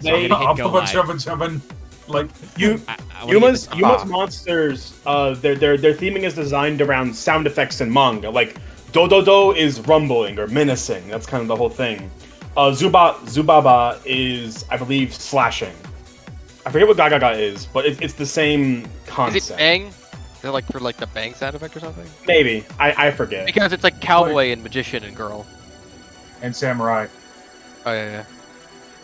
So I'm gonna hit go live. Jumpin'. Like Yuma's monsters, their theming is designed around sound effects and manga. Like Dododo is rumbling or menacing. That's kind of the whole thing. Zubaba is, I believe, slashing. I forget what Gagaga is, but it's the same concept. Is it bang? Is it like for like the bang sound effect or something? Maybe. I forget. Because it's like cowboy and magician and girl. And samurai. Oh yeah.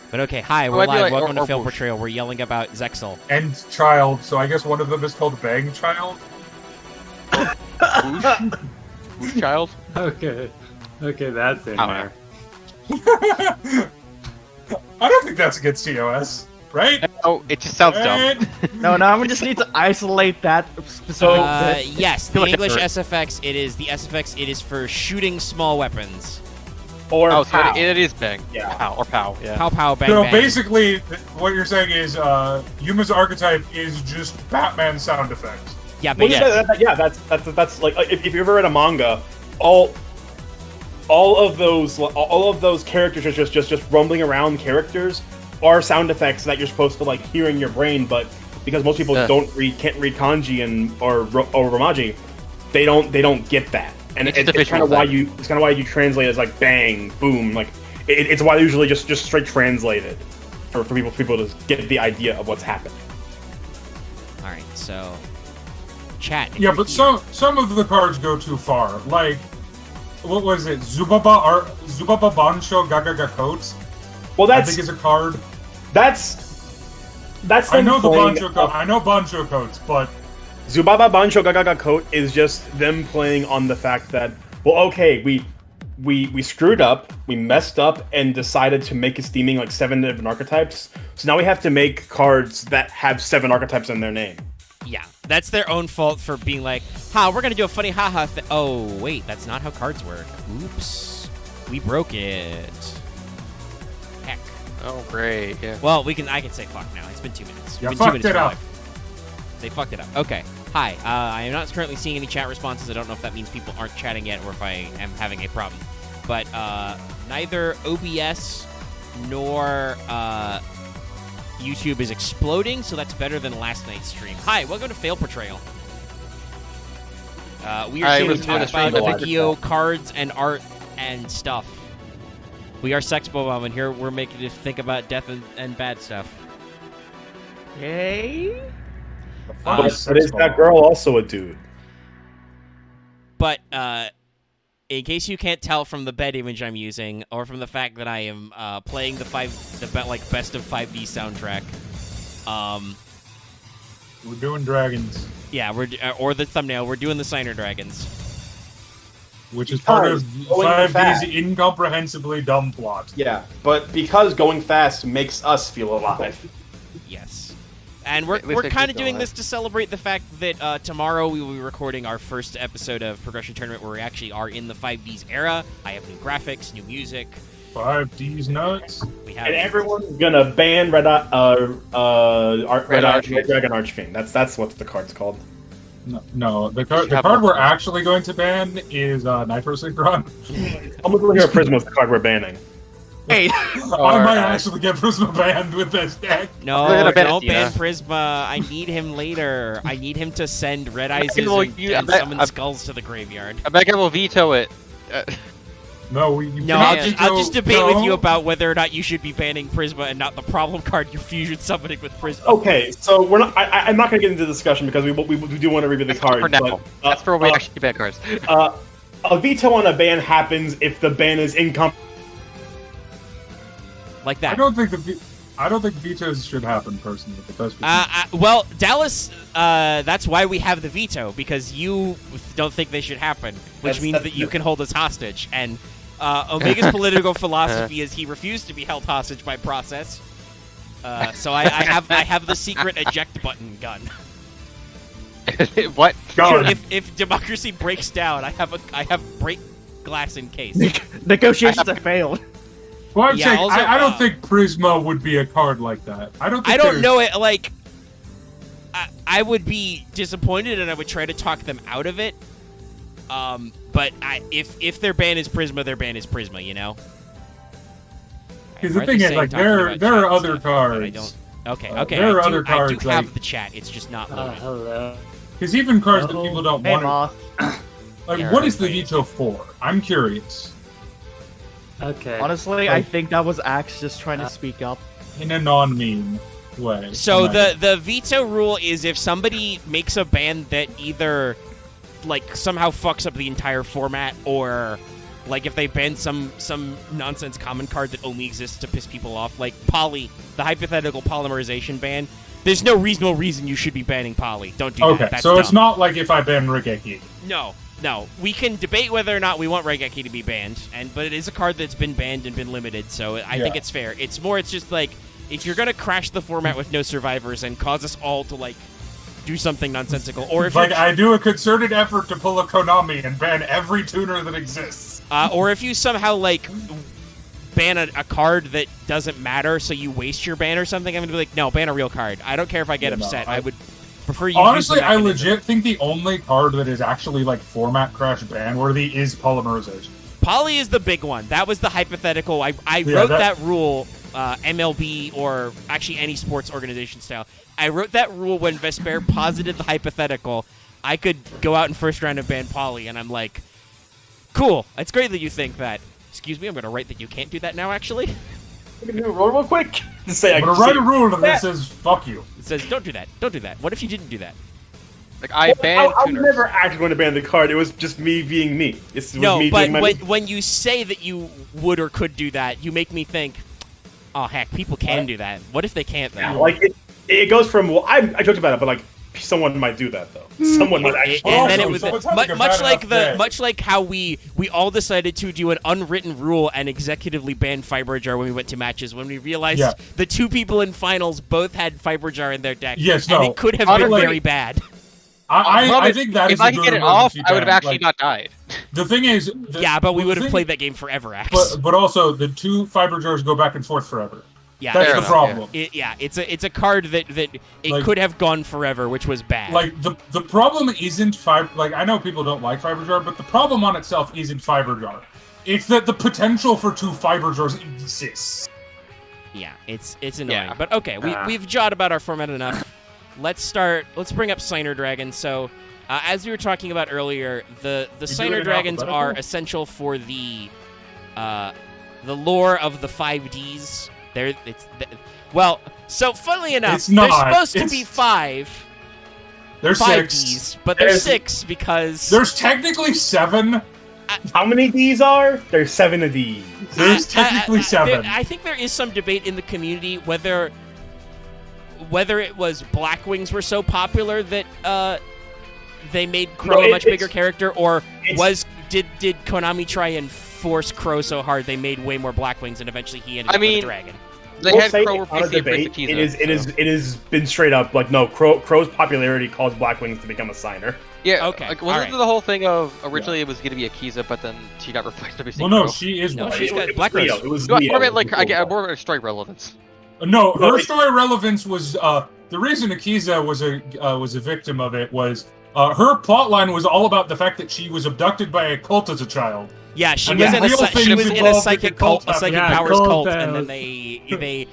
But okay, hi, we're live. Welcome to Fail Portrayal. We're yelling about Zexel. And child, so I guess one of them is called Bang Child? Who's child? Okay, that's in there. I don't think that's against TOS, right? Oh, it just sounds dumb. No, we just need to isolate that specific bit. Yes, the English SFX, it is for shooting small weapons. Or so pow. it is bang. Yeah. Pow or pow. Yeah. Pow pow bang So bang. basically, what you're saying is Yuma's archetype is just Batman sound effects. Yeah, but that's like if you ever read a manga, all of those characters are just rumbling around characters are sound effects that you're supposed to like hear in your brain, but because most people can't read kanji or romaji, they don't get that. And it's kind of why you translate it as like bang, boom, like it's why they usually just straight translate it for people to get the idea of what's happening. All right, so chat. Yeah, but some of the cards go too far. Like, what was it? Zubaba Bansho Gagaga Coats. Well, I think is a card. That's I know the Bancho Coat. I know Bancho Coats, but Zubaba Bansho Gagaga Coat is just them playing on the fact that, well, okay, we screwed up, we messed up, and decided to make his theming like 7 different archetypes. So now we have to make cards that have 7 archetypes in their name. Yeah, that's their own fault for being like, we're gonna do a funny haha thing. Oh, wait, that's not how cards work. Oops. We broke it. Heck. Oh, great. Yeah. Well, I can say fuck now. It's been 2 minutes. Yeah, fucked it up. They fucked it up. Okay. Hi. I am not currently seeing any chat responses. I don't know if that means people aren't chatting yet or if I am having a problem. But neither OBS nor YouTube is exploding, so that's better than last night's stream. Hi, welcome to Fail Portrayal. We are doing about Yu-Gi-Oh cards and art and stuff. We are Sex Bomb, and here we're making you think about death and bad stuff. Yay! But is that girl also a dude? But in case you can't tell from the bed image I'm using, or from the fact that I am playing the best of 5D soundtrack, we're doing dragons. Yeah, or the thumbnail. We're doing the Signer Dragons, which is part of 5D's incomprehensibly dumb plot. Yeah, but because going fast makes us feel alive. Yes. And we're kind of doing this to celebrate the fact that tomorrow we will be recording our first episode of Progression Tournament, where we actually are in the 5Ds era. I have new graphics, new music. 5Ds nuts. And everyone's gonna ban Red Dragon Archfiend. That's what the card's called. No. The card we're actually going to ban is Nitro Synchron. I'm looking at Prisma, the card we're banning. Hey, I might actually get Prisma banned with this deck. No, don't ban Prisma. I need him later. I need him to send Red Eyes and summon Skulls to the graveyard. I bet I will veto it. No, I'll just debate with you about whether or not you should be banning Prisma and not the problem card you're fusion summoning with Prisma. Okay, so we're not. I'm not going to get into the discussion because we do want to review the cards. For now. But, that's for when we actually ban cards. A veto on a ban happens if the ban is like that. I don't think vetoes should happen personally. But that's well, Dallas, that's why we have the veto, because you don't think they should happen, which means that you can hold us hostage. And Omega's political philosophy is he refused to be held hostage by process. So I have the secret eject button gun. What? If democracy breaks down, I have break glass in case. Negotiations have failed. Well, I'm saying, I don't think Prisma would be a card like that. I don't know it. Like, I would be disappointed, and I would try to talk them out of it. But if their ban is Prisma, their ban is Prisma. You know. Because the thing is, like, there are other cards. I don't. Okay, okay. There are other cards. I do have like, the chat. It's just not loaded. Hello. Because even cards that people don't Hey, want. Moth. Like, Yeah, what is the right. veto for? I'm curious. Okay. Honestly, I think that was Axe just trying to speak up. In a non-meme way. So Like, the veto rule is if somebody makes a ban that either like somehow fucks up the entire format, or like if they ban some nonsense common card that only exists to piss people off, like Poly, the hypothetical polymerization ban. There's no reasonable reason you should be banning Poly. Don't do that. okay, That's so dumb. it's not like if I ban Regeki. No. We can debate whether or not we want Regeki to be banned, but it is a card that's been banned and been limited, so I think it's fair. It's just like, if you're gonna crash the format with no survivors and cause us all to, like, do something nonsensical, or if Like, I do a concerted effort to pull a Konami and ban every tuner that exists. or if you somehow, like, ban a card that doesn't matter, so you waste your ban or something, I'm gonna be like, no, ban a real card. I don't care if I get upset. I would prefer you Honestly, use the I mechanism. legit think the only card that is actually, like, format crash ban worthy is polymerization. Poly is the big one. That was the hypothetical. I Yeah, wrote that rule, MLB, or actually any sports organization style. I wrote that rule when Vesper posited the hypothetical. I could go out in first round and ban Poly, and I'm like, cool. It's great that you think that. Excuse me, I'm going to write that you can't do that now, actually. I'm gonna do a roll real quick. To say I'm gonna write a rule that says, fuck you. It says, don't do that. Don't do that. What if you didn't do that? Like, I banned I was tuners. never actually going to ban the card. It was just me being me. It was No, me but doing my when you say that you would or could do that, you make me think, oh, heck, people can do that. What if they can't, then? Yeah, like it goes from I joked about it, but like someone might do that though. Someone might actually. And then Also, it was someone's having a much bad like enough day. much like how we all decided to do an unwritten rule and executively ban Fiber Jar when we went to matches, when we realized the two people in finals both had FiberJar in their deck. Yes, and no. it could have Honestly, been very bad. I think that is if I a could good get it off, emergency I would have ban. actually Like, not died. The thing is... Yeah, but we the would have thing- played that game forever, Axe. But also, the two Fiber Jars go back and forth forever. Yeah, That's fair the enough, problem. It's a card that it Like- could have gone forever, which was bad. Like, the problem isn't Fiber... Like, I know people don't like Fiber Jar, but the problem on itself isn't Fiber Jar. It's that the potential for two Fiber Jars exists. Yeah, it's annoying. Yeah. But okay, we've jawed about our format enough. Let's bring up Signer Dragon. So, as we were talking about earlier, the do Signer it in Dragons are alphabetical? essential for the lore of the 5Ds. Well, so funnily enough, It's not. they're supposed to It's- be five There's 5Ds, six. but there's There's- 6 because There's technically 7. How many D's are? There's 7 of these. There's technically 7. I think there is some debate in the community whether it was Blackwings were so popular that they made Crow a much bigger character, or did Konami try and force Crow so hard they made way more Blackwings and eventually he ended up with a dragon? They We'll had say Crow on a replace the debate, Kiza, it has been straight up like no Crow's popularity caused Blackwings to become a signer. Yeah, Okay, like, wasn't alright. the whole thing of originally it was going to be a Kiza, but then she got replaced by Well, no, she is No, one. she's got It was Black Leo. Rose. It was No, Leo. more of like I get more of a story relevance. No, No, her it- story relevance was the reason Akiza was a victim of it was her plotline was all about the fact that she was abducted by a cult as a child. Yeah, she And was the in a real she things was in a involved psychic in the cult, cult a psychic happened. powers Yeah, cult, cult and then was- they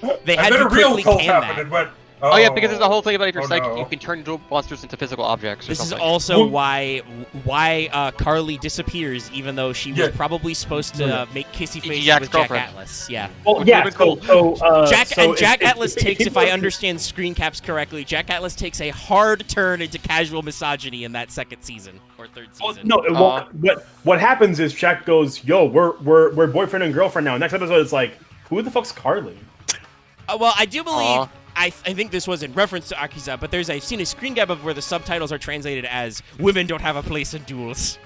And had then to a real quickly cult can happened that. and went, Oh yeah, because there's the whole thing about if you're Oh, psychic, no. you can turn monsters into physical objects. Or This is something. also Well- why Carly disappears, even though she was Yeah. probably supposed to make kissy faces Jack's with Jack girlfriend. Atlas. Yeah. Well, Which yeah. would've been Jack if- Atlas if takes, if people I are- understand screen caps correctly, Jack Atlas takes a hard turn into casual misogyny in that second season or third season. No, what happens is Jack goes, "Yo, we're boyfriend and girlfriend now." Next episode, it's like, "Who the fuck's Carly?" Well, I do believe. Aw. I think this was in reference to Akiza, but I've seen a screen grab of where the subtitles are translated as "Women don't have a place in duels."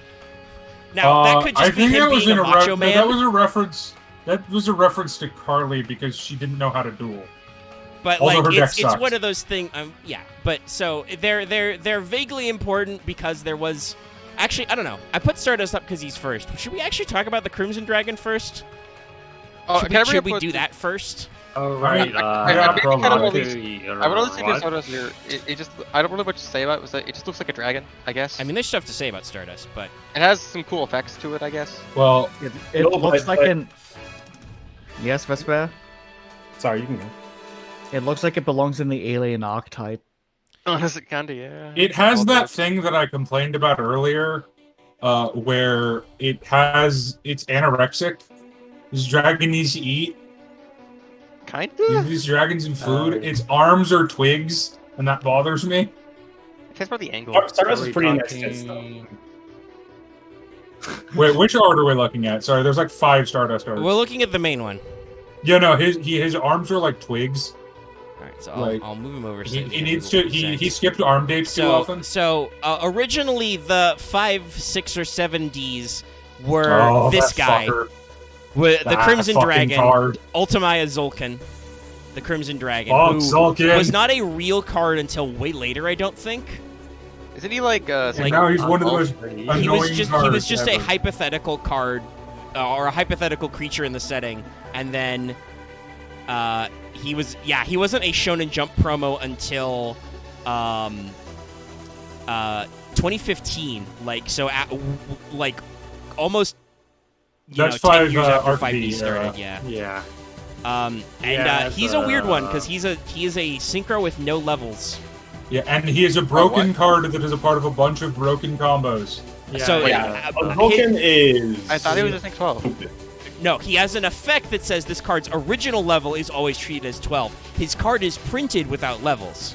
Now that could I just be think him that was being in a macho that man, was a reference. That was a reference to Carly because she didn't know how to duel. but also like her deck it's sucks. one of those things. Yeah, but so they're vaguely important because there was actually I don't know. I put Stardust up because he's first. Should we actually talk about the Crimson Dragon first? Oh, Should can I we, bring should up we what- do that first? All right. I maybe kind of okay, release- I would only say what? Stardust here. It just I don't really much to say about it. It just looks like a dragon, I guess. I mean, there's stuff to say about Stardust, but it has some cool effects to it, I guess. Well, It No, looks but- like but- an. Yes, Vesper. Sorry, you can go. It looks like it belongs in the alien archetype. Honestly, kinda, yeah. It has All that those. thing that I complained about earlier, where it's anorexic. This dragon needs to eat. Kinda? These dragons in food. Its arms are twigs, and that bothers me. It takes about the angle. Stardust is pretty nice. Wait, which art are we looking at? Sorry, there's like 5 Stardust arts. We're looking at the main one. Yeah, no, his arms are like twigs. All right, so Like, I'll move him over. So He needs to. He skipped arm dates too often. So originally the 5, 6, or 7 Ds were this that guy, fucker. with the That Crimson fucking Dragon, card. Ultimaya Zulkin, the Crimson Dragon, Fuck who Zulkin. was not a real card until way later, I don't think. Isn't he like And now he's one of the most annoying He was cards just a ever. hypothetical card, or a hypothetical creature in the setting, and then he wasn't a Shonen Jump promo until 2015, almost That's 10 5 years after RP 5D started. era. Yeah. Yeah. He's a weird one because he is a synchro with no levels. Yeah, and he is a broken card that is a part of a bunch of broken combos. Yeah, So, Vulcan is. I thought he was just like 12. No, he has an effect that says this card's original level is always treated as 12. His card is printed without levels.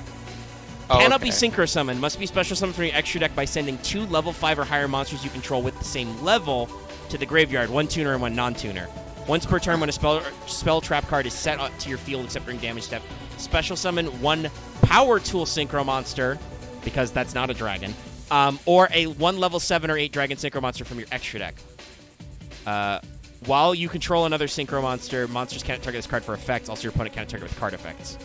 Oh, Cannot be okay. synchro summoned. Must be special summoned from your extra deck by sending 2 level 5 or higher monsters you control with the same level to the graveyard. 1 tuner and 1 non-tuner. Once per turn, when a spell trap card is set to your field except during damage step, special summon 1 power tool synchro monster, because that's not a dragon, or a 1 level 7 or 8 dragon synchro monster from your extra deck. While you control another synchro monster, monsters can't target this card for effects. Also, your opponent can't target with card effects.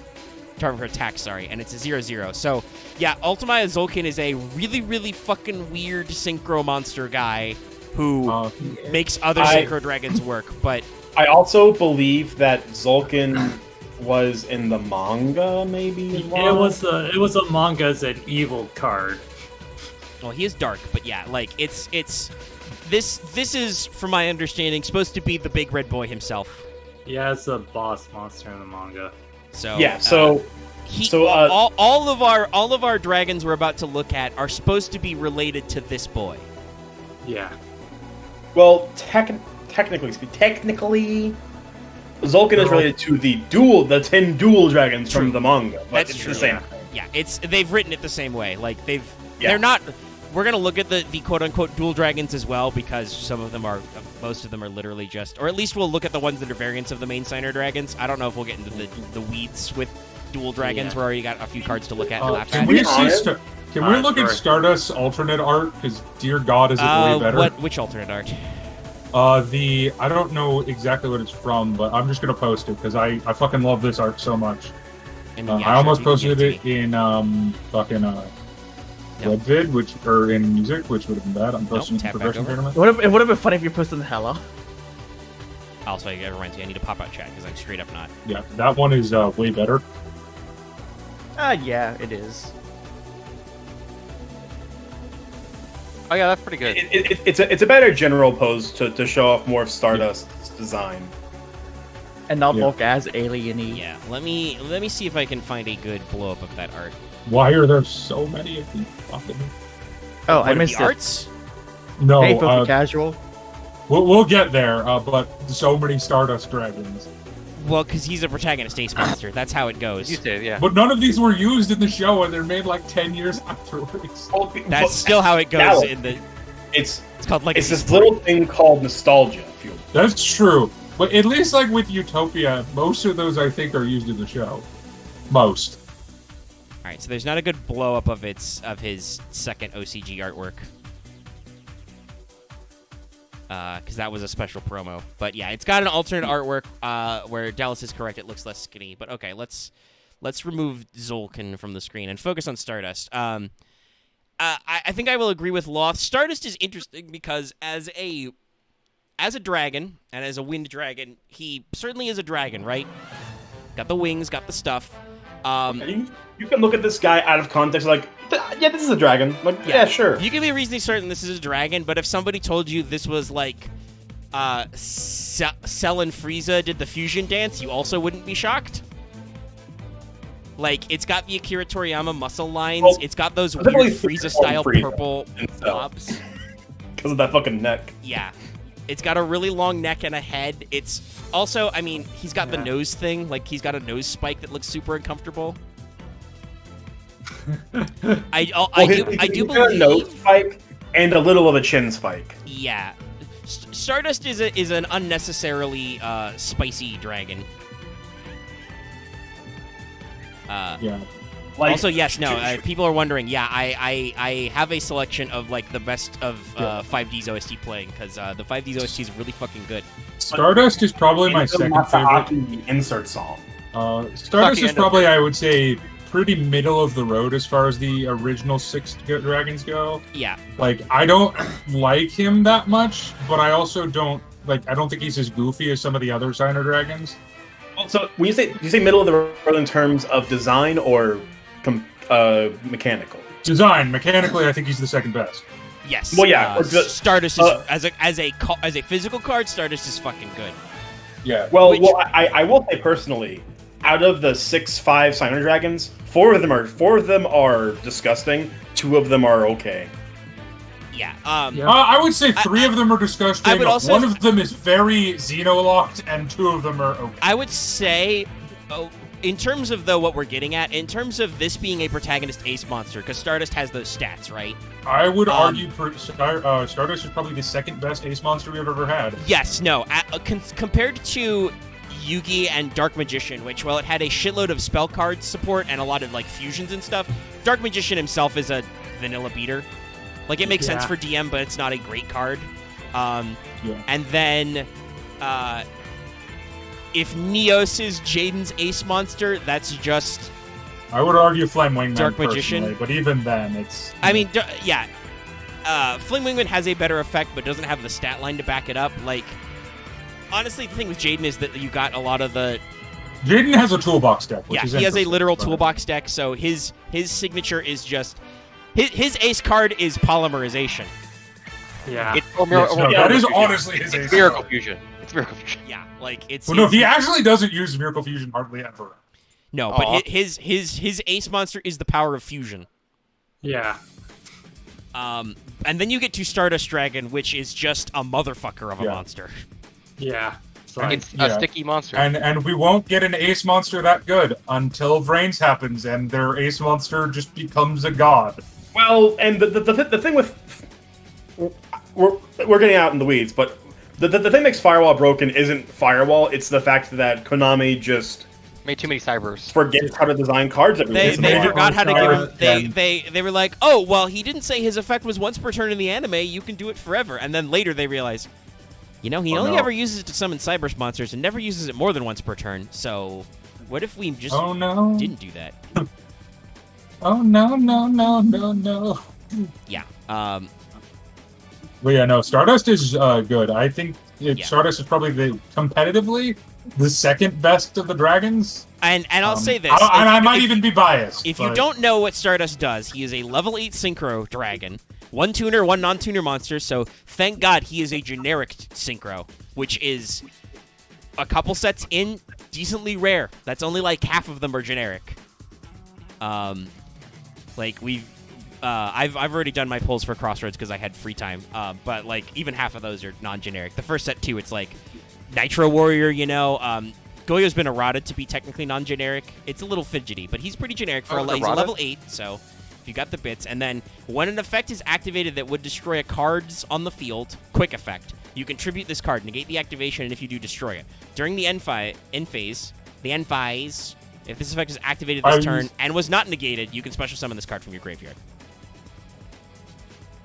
Target for attacks, sorry. And it's a 0/0. So, yeah, Ultimaya Zulkin is a really, really fucking weird synchro monster guy who makes other synchro dragons work. But I also believe that Zulkin was in the manga, maybe. As well. It was a manga as an evil card. well, he is dark. But yeah, like it's this is, from my understanding, supposed to be the big red boy himself. Yeah, it's a boss monster in the manga. So Yeah. So all of our dragons we're about to look at are supposed to be related to this boy. Yeah. well, technically, Zulkin is related to the 10 dual dragons from the manga. But That's it's true. the same. Yeah, they've written it the same way. Like Yeah. they're not. We're gonna look at the quote unquote dual dragons as well, because most of them are literally just, or at least we'll look at the ones that are variants of the main signer dragons. I don't know if we'll get into the weeds with dual dragons. We're already got a few cards to look at and laugh Can at. we Alright, look at sorry. Stardust's alternate art? Because dear God, is it way better? Which alternate art? I don't know exactly what it's from, but I'm just gonna post it because I fucking love this art so much. I mean, I almost sure, you can posted give it to me. in webvid, or in music, which would have been bad. I'm posting it in tap back progression over. tournament. It would have been funny if you posted the Hella. Also, it reminds me, I need to pop out chat because I'm straight up not. Yeah, that one is way better. Yeah, it is. Oh yeah, that's pretty good. It's a better general pose to show off more of Stardust's design. And not Yeah. look as alien-y. Yeah, let me see if I can find a good blow up of that art. Why are there so many of these fucking? Oh, What, I of missed the it. arts. No, Hey, filthy casual. we'll get there. But so many Stardust dragons. Well, because he's a protagonist ace monster. That's how it goes. You did, yeah. But none of these were used in the show, and they're made like 10 years afterwards. That's still how it goes Valid. in the. It's called like it's this little thing called nostalgia fuel. That's true. But at least like with Utopia, most of those I think are used in the show. Most. All right, so there's not a good blow up of his second OCG artwork. Because that was a special promo. But yeah, it's got an alternate artwork where Dallas is correct. It looks less skinny. But okay, let's remove Zulkin from the screen and focus on Stardust. I think I will agree with Loth. Stardust is interesting because as a dragon and as a wind dragon, he certainly is a dragon, right? Got the wings, got the stuff. You can look at this guy out of context, like, yeah, this is a dragon. Like, yeah, sure. You can be reasonably certain this is a dragon, but if somebody told you this was like Cell and Frieza did the fusion dance, you also wouldn't be shocked. Like, it's got the Akira Toriyama muscle lines. Well, it's got those weird definitely Frieza-style Frieza purple and Cell. blobs. Because of that fucking neck. Yeah. It's got a really long neck and a head. It's also, I mean, he's got the nose thing. Like, he's got a nose spike that looks super uncomfortable. I do believe a nose spike and a little of a chin spike. Yeah. Stardust is an unnecessarily spicy dragon. Yeah. Like, Also, yes, no. People are wondering. Yeah, I have a selection of like the best of 5D's OST playing because the 5D's OST is really fucking good. Stardust is probably my second favorite. Masaaki insert song. Stardust is end probably, I would say, pretty middle of the road as far as the original 6 dragons go. Yeah. Like, I don't like him that much, but I also don't I don't think he's as goofy as some of the other Signer dragons. So when you say middle of the road in terms of design or mechanical? Design, mechanically, I think he's the second best. Yes. Well, yeah, Stardust is as a physical card. Stardust is fucking good. Yeah. Well, I will say personally, out of the 6-5 Signer dragons, 4 of them are disgusting. 2 of them are okay. Yeah. I would say 3 of them are disgusting. I would also- 1 of them is very Xeno-locked, and 2 of them are okay. I would say, in terms of what we're getting at, in terms of this being a protagonist ace monster, because Stardust has those stats, right? I would argue Stardust is probably the second best ace monster we've ever had. Yes. No. Compared to Yugi and Dark Magician, which, well, it had a shitload of spell card support and a lot of like fusions and stuff. Dark Magician himself is a vanilla beater. Like, it makes sense for DM, but it's not a great card. And then, if Neos is Jaden's ace monster, that's just... I would argue Flame Wingman Dark Magician. personally, but even then, it's... I mean, yeah. Flame Wingman has a better effect, but doesn't have the stat line to back it up. Like, honestly, the thing with Jaden is that you got a lot of the... Jaden has a toolbox deck, which is he has a interesting, literal but- toolbox deck, so his signature is just... His ace card is polymerization. Yeah. It's that is honestly his ace Miracle card. Fusion. It's Miracle Fusion. Yeah, like, it's... Well, no, he actually doesn't use Miracle Fusion hardly ever. No, Aw. but his ace monster is the power of fusion. Yeah. And then you get to Stardust Dragon, which is just a motherfucker of a monster. Yeah. So It's a sticky monster. And we won't get an ace monster that good until Vrains happens, and their ace monster just becomes a god. Well, and the thing with we're getting out in the weeds, but the thing that makes Firewall broken isn't Firewall. It's the fact that Konami just Made too many cybers. forgets how to design cards. They They forgot how to give him. Yeah. They were like, oh well, he didn't say his effect was once per turn in the anime. You can do it forever. And then later they realize, he only ever uses it to summon Cyberse monsters and never uses it more than once per turn. So what if we just didn't do that? Oh no. Yeah. Well, yeah, no, Stardust is good. I think Yeah. Stardust is probably competitively the second best of the dragons. And I'll say this. I might even be biased. If you but- don't know what Stardust does, he is a level 8 Synchro Dragon. 1 tuner, 1 non-tuner monster, so thank God he is a generic Synchro, which is a couple sets in, decently rare. That's only like half of them are generic. Like I've already done my pulls for Crossroads because I had free time, but like even half of those are non-generic. The first set too, it's like Nitro Warrior, Goyo's been errated to be technically non-generic. It's a little fidgety, but he's pretty generic for he's a errata? level 8, so if you got the bits. And then when an effect is activated that would destroy a card's on the field, quick effect, you contribute this card, negate the activation, and if you do, destroy it. During the end phase, if this effect is activated this turn and was not negated, you can special summon this card from your graveyard.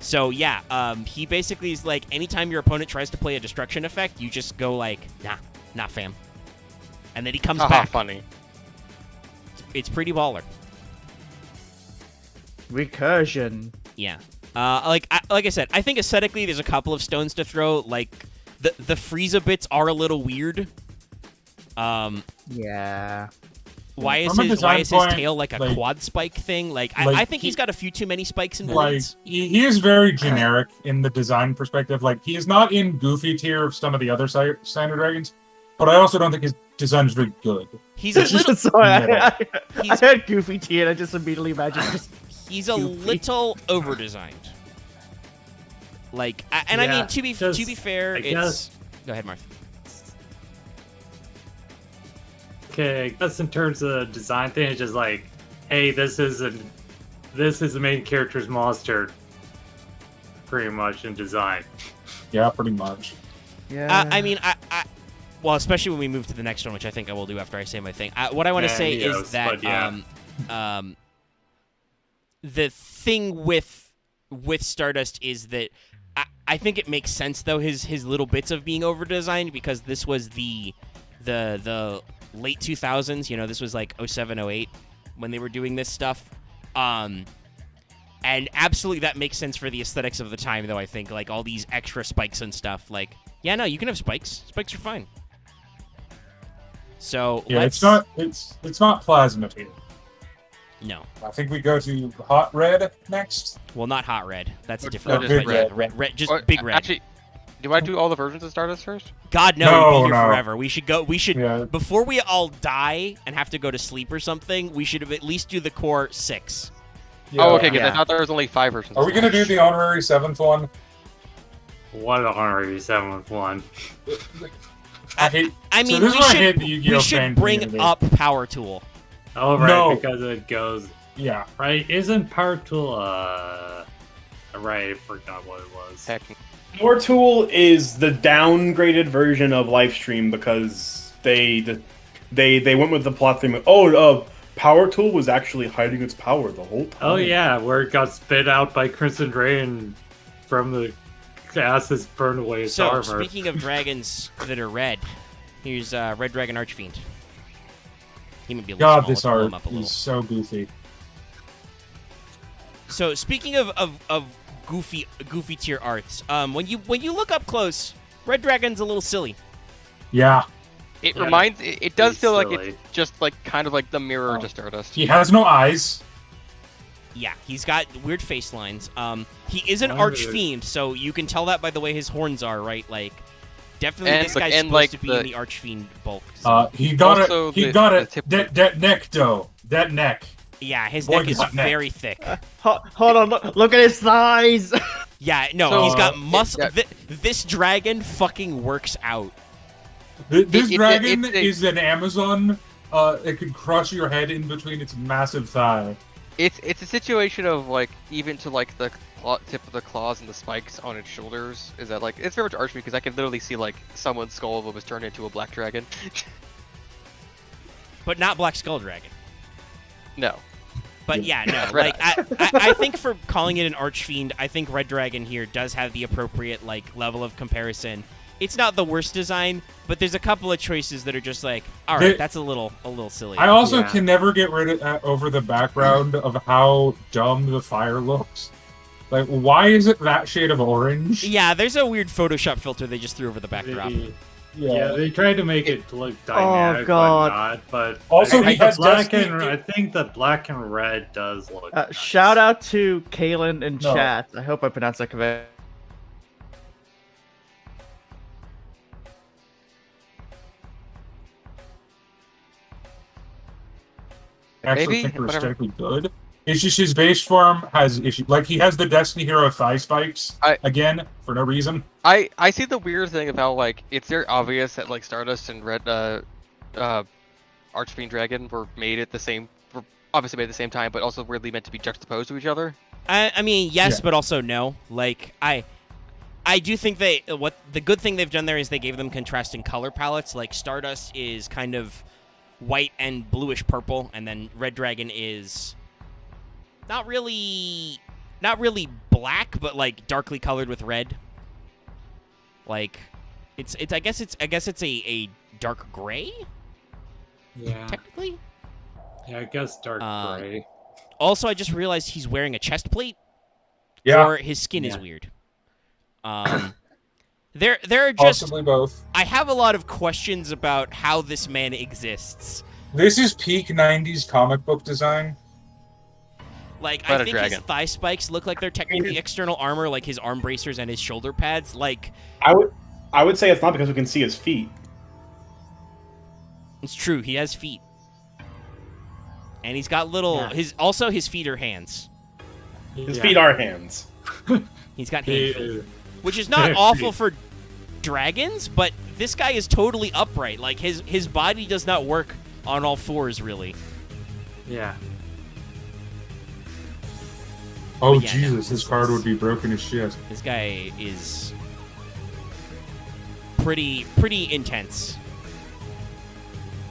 So yeah, he basically is like, anytime your opponent tries to play a destruction effect, you just go like, nah fam. And then he comes back. Funny. It's pretty baller. Recursion. Yeah. Like I said, I think aesthetically there's a couple of stones to throw. Like the Frieza bits are a little weird. Yeah. Why is From a his design point, tail like a like- quad spike thing? Like like, I think he's got a few too many spikes and Like blades. he is very generic in the design perspective. Like he is not in goofy tier of some of the other standard dragons, but I also don't think his design is very good. He's a little Sorry, I He's- had Goofy T and I just immediately imagined just he's a goofy. little over designed. Like I Yeah, mean to be fair, I it's guess- go ahead, Marth. Okay, I guess in terms of the design thing, it's just like, hey, this is the main character's monster, pretty much in design. Yeah, pretty much. yeah. I mean well, especially when we move to the next one, which I think I will do after I say my thing. What I want to Yeah, say yes, is that but yeah. the thing with Stardust is that I think it makes sense though his little bits of being over designed, because this was the late 2000s. You know, this was like 07, 08 when they were doing this stuff. And absolutely that makes sense for the aesthetics of the time, though. I think like all these extra spikes and stuff. Like, yeah, no, you can have spikes. Spikes are fine. So Yeah, let's it's not plasma tier. no. I think we go to hot red next. Well, not hot red. That's a Or different just red. red. Red, just Or, big red. Actually, do I do all the versions of Stardust first? God, no, No, we'd be here no. forever. We should go. We should Yeah. before we all die and have to go to sleep or something. We should at least do the core 6. Oh, okay, because yeah. I thought there was only 5 versions. Are we gonna do the honorary 7th one? What an honorary 7th one. I hate. I mean, so this we is why I should hate the Yu-Gi-Oh we should fan bring community. up Power Tool. Oh, right, No. because it goes Yeah. right. Isn't Power Tool? Right, I forgot what it was. Heck, Power Tool is the downgraded version of Livestream because they went with the plot theme. Power Tool was actually hiding its power the whole time. Oh yeah, where it got spit out by Crimson Drain from the asses burned away its So, armor. speaking of dragons that are red, here's Red Dragon Archfiend. He might be a little God, small. this Let's pull art him up a little. is so goofy. So, speaking of goofy tier arts, when you look up close, Red Dragon's a little silly. Yeah. it Yeah, reminds. It does pretty feel like silly. it's just like kind of like the mirror Oh. to Stardust. He has no eyes. Yeah, he's got weird face lines. He is an Wonder- archfiend, so you can tell that by the way his horns are, right? Like, definitely And this like- guy's and supposed like to be the- in the archfiend bulk. So, He got Also, it. He the- got the it. tip- That neck, though. That neck. yeah, his boy, neck is got neck. very thick. Hold on, look at his thighs. Yeah, no, So, he's got muscle. yeah. This dragon fucking works out. This It- dragon it- is an Amazon. It could crush your head in between its massive thigh. It's a situation of like even to like the tip of the claws and the spikes on its shoulders is that like it's very much archery because I can literally see like someone's skull was turned into a black dragon. But not Black Skull Dragon. No. But yeah, no. Red Like I think for calling it an Archfiend, I think Red Dragon here does have the appropriate like level of comparison. It's not the worst design, but there's a couple of choices that are just like, all right, that's a little silly. I also Yeah. can never get rid of over the background of how dumb the fire looks. Like, why is it that shade of orange? Yeah, there's a weird Photoshop filter they just threw over the backdrop. Yeah, they tried to make it look dynamic, God. but not. But Also, I he think has the black Destiny- and I think the black and red does look. nice. Shout out to Kaylin in No. chat. I hope I pronounced that correctly. Actually, Maybe, think are whatever. aesthetically good. It's just his base form has issues. Like, he has the Destiny Hero thigh spikes again for no reason. I see the weird thing of how like it's very obvious that like Stardust and Red Archfiend Dragon were made at the same were obviously made at the same time, but also weirdly meant to be juxtaposed to each other. I mean, yes, Yeah. but also no. Like I do think what the good thing they've done there is they gave them contrasting color palettes. Like Stardust is kind of white and bluish purple, and then Red Dragon is not really black, but like darkly colored with red. Like it's I guess it's a dark gray Yeah, technically. yeah, I guess dark gray. Also, I just realized he's wearing a chest plate. Yeah, Or his skin is weird. There are just possibly both. I have a lot of questions about how this man exists. This is peak 90s comic book design. Like, But I a think his dragon. thigh spikes look like they're technically external armor, like his arm bracers and his shoulder pads. Like, I would say it's not because we can see his feet. it's true, he has feet. And he's got little... Yeah. His feet are hands. His feet are hands. He's got hand feet. Which is not awful for dragons, but this guy is totally upright. Like, his body does not work on all fours, really. Yeah. Oh, yeah, Jesus, no, this card would be broken as shit. This guy is pretty intense.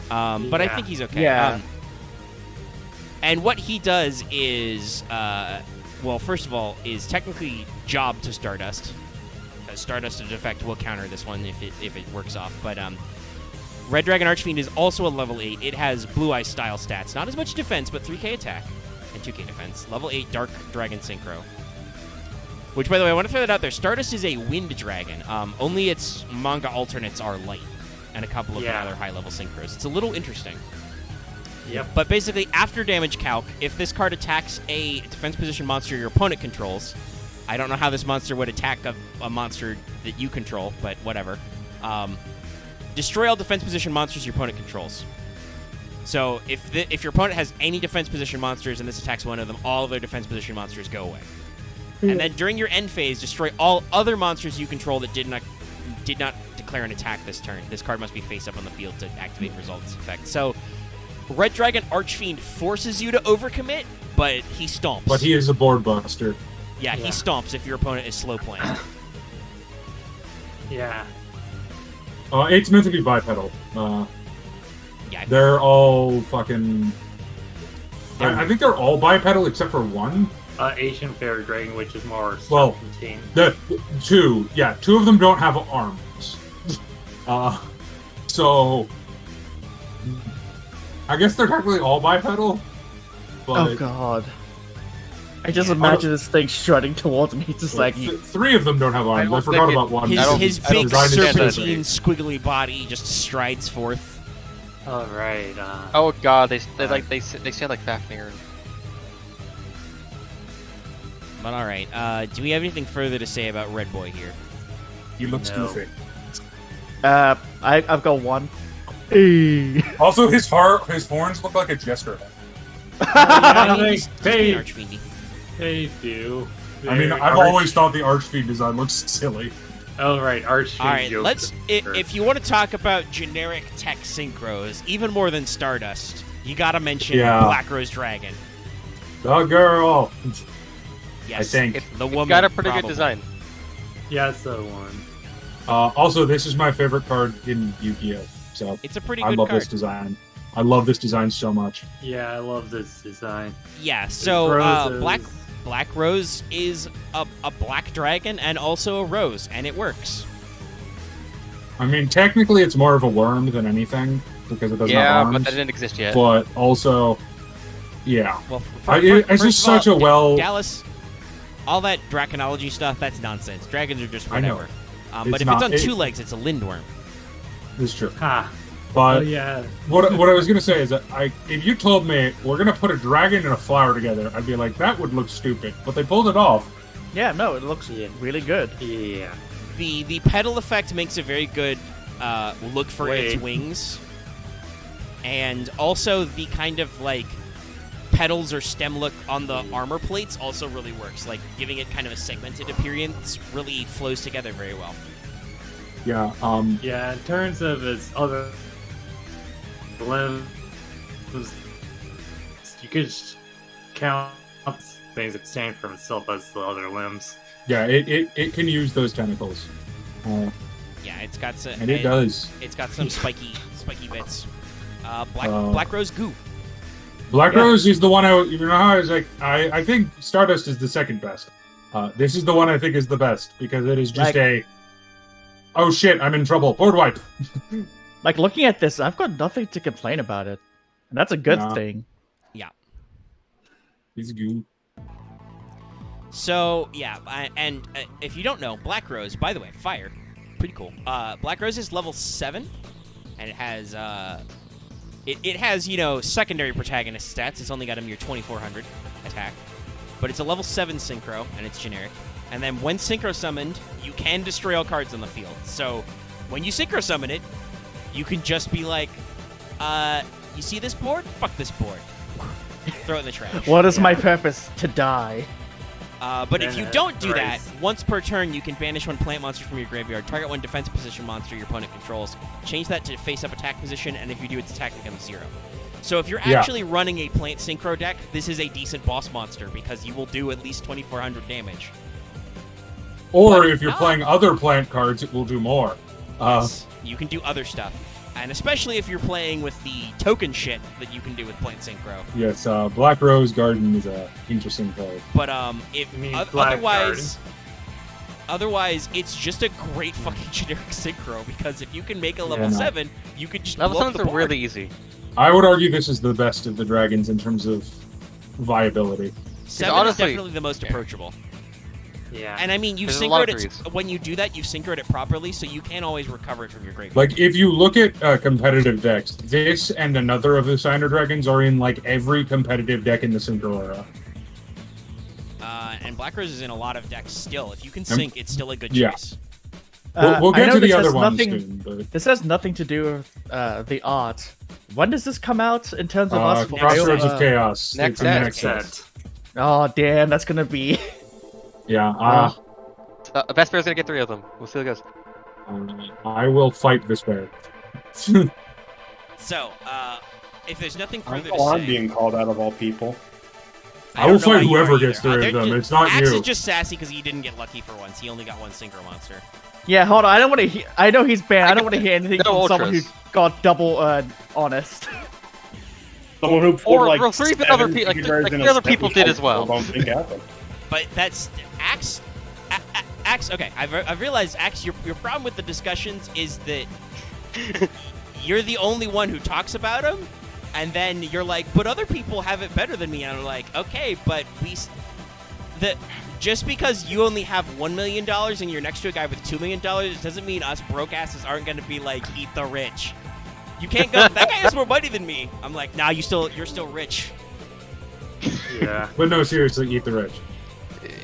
But I think he's okay. Yeah. And what he does is, well, first of all, is technically job to Stardust. Stardust in effect will counter this one if it works off. But Red Dragon Archfiend is also a level 8. It has Blue Eye style stats. Not as much defense, but 3k attack and 2k defense. Level 8 Dark Dragon Synchro. Which, by the way, I want to throw that out there. Stardust is a wind dragon. Only its manga alternates are light. And a couple of the other high-level synchros. It's a little interesting. Yep. But basically, after damage calc, if this card attacks a defense position monster your opponent controls, I don't know how this monster would attack a monster that you control, but whatever. Destroy all defense position monsters your opponent controls. So if your opponent has any defense position monsters and this attacks one of them, all of their defense position monsters go away. And then during your end phase, destroy all other monsters you control that did not declare an attack this turn. This card must be face up on the field to activate results effect. So Red Dragon Archfiend forces you to overcommit, but he stomps. But he is a board buster. Yeah, he stomps if your opponent is slow playing. Yeah. It's meant to be bipedal. Yeah. They're all fucking... I think they're all bipedal except for one. Asian Fairy Dragon, which is more Well, self-contained. Two of them don't have arms. So... I guess they're technically all bipedal. But Oh god. I just imagine this thing strutting towards me, just like three of them don't have arms. I don't forgot think about one. His big Designed serpentine specifically. squiggly body just strides forth. All right. Oh god, they sound like Fafnir. But all right, do we have anything further to say about Red Boy here? He looks No. goofy. I've got one. Hey. Also, his horns look like a jester. He's Hey, Archfiendy. they do. I mean, I've always thought the Archfiend design looks silly. Oh right, Archfiend. All right, jokes. let's. If you want to talk about generic tech synchros, even more than Stardust, you gotta mention Black Rose Dragon. The girl. Yes, I think. the woman. Got a pretty probably. good design. Yeah, that's the one. Also, this is my favorite card in Yu-Gi-Oh! So It's a pretty I good love card. this design. I love this design so much. Yeah, I love this design. Yeah, so Roses. Black Rose is a black dragon and also a rose, and it works. I mean, technically, it's more of a worm than anything because it doesn't have Yeah, arms. but that didn't exist yet. But also, yeah, Well, it's first just of all, such a well. Dallas, all that draconology stuff, that's nonsense. Dragons are just I know. whatever. It's But if not- it's on two legs, it's a lindworm. It's true. Ha. But Oh yeah. what I was gonna say is that if you told me we're gonna put a dragon and a flower together, I'd be like, that would look stupid. But they pulled it off. Yeah, no, it looks really good. Yeah. The pedal effect makes a very good look for its Wait. wings, and also the kind of like petals or stem look on the armor plates also really works. Like giving it kind of a segmented appearance really flows together very well. Yeah. Yeah, in terms of its other limbs, you could count things that stand for itself as the other limbs. Yeah. It can use those tentacles. Yeah, it's got some. And it does. It's got some spiky bits. Black Rose goo. Black Rose is the one you know how I was like, I think Stardust is the second best. This is the one I think is the best because it is just oh shit, I'm in trouble. Board wipe. Like, looking at this, I've got nothing to complain about it. And that's a good Yeah. thing. Yeah. He's goo. So yeah, and if you don't know, Black Rose, by the way, fire, pretty cool. Black Rose is level 7, and it has It has, secondary protagonist stats. It's only got a mere 2400 attack. But it's a level 7 synchro, and it's generic. And then when synchro summoned, you can destroy all cards on the field. So when you synchro summon it, you can just be like, you see this board? Fuck this board. Throw it in the trash. What is my purpose? To die. But if you don't do that, Christ. once per turn, you can banish one plant monster from your graveyard, target one defense position monster your opponent controls, change that to face-up attack position, and if you do, its attack becomes 0. So if you're actually running a plant synchro deck, this is a decent boss monster because you will do at least 2400 damage. Or But if you're playing other plant cards, it will do more. Yes, you can do other stuff. And especially if you're playing with the token shit that you can do with plant synchro. Yes, Black Rose Garden is a interesting card. But if You mean Black otherwise, it's just a great fucking generic synchro because if you can make a level Yeah, no. 7, you could just Level blow up 7s the are board. really easy. I would argue this is the best of the dragons in terms of viability. 7 honestly- is definitely the most approachable. Yeah. And I mean, you've There's a lot synchroed of it threes. when you do that. You've synchroed it properly, so you can always recover it from your graveyard. Like, if you look at competitive decks, this and another of the Signer Dragons are in, like, every competitive deck in the Synchro era. And Black Rose is in a lot of decks still. If you can sync, it's still a good yeah. choice. We'll I get know to the this other has ones nothing- soon, but... This has nothing to do with the art. When does this come out in terms of us? Crossroads of Chaos. next It's in the set. next set. Set. Oh damn, that's gonna be. Yeah, Best Bear's gonna get 3 of them. We'll see how it goes. I will fight this bear. So, if there's nothing I'm, further to I'm say, being called out of all people. I will don't know why fight you are whoever either. gets 3 of They're them. just- It's not Axe you. is just sassy because he didn't get lucky for once. He only got 1 synchro monster. Yeah, hold on. I don't want to hear. I know he's banned. I don't want to hear anything No from someone who ultras. got double honest. Someone who pulled Or like 3 other 7 people, figures like in 3 a other set people we did as still well. Don't think happened. But that's Axe. Axe. Okay, I've realized Axe. Your problem with the discussions is that you're the only one who talks about him, and then you're like, but other people have it better than me. And I'm like, okay, but just because you only have $1 million and you're next to a guy with $2 million doesn't mean us broke asses aren't going to be like, eat the rich. You can't go. That guy has more money than me. I'm like, nah, you're still rich. Yeah. But no, seriously, eat the rich.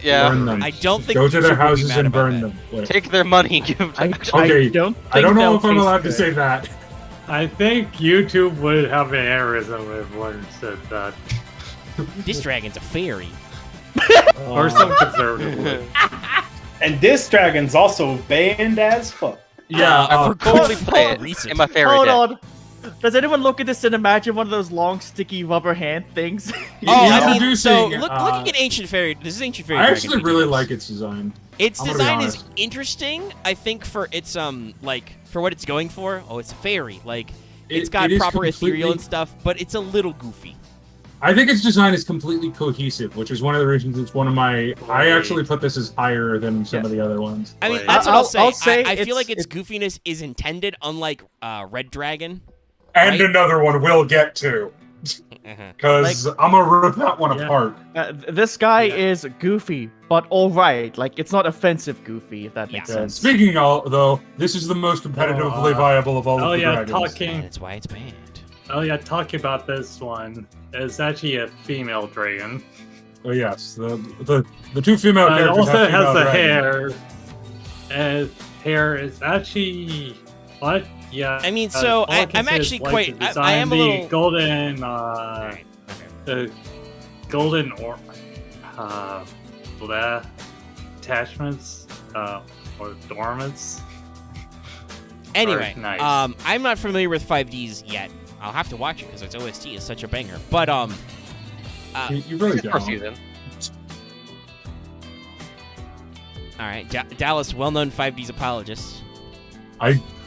Yeah. Burn them. I don't think Go to YouTube their would be houses mad and about burn that. them. Wait. Take their money and give them to Okay, I don't. I don't know think if I'm they'll allowed to taste say good. that. I think YouTube would have an aneurysm if one said that. This dragon's a fairy. Or some conservative would. And this dragon's also banned as fuck. Yeah, for Totally good play it reason. in my fairy Hold deck. on. Does anyone look at this and imagine one of those long, sticky rubber hand things? Oh, I mean, Introducing, so looking at Ancient Fairy, this is Ancient Fairy. I Dragon actually really videos. like its design. Its I'm gonna be design is honest. interesting. I think for its for what it's going for. Oh, it's a fairy. Like it's It- got it is proper ethereal completely- and stuff, but it's a little goofy. I think its design is completely cohesive, which is one of the reasons it's one of my. I actually put this as higher than some of the other ones. I mean, Wait. that's what I'll say I feel it's- like its goofiness is intended, unlike Red Dragon. And Right? another one we'll get to, because I'm gonna rip that one Yeah. apart. This guy Yeah. is goofy, but all right. Like it's not offensive goofy, if that makes Yeah. sense. Speaking of, though, this is the most competitively viable of all Oh of the yeah, dragons. talking. That's why it's banned. Oh yeah, talking about this one. It's actually a female dragon. Oh yes, the 2 female It characters also have has female the dragons. hair. And hair is actually what? Yeah. I mean, all so I I'm can say is actually like quite. the I design, am a the little. golden. Alright, okay. The golden blah, attachments or dormants. Anyway, nice. I'm not familiar with 5Ds yet. I'll have to watch it because its OST is such a banger. But You really First don't. season. all right, Dallas, well-known 5Ds apologist.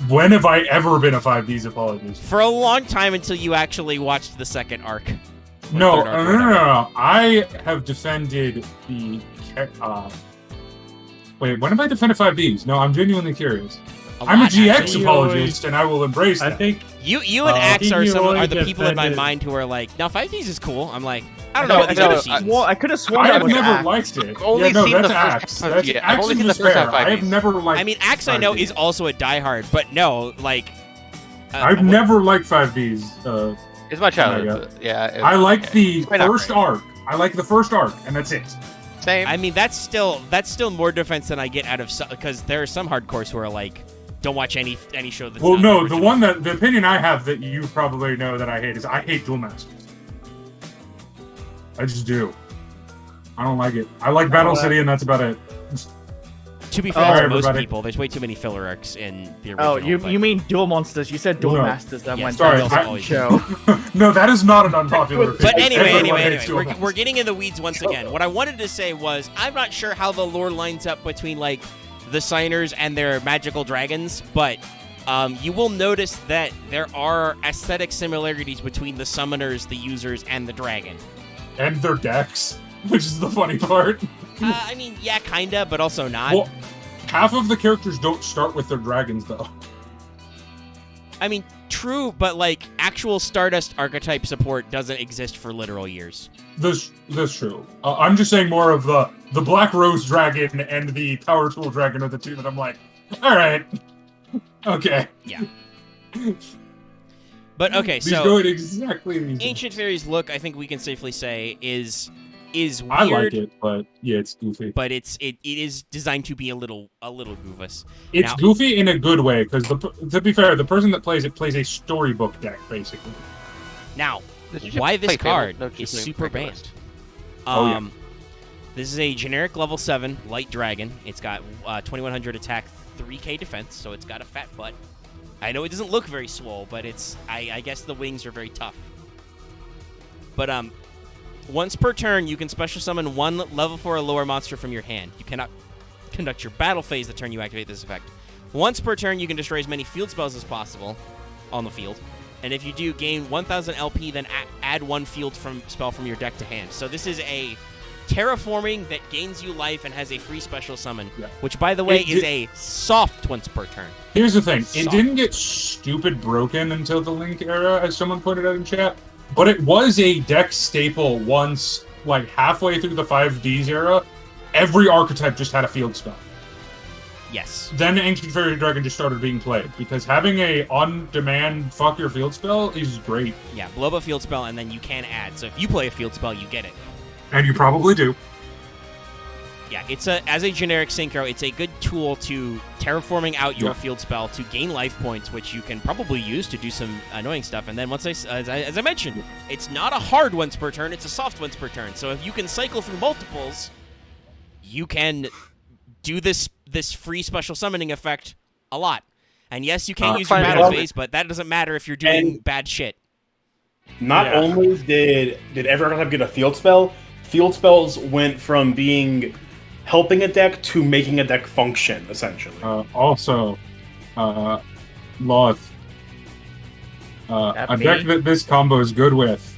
When have I ever been a 5Ds apologist? For a long time until you actually watched the second arc. Or No, third arc, or no. whatever. I have defended the. Wait, when have I defended 5Ds? No, I'm genuinely curious. I'm a lot, GX actually. apologist, and I will embrace I that. think You and Axe he are only the people in my defended- mind who are like, no, 5Ds is cool. I'm like, I don't No, know what these no, other I- seasons. I could have sworn I that have was never Axe. liked it. Only yeah, no, seen that's the first Axe. half of- That's yeah, I've Axe only is seen the the first half fair. I have 5Ds. never liked. I mean, Axe I know is also a diehard, but no, like, I've never liked 5Ds. It's my yeah. childhood. Yeah. I like the It's not first great. arc. I like the first arc, and that's it. Same. I mean, that's still more defense than I get out of because there are some hardcores who are like, don't watch any show that's Well, not no, original. the opinion I have that you probably know that I hate is I hate Duel Masters. I just do. I don't like it. I like Battle City, and that's about it. To be fair Sorry, to most everybody. people, there's way too many filler arcs in the original. Oh, you but- you mean Duel Monsters? You said Duel No. Masters. That Yeah, went sorry, down I- the show. No, that is not an unpopular opinion. But anyway, Everyone hates Duel we're Masters. getting in the weeds once again. What I wanted to say was, I'm not sure how the lore lines up between like the signers and their magical dragons, but you will notice that there are aesthetic similarities between the summoners, the users, and the dragon. And their decks, which is the funny part. I mean, yeah, kinda, but also not. Well, half of the characters don't start with their dragons, though. I mean, true, but like actual Stardust archetype support doesn't exist for literal years. That's true. I'm just saying more of the Black Rose Dragon and the Power Tool Dragon are the two that I'm like, all right, okay. Yeah. But okay, These so go in exactly these. Ancient Fairy's look, I think we can safely say, is weird. I like it, but yeah, it's goofy. But it is designed to be a little goofus. It's Now- goofy in a good way, because to be fair, the person that plays it plays a storybook deck, basically. Now, Did you just why this play Fable? card No, is just super regular. banned. Oh, yeah. This is a generic level 7 light dragon. It's got 2100 attack, 3k defense, so it's got a fat butt. I know it doesn't look very swole, but it's I guess the wings are very tough. But once per turn, you can special summon one level 4 or lower monster from your hand. You cannot conduct your battle phase the turn you activate this effect. Once per turn, you can destroy as many field spells as possible on the field. And if you do, gain 1000 LP, then add one field spell from your deck to hand. So this is a terraforming that gains you life and has a free special summon, Yeah. which, by the way, It is did- a soft once per turn. Here's the thing: it Soft. didn't get stupid broken until the Link era, as someone pointed out in chat. But it was a deck staple once, like halfway through the 5Ds era. Every archetype just had a field spell. Yes. Then Ancient Fairy Dragon just started being played because having a on-demand fuck your field spell is great, Yeah, blow up a field spell, and then you can add. So if you play a field spell, you get it. and you probably do. Yeah, as a generic synchro, it's a good tool to terraforming out your Yeah. field spell to gain life points, which you can probably use to do some annoying stuff. And then once as I mentioned, it's not a hard once per turn; it's a soft once per turn. So if you can cycle through multiples, you can do this free special summoning effect a lot. And yes, you can use your fine, battle well- phase, but that doesn't matter if you're doing And- bad shit. Not Yeah. only did every archetype get a field spell, field spells went from being helping a deck to making a deck function, essentially. Also, Loth. A That deck me? that this combo is good with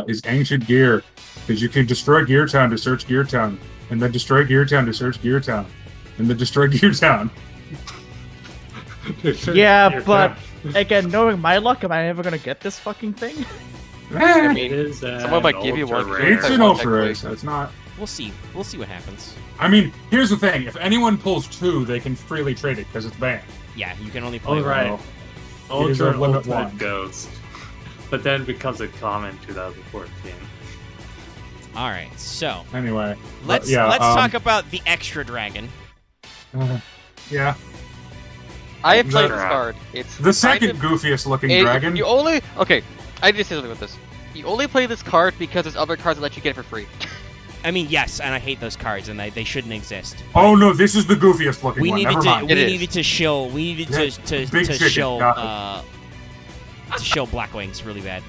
is Ancient Gear, because you can destroy Gear Town to search Gear Town, and then destroy Gear Town to search Gear Town, and then destroy Gear Town. Yeah, but again, knowing my luck, am I ever gonna get this fucking thing? I Eh, mean, It is someone might give you one. ultra it's rare. an One ultra rare, technically. so it's not. We'll see. We'll see what happens. I mean, here's the thing: if anyone pulls 2, they can freely trade it because it's banned. Yeah, you can only play Oh, one. right. It is a Ultra and limit Ultimate one. Ghost. But then becomes a common 2014. All right, so Anyway, let's yeah, talk about the extra dragon. Yeah, I have played The- this card. It's the kind second of- goofiest looking it- dragon. You only I just say something with this. You only play this card because there's other cards that let you get it for free. I mean, yes, and I hate those cards, and they shouldn't exist. Oh no, this is the goofiest looking We one. needed Never to mind. It is. We needed to Big chicken, shill got to shill Blackwings really bad.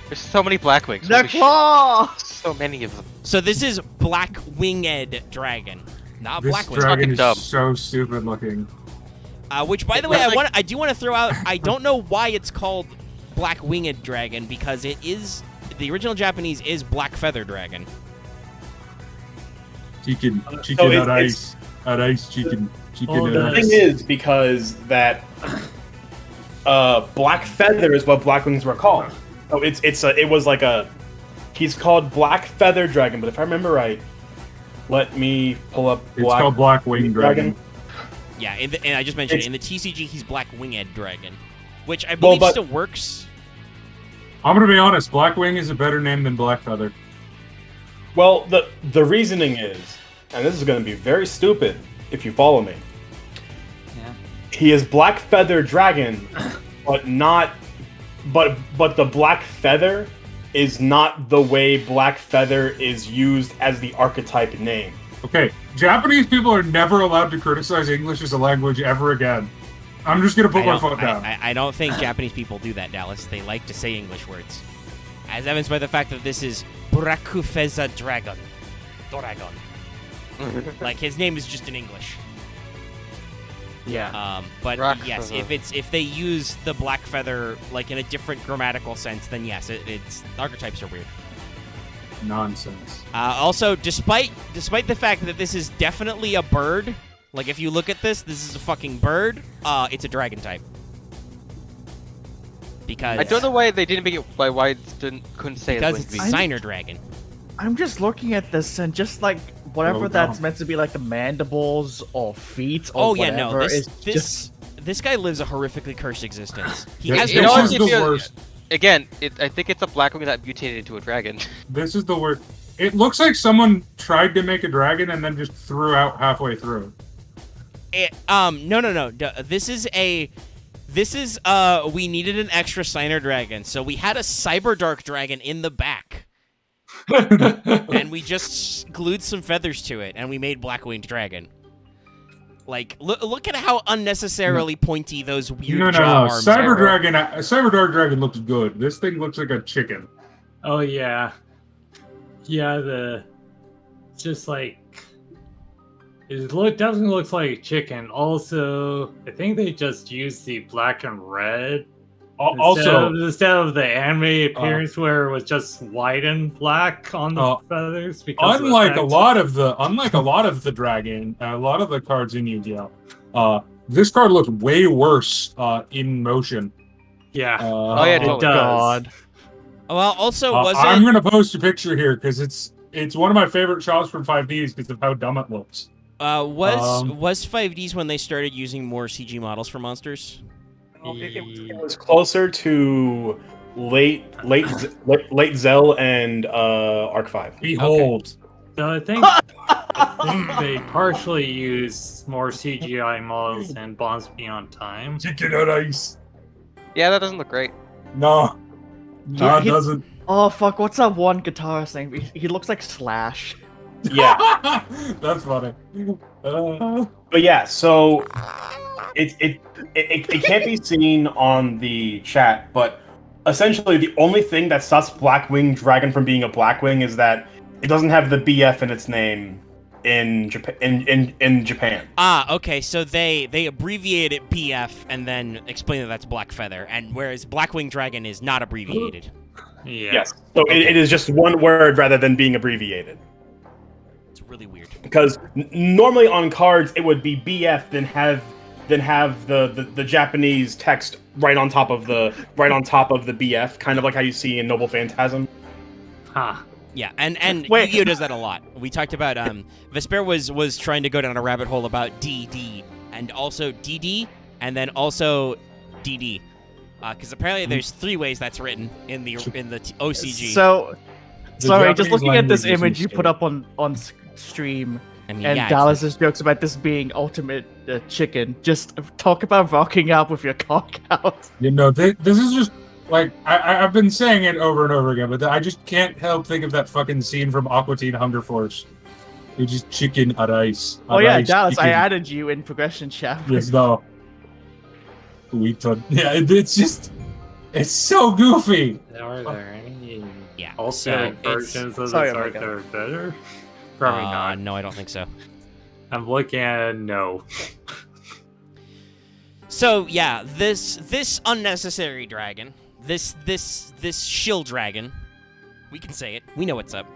There's so many Blackwings. The Holy shit. claw! So many of them. So this is Black Winged Dragon, not This Blackwing. dragon fucking is dumb. so stupid looking. Which, by the way, It's like- I do want to throw out. I don't know why it's called Black Winged Dragon because it is the original Japanese is Black Feather Dragon. Chicken, So chicken it's- at ice, chicken, chicken Oh, at The nice. ice. thing is, because that Black Feather is what Blackwings were called. So it was like a he's called Black Feather Dragon, but if I remember right, let me pull up It's called Black Wing Dragon. Yeah, and I just mentioned it. In the TCG, he's Black Winged Dragon. which I believe but- still works. I'm gonna be honest. Blackwing is a better name than Blackfeather. Well, the reasoning is, and this is going to be very stupid if you follow me. Yeah. He is Black Feather Dragon, but not, but the Black Feather is not the way Black Feather is used as the archetype name. Okay, Japanese people are never allowed to criticize English as a language ever again. I'm just gonna put my foot down. I don't think Japanese people do that, Dallas. They like to say English words. As evidenced by the fact that this is Brakufeza Dragon. Like, his name is just in English. Yeah. But Rock yes, feather. if they use the black feather like in a different grammatical sense, then yes, it's archetypes are weird. Nonsense. Also, despite the fact that this is definitely a bird, like if you look at this is a fucking bird. It's a dragon type. Because I don't know why they didn't make it. Why it couldn't say because it. it's a signer dragon. I'm just looking at this and just like whatever Oh, that's no. meant to be like the mandibles or feet or Oh yeah, no, whatever this is just this guy lives a horrifically cursed existence. He This- has you no know this what, is arms. the if you- worst. Again, I think it's a Blackwing that mutated into a dragon. This is the worst. It looks like someone tried to make a dragon and then just threw out halfway through. No. This is we needed an extra signer dragon, so we had a cyber dark dragon in the back, and we just glued some feathers to it, and we made black winged dragon. Like, look at how unnecessarily pointy those weird No. jaw arms Cyber are. Dark Dragon looks good. This thing looks like a chicken. Oh yeah. Yeah, it's just like definitely looks like a chicken. Also, I think they just used the black and red instead of the anime appearance where it was just white and black on the feathers. Because Unlike a lot of the dragon, a lot of the cards in Yu-Gi-Oh, this card looks way worse in motion. Yeah. Oh, yeah, it totally. does. God. Well, also was I'm it? gonna post a picture here because it's one of my favorite shots from 5Ds because of how dumb it looks. Was 5Ds when they started using more CG models for monsters? It was closer to late Zell and Arc 5. Behold. So I think they partially use more CGI models and Bonds Beyond Time. Chicken on ice. Yeah, that doesn't look great. No. No, it he- doesn't. Oh fuck! What's that one guitarist name? He looks like Slash. Yeah. That's funny. But yeah, so it can't be seen on the chat, but essentially the only thing that stops Blackwing Dragon from being a Blackwing is that it doesn't have the BF in its name in Japan. Okay, so they abbreviated BF and then explain that that's Black Feather, and whereas Blackwing Dragon is not abbreviated. Yeah. Yes. So it is just one word rather than being abbreviated. It's really weird. Because normally on cards it would be BF, then have the Japanese text right on top of the BF, kind of like how you see in Noble Phantasm. Huh. Yeah, and Wait. Yu-Gi-Oh does that a lot. We talked about Vesper was trying to go down a rabbit hole about DD and also DD and then also DD, because apparently there's 3 ways that's written in the OCG. So, The sorry, just Japanese looking at this language is image you put insane. up on stream, I mean, and yeah, Dallas's jokes about this being ultimate chicken. Just talk about rocking out with your cock out. You know, this is just like I've been saying it over and over again, but I just can't help think of that fucking scene from Aqua Teen Hunger Force. It's just chicken at ice. Oh yeah, At Dallas, I chicken. added you in progression chat. Yes, no. Yeah, it's so goofy. Are there any yeah. alternate So versions of Sorry, this art Omega. that are better? Probably not. No, I don't think so. I'm looking at no. So yeah, this unnecessary dragon, this shill dragon, we can say it. We know what's up.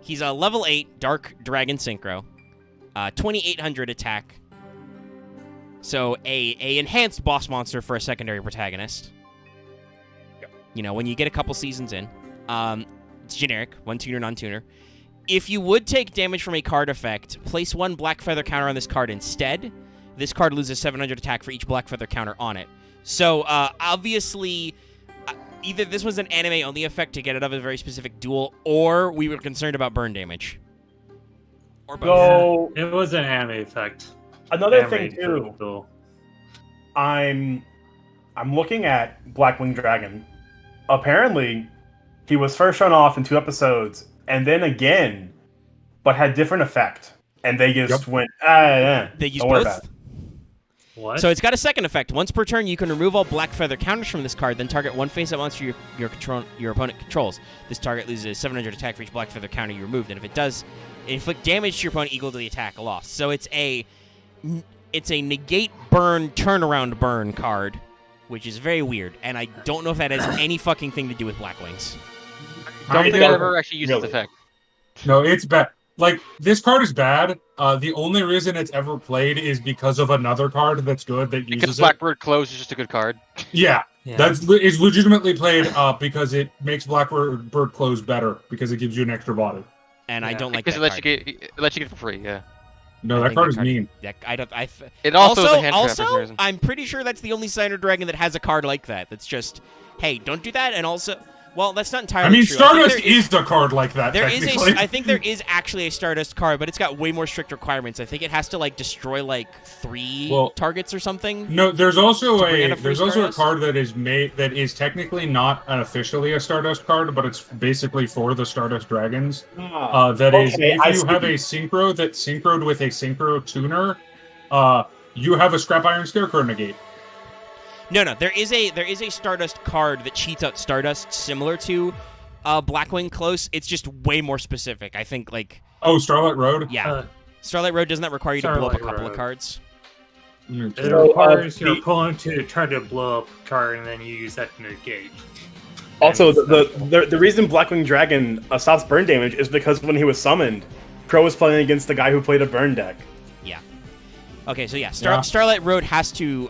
He's a level 8 dark dragon synchro, 2800 attack. So a enhanced boss monster for a secondary protagonist. You know, when you get a couple seasons in, it's generic, 1 tuner, non-tuner. If you would take damage from a card effect, place 1 black feather counter on this card instead. This card loses 700 attack for each black feather counter on it. So obviously, either this was an anime-only effect to get it of a very specific duel, or we were concerned about burn damage. Or both. So It was an anime effect. another Anime thing too, duel. I'm looking at Blackwing Dragon. Apparently, he was first shown off in 2 episodes, and then again, but had different effect. And they just went, They used don't worry both? about it. What? So it's got a second effect. Once per turn, you can remove all black feather counters from this card, then target one face-up monster your opponent controls. This target loses 700 attack for each black feather counter you removed, and if it does, inflict damage to your opponent equal to the attack lost. So it's a negate burn turnaround burn card, which is very weird, and I don't know if that has any fucking thing to do with Blackwings. I don't think I ever actually used this effect. No, it's bad. Like, this card is bad. The only reason it's ever played is because of another card that's good that Because uses Blackbird Close is just a good card. it. Yeah. Yeah. It's legitimately played because it makes Blackbird Close better because it gives you an extra body. And I don't like because that it card. lets you get it for free. Yeah. No, I that think card is mean. I don't. It also is a hand trap for some also, reason. I'm pretty sure that's the only Signer Dragon that has a card like that. That's just, hey, don't do that. And also, well, that's not entirely I mean, true. Stardust is the card like that, There is technically. I think there is actually a Stardust card, but it's got way more strict requirements. I think it has to like destroy like 3 targets or something. No, there's also bring in a free there's also a Stardust? card that is technically not officially a Stardust card, but it's basically for the Stardust Dragons. That is, Okay, if you have a synchro that's synchroed with a synchro tuner, you have a Scrap Iron Scarecrow negate. No, there is a Stardust card that cheats out Stardust, similar to Blackwing Close. It's just way more specific. I think like Starlight Road. Yeah, Starlight Road doesn't that require you to blow up a Starlight couple of Road. cards? It So, requires your the- opponent to try to blow up a card, and then you use that to negate. Also, the reason Blackwing Dragon stops burn damage is because when he was summoned, Crow was playing against the guy who played a burn deck. Yeah. Okay, so Starlight Road has to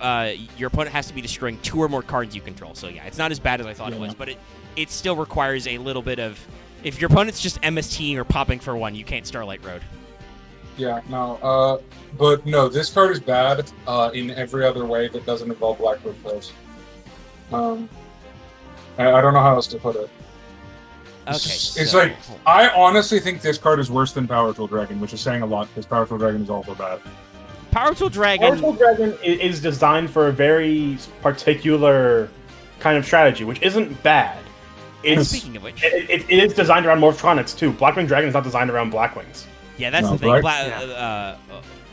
your opponent has to be destroying 2 or more cards you control. So yeah, it's not as bad as I thought it was, but it still requires a little bit of. If your opponent's just MSTing or popping for 1, you can't Starlight Road. Yeah, no, but no, this card is bad in every other way that doesn't involve Blackbird Close. I don't know how else to put it. Okay, It's like, I honestly think this card is worse than Power Tool Dragon, which is saying a lot, because Power Tool Dragon is also bad. Power Tool Dragon. Power Tool Dragon is designed for a very particular kind of strategy, which isn't bad. Speaking of which, it is designed around Morphtronics too. Blackwing Dragon is not designed around Blackwings. yeah, that's No, the thing. Black-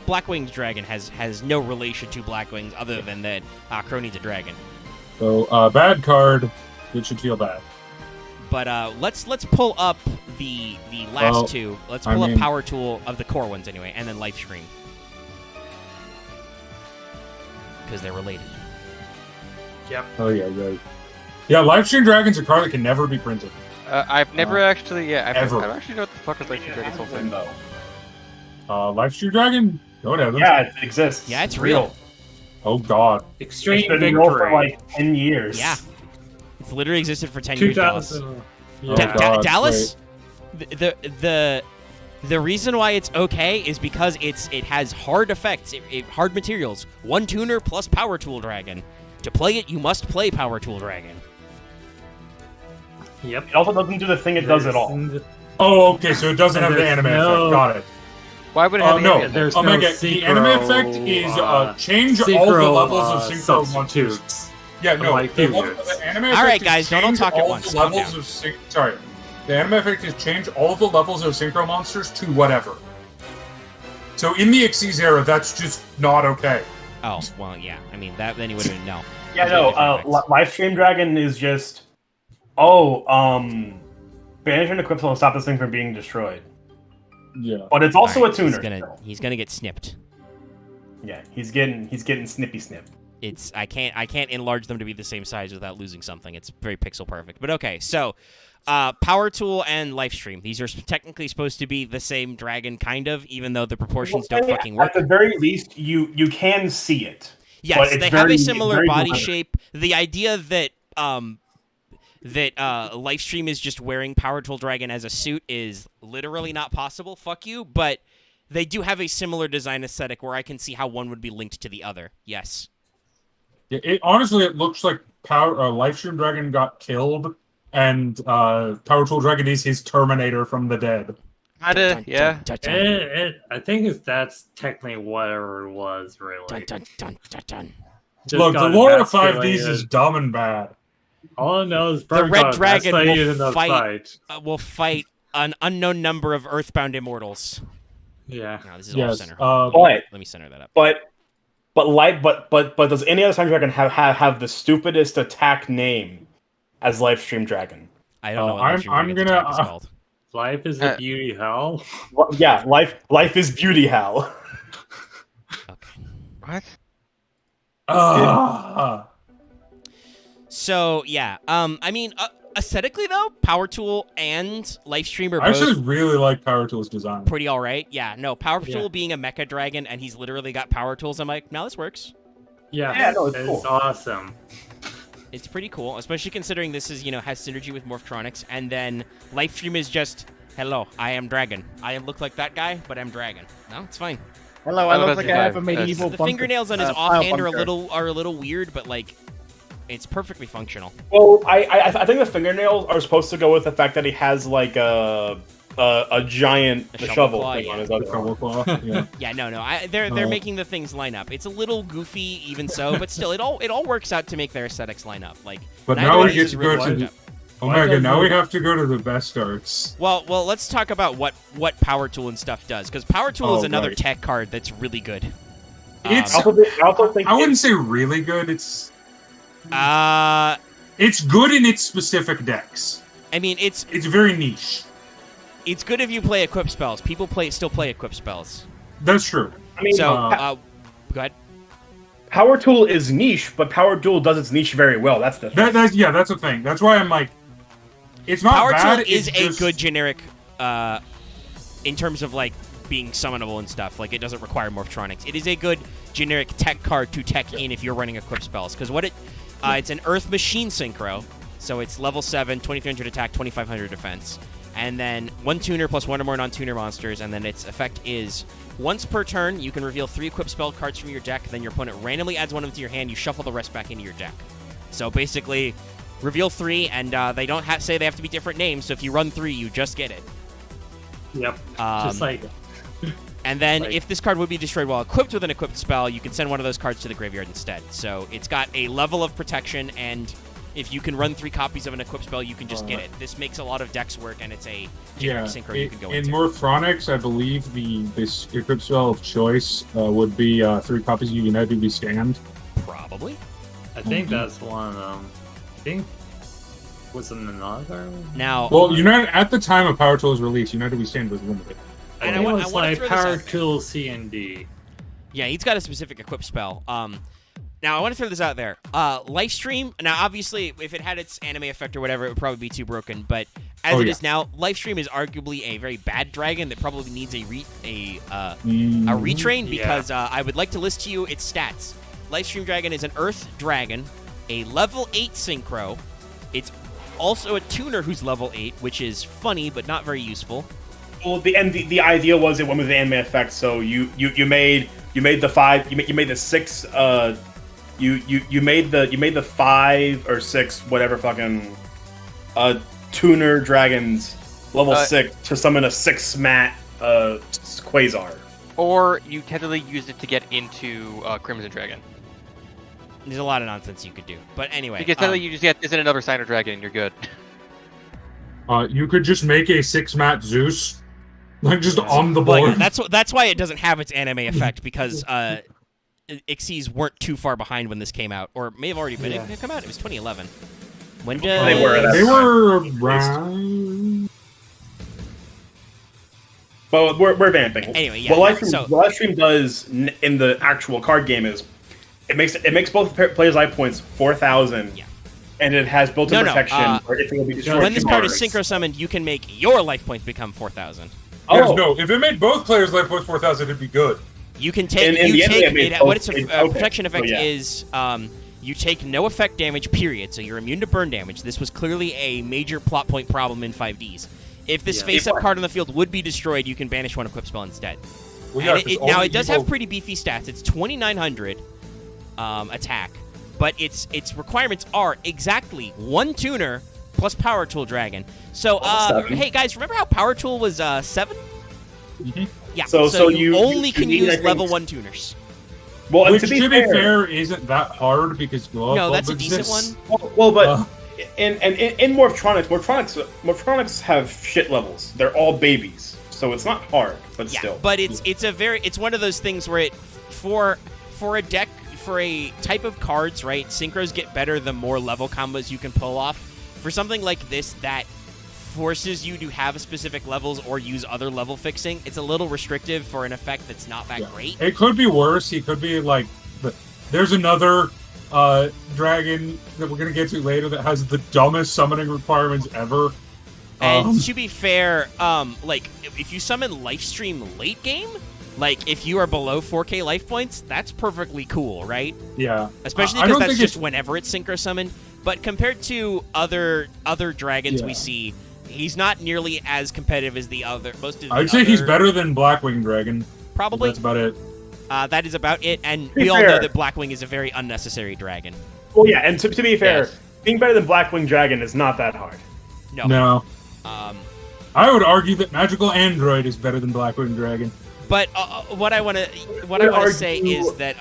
Blackwing's Dragon has no relation to Blackwings other than that Crow needs a dragon. So, bad card, it should feel bad. But let's pull up the last Well, 2. Let's I pull up mean- Power Tool of the core ones anyway, and then Life Stream. Because they're related. Yep. Oh, yeah, right. Yeah, Livestream Dragon's a card that can never be printed. I've never actually, I've ever. actually know what the fuck is like Dragon's whole thing. Livestream Dragon? Whatever. Yeah, it exists. Yeah, it's real. Oh, God. Extreme It's been real for Victory. like 10 years. Yeah. It's literally existed for 10 years. Dallas. 2000. Oh, Yeah. God, Dallas? The reason why it's okay is because it has hard effects, hard materials. 1 tuner plus Power Tool Dragon. To play it, you must play Power Tool Dragon. Yep. It also doesn't do the thing it does at all. Oh, okay, so it doesn't And have the there's anime no- effect. Got it. Why would it have No, any of that? There's Omega, no the synchro, anime effect is change all the synchro, levels of synchro monsters. substitutes. Yeah, no. Like the fusions. anime All effect right, is guys, don't all change talk at all once. the Calm levels down. of sorry. The anime effect is change all the levels of synchro monsters to whatever. So in the Xyz era, that's just not okay. Oh, well, yeah. I mean, then you would have been no. Yeah, Those are no. different effects. Livestream Dragon is just. Banishment Equips will stop this thing from being destroyed. Yeah. But it's also Alright, a tuner. He's gonna get snipped. Yeah, he's getting snippy snip. It's I can't enlarge them to be the same size without losing something. It's very pixel perfect. But okay, so Power Tool and Lifestream. These are technically supposed to be the same dragon, kind of, even though the proportions don't fucking work. At the very least, you can see it. Yes, but they it's have very- a similar very body minor. shape. The idea that Lifestream is just wearing Power Tool Dragon as a suit is literally not possible. Fuck you. But they do have a similar design aesthetic where I can see how one would be linked to the other. Yes. Honestly, it looks like Lifestream Dragon got killed, and Power Tool Dragon is his Terminator from the dead. Kinda, yeah. I think that's technically whatever it was, really. Look, the lore of 5Ds is dumb and bad. All I know is the Red Dragon will fight an unknown number of Earthbound immortals. Yeah. No, this is off center. Let me center that up. But does any other Sunny Dragon have the stupidest attack name as Lifestream Dragon? I don't know what I'm gonna is called. Life is a beauty hell. Yeah, life is beauty hell. Okay. What? So yeah, I mean, aesthetically though, Power Tool and Lifestream are I actually both really like Power Tool's design. pretty all right. Yeah, no, Power Tool being a mecha dragon and he's literally got power tools. I'm like, no, this works. Yeah, no, it's cool. awesome. It's pretty cool, especially considering this is, has synergy with Morphtronics, and then Lifestream is just, hello, I am Dragon. I look like that guy, but I'm Dragon. No, it's fine. Hello, I look like I have a medieval The bunker, fingernails on his pile offhand are a bunker. little weird, but like, it's perfectly functional. Well, I think the fingernails are supposed to go with the fact that he has like a giant shovel claw, thing on his The other Shovel arm. Claw, yeah. Yeah, no, they're making the things line up. It's a little goofy, even so, but still, it all works out to make their aesthetics line up. Like, But neither now of we these get is to really go to worked the... up. Omega, now we have to go to the best arts. Well, let's talk about what Power Tool and stuff does, because Power Tool is another right. tech card that's really good. It's... I also think I wouldn't say really good, it's good in its specific decks. I mean, it's very niche. It's good if you play equip spells. People still play equip spells. That's true. I mean, So, go ahead. Power Tool is niche, but Power Tool does its niche very well. That's the thing. That's the thing. That's why I'm like, it's not Power bad. Tool is it's a just... good generic, in terms of like being summonable and stuff. Like, it doesn't require Morphtronics. It is a good generic tech card to tech in if you're running equip spells. Because it's an Earth Machine Synchro, so it's level 7, 2300 attack, 2500 defense. And then 1 tuner plus 1 or more non-tuner monsters, and then its effect is once per turn, you can reveal 3 equip spell cards from your deck, then your opponent randomly adds one of them to your hand, you shuffle the rest back into your deck. So basically, reveal 3, and they don't say they have to be different names, so if you run 3, you just get it. Yep. Just like... And then if this card would be destroyed while equipped with an equipped spell, you can send one of those cards to the graveyard instead. So it's got a level of protection, and if you can run 3 copies of an equipped spell, you can just get it. This makes a lot of decks work, and it's a generic synchro you can go in into. Morphtronics, I believe this equip spell of choice would be 3 copies of United We Stand. Probably. I think that's one of them. I think... Was it another? Now... Well, United at the time of Power Tool's release, United We Stand was limited. I think it was like Power Tool C and D. Yeah, he's got a specific equip spell. Now, I want to throw this out there. Lifestream, now obviously, if it had its anime effect or whatever, it would probably be too broken, but as it is now, Lifestream is arguably a very bad dragon that probably needs a retrain, because I would like to list to you its stats. Lifestream Dragon is an Earth Dragon, a level 8 Synchro. It's also a tuner who's level 8, which is funny, but not very useful. Well, the idea was it went with the anime effect, so you made the 5, you made the 6, you made the 5 or 6 whatever fucking tuner dragons level 6 to summon a 6 mat Quasar. Or you technically used it to get into Crimson Dragon. There's a lot of nonsense you could do, but anyway. Because technically you just get this in another Signer Dragon and you're good. You could just make a 6 mat Zeus, like just on the board. Well, yeah, that's why it doesn't have its anime effect, because Ixies weren't too far behind when this came out, or may have already been. It come out. It was 2011. When did They were around. But we're vamping. Anyway, yeah. What Livestream does in the actual card game is it makes both players' life points 4,000. Yeah. And it has built-in protection. Or if it will be destroyed when this card is tomorrow. synchro summoned, you can make your life points become 4,000. Yes, no. If it made both players' life points 4,000, it'd be good. You can take. What its protection effect is. You take no effect damage, period. So you're immune to burn damage. This was clearly a major plot point problem in 5Ds. If this face-up card on the field would be destroyed, you can banish one equip spell instead. Well, now, it does have pretty beefy stats. It's 2,900 attack, but its requirements are exactly 1 tuner plus Power Tool Dragon. So, hey guys, remember how Power Tool was 7? Mm-hmm. Yeah. So you only can need, use level 1 tuners. Well, which, to be fair, isn't that hard because glow up No, bulb that's a exists. decent one. Well, but in Morphtronics have shit levels. They're all babies, so it's not hard, but Yeah, still. but it's one of those things where for a deck, for a type of cards, right? Synchros get better the more level combos you can pull off. For something like this that forces you to have specific levels or use other level fixing, it's a little restrictive for an effect that's not that great. It could be worse. He could be like, there's another dragon that we're gonna get to later that has the dumbest summoning requirements ever. And to be fair, like if you summon Lifestream late game, like if you are below 4K life points, that's perfectly cool, right? Yeah. Especially because that's just whenever it's synchro summoned. But compared to other dragons we see, he's not nearly as competitive as most of the I'd say he's better than Blackwing Dragon. Probably. That's about it. That is about it, and we all know that Blackwing is a very unnecessary dragon. Well, yeah, and to be fair, being better than Blackwing Dragon is not that hard. No. I would argue that Magical Android is better than Blackwing Dragon. But what I want to say is that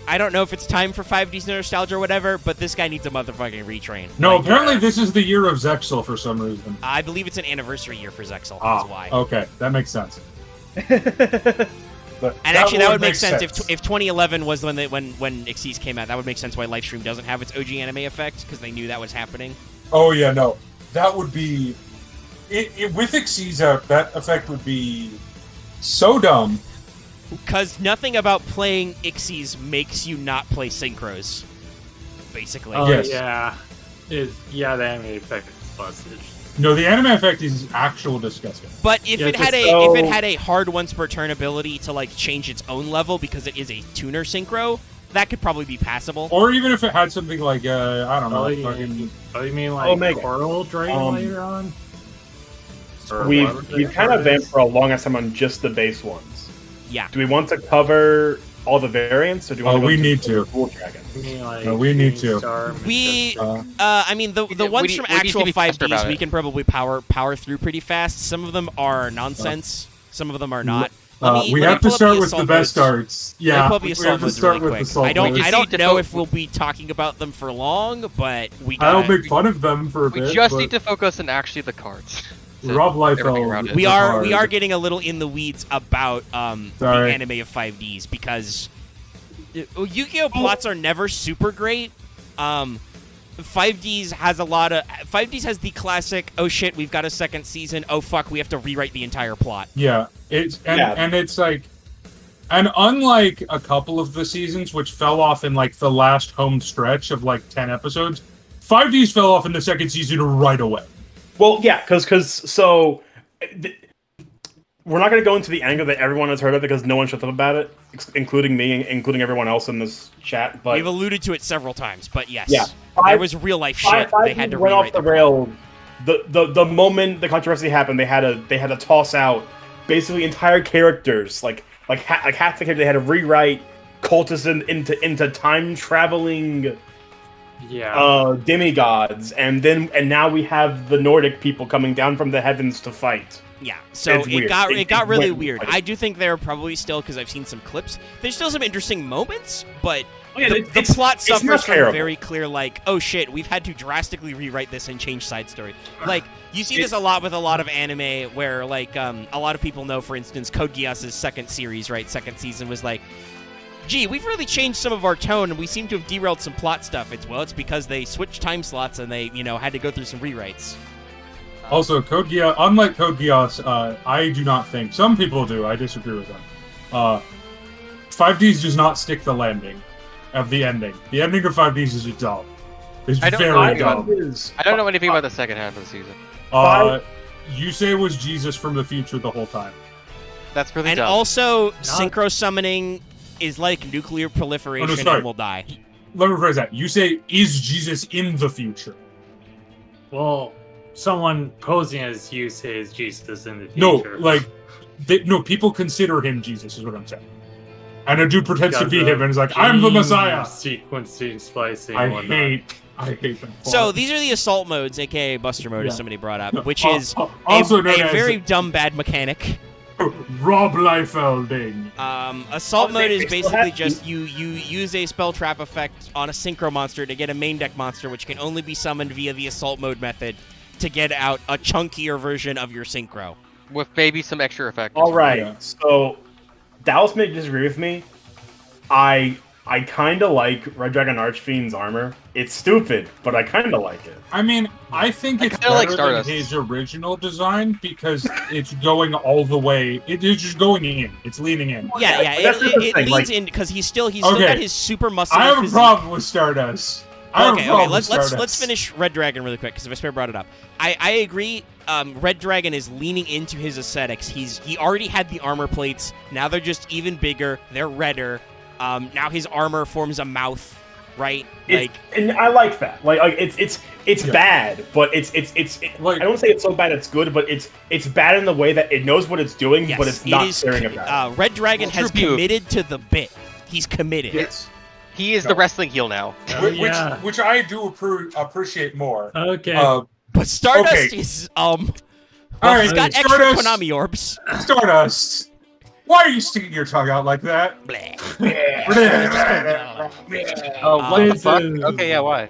I don't know if it's time for 5D's nostalgia or whatever, but this guy needs a motherfucking retrain. No, apparently this is the year of Zexal for some reason. I believe it's an anniversary year for Zexal. That's why. Okay, that makes sense. And actually, that would make sense if 2011 was when Xyz came out. That would make sense why Lifestream doesn't have its OG anime effect, because they knew that was happening. Oh yeah, no, that would be with Xyz out. That effect would be so dumb. Because nothing about playing Xyz makes you not play synchros, basically. Oh yes. yeah, the anime effect is busted. No, the anime effect is actual disgusting. But if it had a hard once per turn ability to like change its own level because it is a tuner synchro, that could probably be passable. Or even if it had something like I don't know, you mean like Coral Dragon later on? We've kind of vamped for a long time on just the base ones. Yeah. Do we want to cover all the variants, or do we want to go we need to. Cool Dragon? No, we need to. I mean, the ones from actual 5Ds we can probably power through pretty fast. Some of them are nonsense. Some of them are not. We have to start with the best arts. Yeah, we have to start with the assault modes. I don't know if we'll be talking about them for long, but I'll make fun of them for a bit. We just need to focus on actually the cards. Rob Liefeld. We are getting a little in the weeds about the anime of 5Ds because Yu-Gi-Oh plots are never super great. 5Ds has the classic, oh shit, we've got a second season, oh fuck, we have to rewrite the entire plot. Yeah, and it's like, and unlike a couple of the seasons which fell off in like the last home stretch of like 10 episodes, 5Ds fell off in the second season right away. Well, yeah, because we're not going to go into the angle that everyone has heard of because no one shuts up about it, including me, including everyone else in this chat. But we've alluded to it several times. But yes, there was real life shit. They had to went rewrite off the rail. The moment the controversy happened, they had to toss out basically entire characters, like half the characters. They had to rewrite cultists into time traveling. Demigods, and now we have the Nordic people coming down from the heavens to fight. Yeah, so it got really weird. I do think there are probably still, because I've seen some clips, there's still some interesting moments, but the plot suffers from very clear, like, oh shit, we've had to drastically rewrite this and change side story. Like, you see this a lot with a lot of anime where, like, a lot of people know, for instance, Code Geass's second season was like, gee, we've really changed some of our tone, and we seem to have derailed some plot stuff. It's because they switched time slots and they, had to go through some rewrites. Also, Code Geass, unlike Code Geass, I do not think, some people do, I disagree with them. 5Ds does not stick the landing of the ending. The ending of 5Ds is dumb. It's very dumb. I don't know anything about the second half of the season. Yusei was Jesus from the future the whole time. That's really dumb. And also, synchro summoning is like nuclear proliferation and will die. Let me rephrase that. Yusei is Jesus in the future. Well, someone posing as Yusei is Jesus in the future. No, people consider him Jesus, is what I'm saying. And a dude pretends to be Because him and is like, of I'm the gene Messiah. Sequencing, splicing, I and whatnot. hate them. So these are the assault modes, aka Buster mode, as somebody brought up, which is also a known as very dumb bad mechanic. Rob Liefelding. Assault mode is basically just you use a spell trap effect on a synchro monster to get a main deck monster, which can only be summoned via the assault mode method to get out a chunkier version of your synchro. With maybe some extra effect. All right, Yeah. so Dallas may disagree with me. I kind of like Red Dragon Archfiend's armor. It's stupid, but I kind of like it. I mean, I think it's kinda like better than Stardust. his original design because it's going all the way. It's just going in. It's leaning in. Yeah, But that's the it thing, leans like- in because he's still Okay. got his super muscular I have a physique. problem with Stardust. Okay, with Stardust. let's finish Red Dragon really quick because Vesper brought it up. I agree. Red Dragon is leaning into his aesthetics. He already had the armor plates. Now they're just even bigger. They're redder. Now his armor forms a mouth, right? And I like that. Like it's bad, but it's Like- I don't say it's so bad it's good, but it's bad in the way that it knows what it's doing, Yes, but it's it not is caring about it. Red Dragon has Tribute. committed to the bit. He's committed. Yes. He is the wrestling heel now. Oh, yeah. Which I do appreciate more. Okay. But Stardust Okay. is All he's right, got extra Stardust. Konami orbs. Stardust. Why are you sticking your tongue out like that? Bleh. Oh, what the this fuck? is- Okay, yeah, why?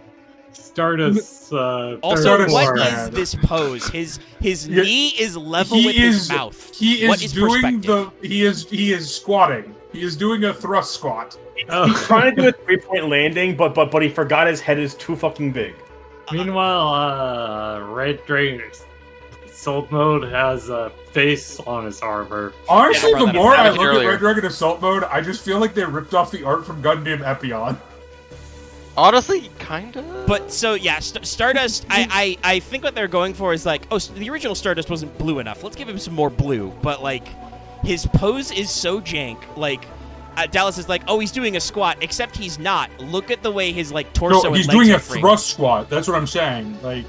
Stardust. Also, Stardust what is is bad. this pose? His Yeah, knee is level with his mouth. He What is is doing perspective? he is squatting. He is doing a thrust squat. Oh. He's trying to do a 3-point landing, but he forgot his head is too fucking big. Meanwhile, Red Dragon's Assault mode has a face on his armor. Honestly, Yeah, I brought the that more up. I That was look earlier. at Red Dragon Assault Mode, I just feel like they ripped off the art from Gundam Epion. Honestly, kinda. But so yeah, Stardust. I think what they're going for is like, oh, the original Stardust wasn't blue enough. Let's give him some more blue. But like, his pose is so jank. Like, Dallas is like, oh, he's doing a squat, except he's not. Look at the way his like torso. No, and he's legs doing are a framed. thrust squat. That's what I'm saying. Like,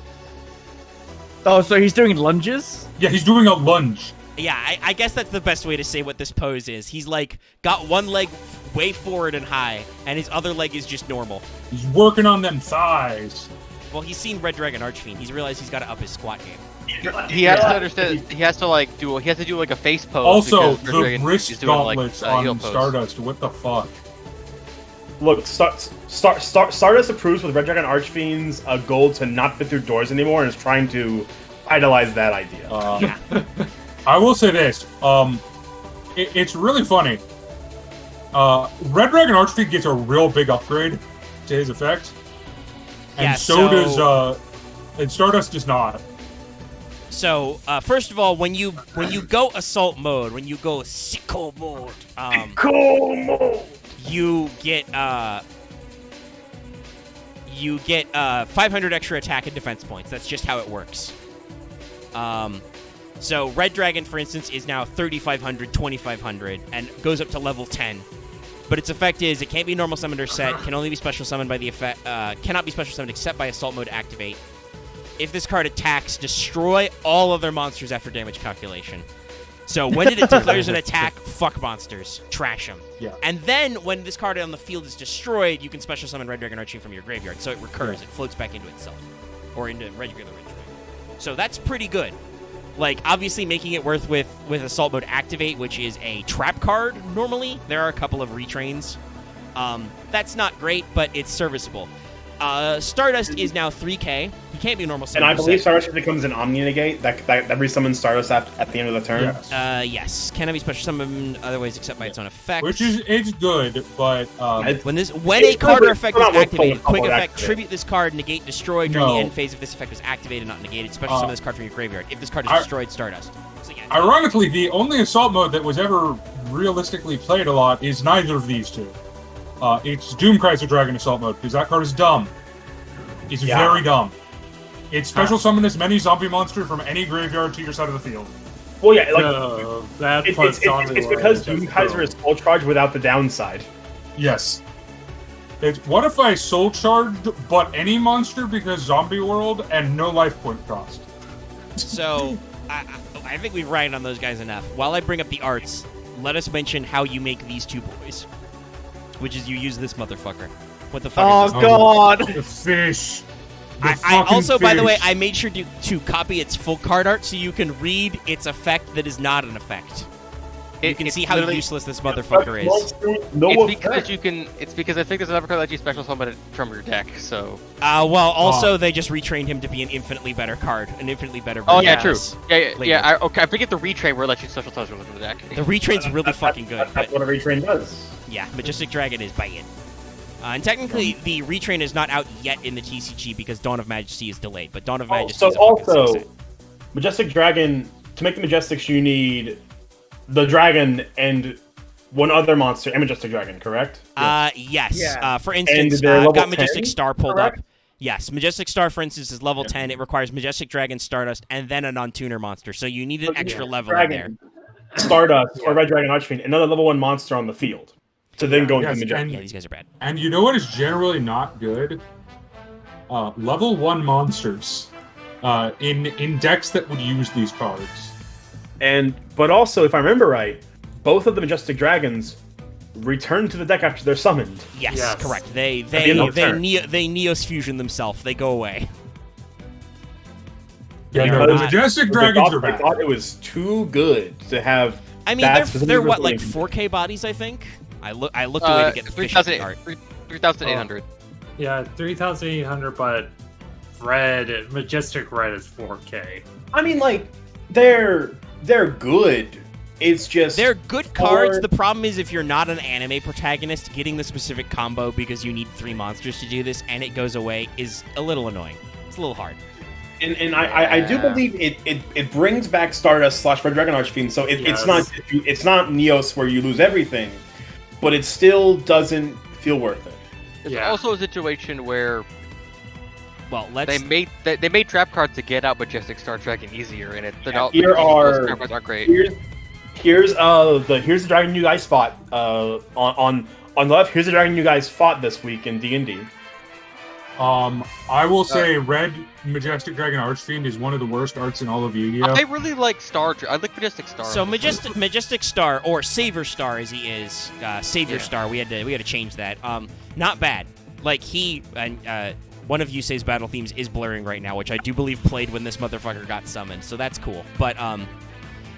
Oh, so he's doing lunges? yeah, he's doing a lunge. Yeah, I guess that's the best way to say what this pose is. He's like got one leg way forward and high, and his other leg is just normal. He's working on them thighs. Well, he's seen Red Dragon Archfiend. He's realized he's got to up his squat game. He has to understand. He has to do like a face pose. Also, because Red the Dragon wrist is doing, like, gauntlets a heel on pose. Stardust. What the fuck? Look, Stardust approves with Red Dragon Archfiend's goal to not fit through doors anymore and is trying to idolize that idea. I will say this. It's really funny. Red Dragon Archfiend gets a real big upgrade to his effect. And Yeah, so does and Stardust does not. So, first of all, when you go assault mode, when you go sicko mode, you get 500 extra attack and defense points. That's just how it works. So Red Dragon, for instance, is now 3,500, 2,500, and goes up to level 10. But its effect is it can't be normal summoned or set, can only be special summoned by the effect, cannot be special summoned except by assault mode activate. If this card attacks, destroy all other monsters after damage calculation. So when it declares an attack, fuck monsters, trash them. Yeah. And then when this card on the field is destroyed, you can special summon Red Dragon Archfiend from your graveyard, so it recurs, it floats back into itself, or into regular Red Dragon. So that's pretty good. Like, obviously making it worth with Assault Mode Activate, which is a trap card normally. There are a couple of retrains. That's not great, but it's serviceable. Stardust is now 3K. He can't be a normal And summon. I believe Stardust becomes an Omni Negate that resummons Stardust at the end of the turn. Yes. Yes. Cannot be special summoned other ways except by its own effect. Which is, it's good, but When It's a good, card or but effect it's is not worth activated, pulling quick forward effect, activate. tribute this card, negate, destroy during No. the end phase if this effect was activated, not negated. Special summon this card from your graveyard. If this card is destroyed, Stardust. So yeah, ironically, the only assault mode that was ever realistically played a lot is neither of these two. It's Doomkaiser Dragon Assault Mode, because that card is dumb. It's very dumb. It's special summon as many zombie monsters from any graveyard to your side of the field. Well, yeah, like No, that it's plus Zombie because World Doomkaiser is full charge without the downside. Yes. What if I soul charged but any monster because Zombie World and no life point cost? So, I think we've ragged on those guys enough. While I bring up the arts, let us mention how you make these two boys, which is you use this motherfucker. What the fuck is this? God! The fish. I also, by the way, I made sure to copy its full card art so you can read its effect that is not an effect. You can see how useless this motherfucker is. It's because I think there's another card that lets you special summon it from your deck. So. Well, also they just retrained him to be an infinitely better card, an infinitely better. Oh yeah, true. Yeah. I forget the retrain where it lets you special summon from the deck. The retrain's really fucking good. That's what a retrain does. Yeah, Majestic Dragon is bad. And technically, the retrain is not out yet in the TCG because Dawn of Majesty is delayed. But Dawn of Majesty is a fucking success. Majestic Dragon, to make the Majestics, you need the dragon and one other monster, and Majestic Dragon, correct? Yes. Yeah. For instance, I've got Majestic Star pulled up. Yes, Majestic Star, for instance, is level 10. It requires Majestic Dragon, Stardust, and then a non-tuner monster. So you need an extra level in there. Stardust, or Red Dragon Archfiend, another level 1 monster on the field. To then go into Majestic. Yeah, these guys are bad. And you know what is generally not good? Level 1 monsters in decks that would use these cards. But also, if I remember right, both of the Majestic Dragons return to the deck after they're summoned. Yes. Correct. They Neos fusion themselves. They go away. Yeah, no, the Majestic Dragons are bad. I thought it was too good to have. I mean, they're what, like 4K bodies, I think. I looked away to get the fish art. 3,800. Yeah, 3,800, but Majestic Red is 4K. I mean, like, they're good. It's just they're good cards. The problem is if you're not an anime protagonist, getting the specific combo because you need 3 monsters to do this and it goes away is a little annoying. It's a little hard. And I do believe it brings back Stardust / Red Dragon Archfiend, so it's not Neos where you lose everything, but it still doesn't feel worth it. It's also a situation where they made trap cards to get out Majestic Star Dragon easier, and those trap cards aren't great. Here's the dragon you guys fought on the left. Here's the dragon you guys fought this week in D&D. I will say Red Majestic Dragon Archfiend is one of the worst arts in all of Yu-Gi-Oh! I really like I like Majestic Star. So Majestic Star, or Savior Star as he is, Savior Star. We had to change that. Not bad. Like one of Yusei's battle themes is blurring right now, which I do believe played when this motherfucker got summoned. So that's cool. But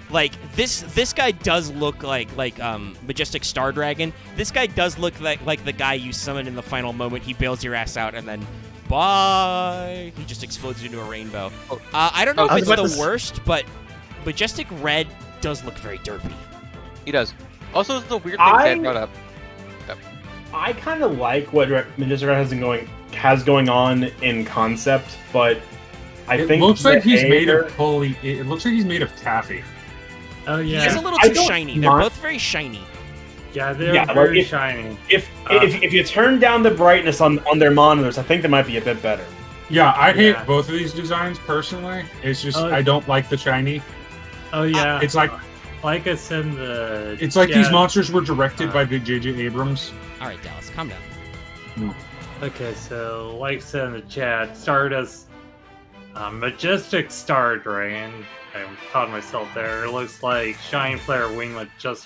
like this guy does look like Majestic Star Dragon. This guy does look like the guy you summon in the final moment. He bails your ass out and then bye. He just explodes into a rainbow. I don't know if it's the worst, but Majestic Red does look very derpy. He does. Also, it's the weird thing Ted brought up. I kind of like what Majestic Red has going on in concept, but I think it looks like he's made of It looks like he's made of taffy. Oh yeah, he's a little too shiny. They're both very shiny. Yeah, they're very shiny. If you turn down the brightness on their monitors, I think they might be a bit better. Yeah, I hate both of these designs personally. It's just I don't like the shiny. Oh yeah, it's like I said it's like these monsters were directed by Big J.J. Abrams. All right, Dallas, calm down. Okay, so like I said in the chat, Stardust, Majestic Star Dragon. I caught myself there. It looks like Shine Flare Winglet, just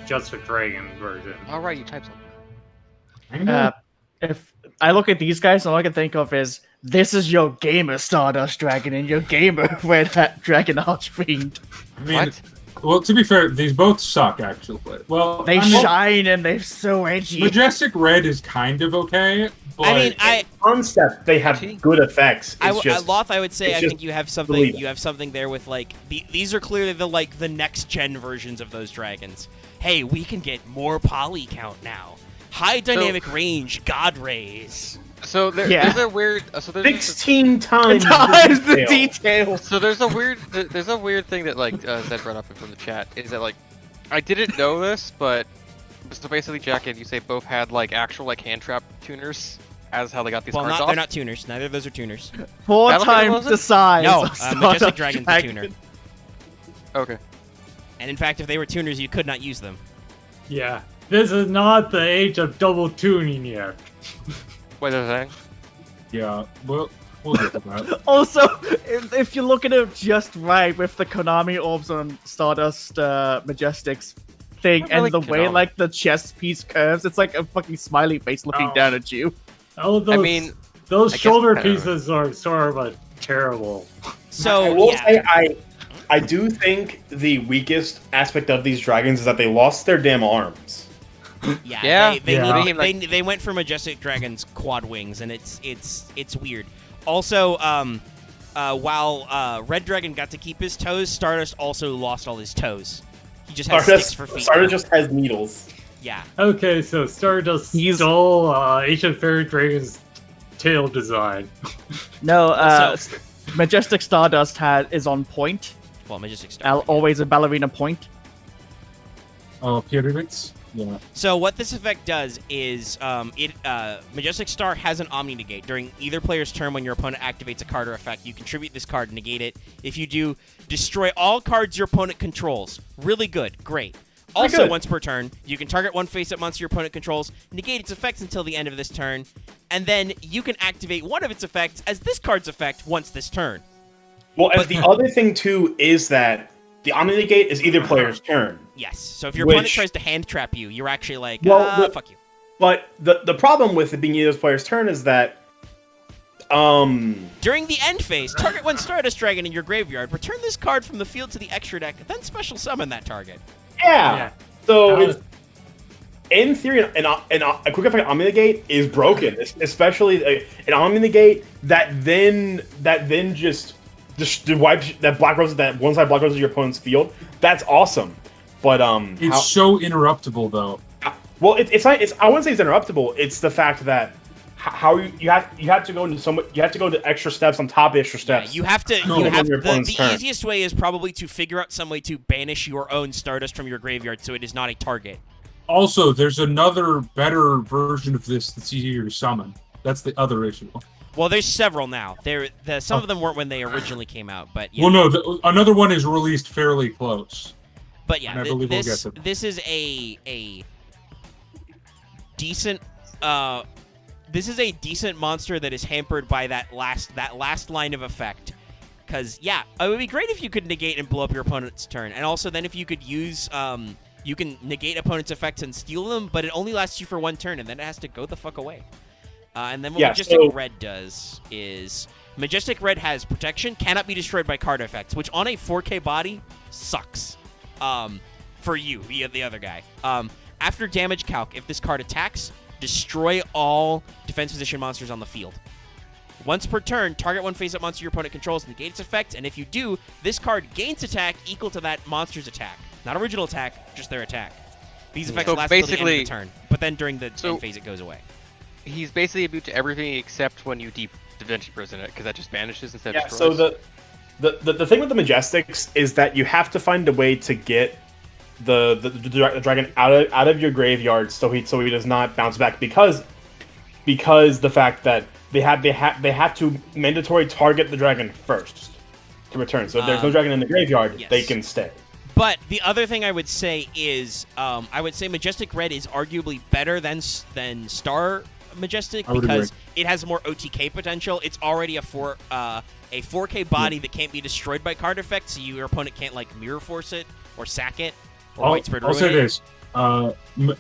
a dragon version. All right, you type something. If I look at these guys, all I can think of is this is your gamer Stardust Dragon and your gamer Red Dragon Archfiend. I mean, well, to be fair, these both suck actually. Well, they shine and they're so edgy. Majestic Red is kind of okay. But I mean, concept they have good effects. Loth, I would say I think you have something. You have something there with like these are clearly the next gen versions of those dragons. Hey, we can get more poly count now. High dynamic range, God Rays. So there's a weird. So there's 16 times the detail. So there's a weird thing that like Zed brought up from the chat is that like I didn't know this, but so basically Jack and you say both had like actual like hand trap tuners as how they got these cards off. They're not tuners. Neither of those are tuners. 4 times the size. No, Majestic Dragon's a tuner. Okay. And in fact, if they were tuners, you could not use them. Yeah, this is not the age of double tuning yet. What is that? Yeah, we'll get to that. Also, if you look at it just right with the Konami orbs on Stardust Majestic's thing, Really and the way canonical. like the chest piece curves, it's like a fucking smiley face looking Oh. down at you. Oh, those, I mean, those I guess shoulder I don't know. pieces are sort of terrible. So I will yeah. say I do think the weakest aspect of these dragons is that they lost their damn arms. Yeah. They went for Majestic Dragon's quad wings, and it's weird. Also, while Red Dragon got to keep his toes, Stardust also lost all his toes. He just has sticks for feet. Stardust just has needles. Yeah. Okay, so Stardust stole Ancient Fairy Dragon's tail design. No, Majestic Stardust is on point. Well, Majestic Star. Always a ballerina point. Pyramids? Yeah. So what this effect does is Majestic Star has an Omni Negate. During either player's turn when your opponent activates a card or effect, you contribute this card, negate it. If you do, destroy all cards your opponent controls. Really good. Great. Also, once per turn, you can target one face-up monster your opponent controls, negate its effects until the end of this turn, and then you can activate one of its effects as this card's effect once this turn. Well, and the other thing too is that the Omni Negate is either player's turn. Yes. So if your opponent tries to hand trap you, you're actually like, fuck you. But the problem with it being either player's turn is that during the end phase, target one Stardust Dragon in your graveyard, return this card from the field to the extra deck, then special summon that target. Yeah. So it's, in theory, a quick effect Omni Negate is broken, especially an Omni Negate that then just wipes that black roses, that one side black roses your opponent's field. That's awesome. But it's so interruptible though. Well, it's not. I wouldn't say it's interruptible. It's the fact that how you have to go into extra steps on top of extra steps. Yeah, the easiest way is probably to figure out some way to banish your own Stardust from your graveyard so it is not a target. Also, there's another better version of this that's easier to summon. That's the other issue. Well, there's several now. Some of them weren't when they originally came out, but yeah. Well, no, another one is released fairly close. But yeah, I believe we'll get to them. this is a decent monster that is hampered by that last line of effect. Because yeah, it would be great if you could negate and blow up your opponent's turn, and also then if you could use you can negate opponent's effects and steal them, but it only lasts you for one turn, and then it has to go the fuck away. And then what Majestic Red does is Majestic Red has protection, cannot be destroyed by card effects, which on a 4K body sucks. For you, via the other guy. After damage calc, if this card attacks, destroy all defense position monsters on the field. Once per turn, target one face-up monster your opponent controls, negate its effect, and if you do, this card gains attack equal to that monster's attack. Not original attack, just their attack. These effects last until the end of the turn, but then during the end phase it goes away. He's basically immune to everything except when you deep Dimension Prison it, because that just vanishes instead of destroys. So the thing with the Majestics is that you have to find a way to get the dragon out of your graveyard so he does not bounce back because the fact that they have to mandatory target the dragon first to return. So if there's no dragon in the graveyard, they can stay. But the other thing I would say is I would say Majestic Red is arguably better than Star Majestic because it has more OTK potential. It's already a 4K body that can't be destroyed by card effects, so your opponent can't like mirror force it or sack it or widespread ruin I'll say it. this: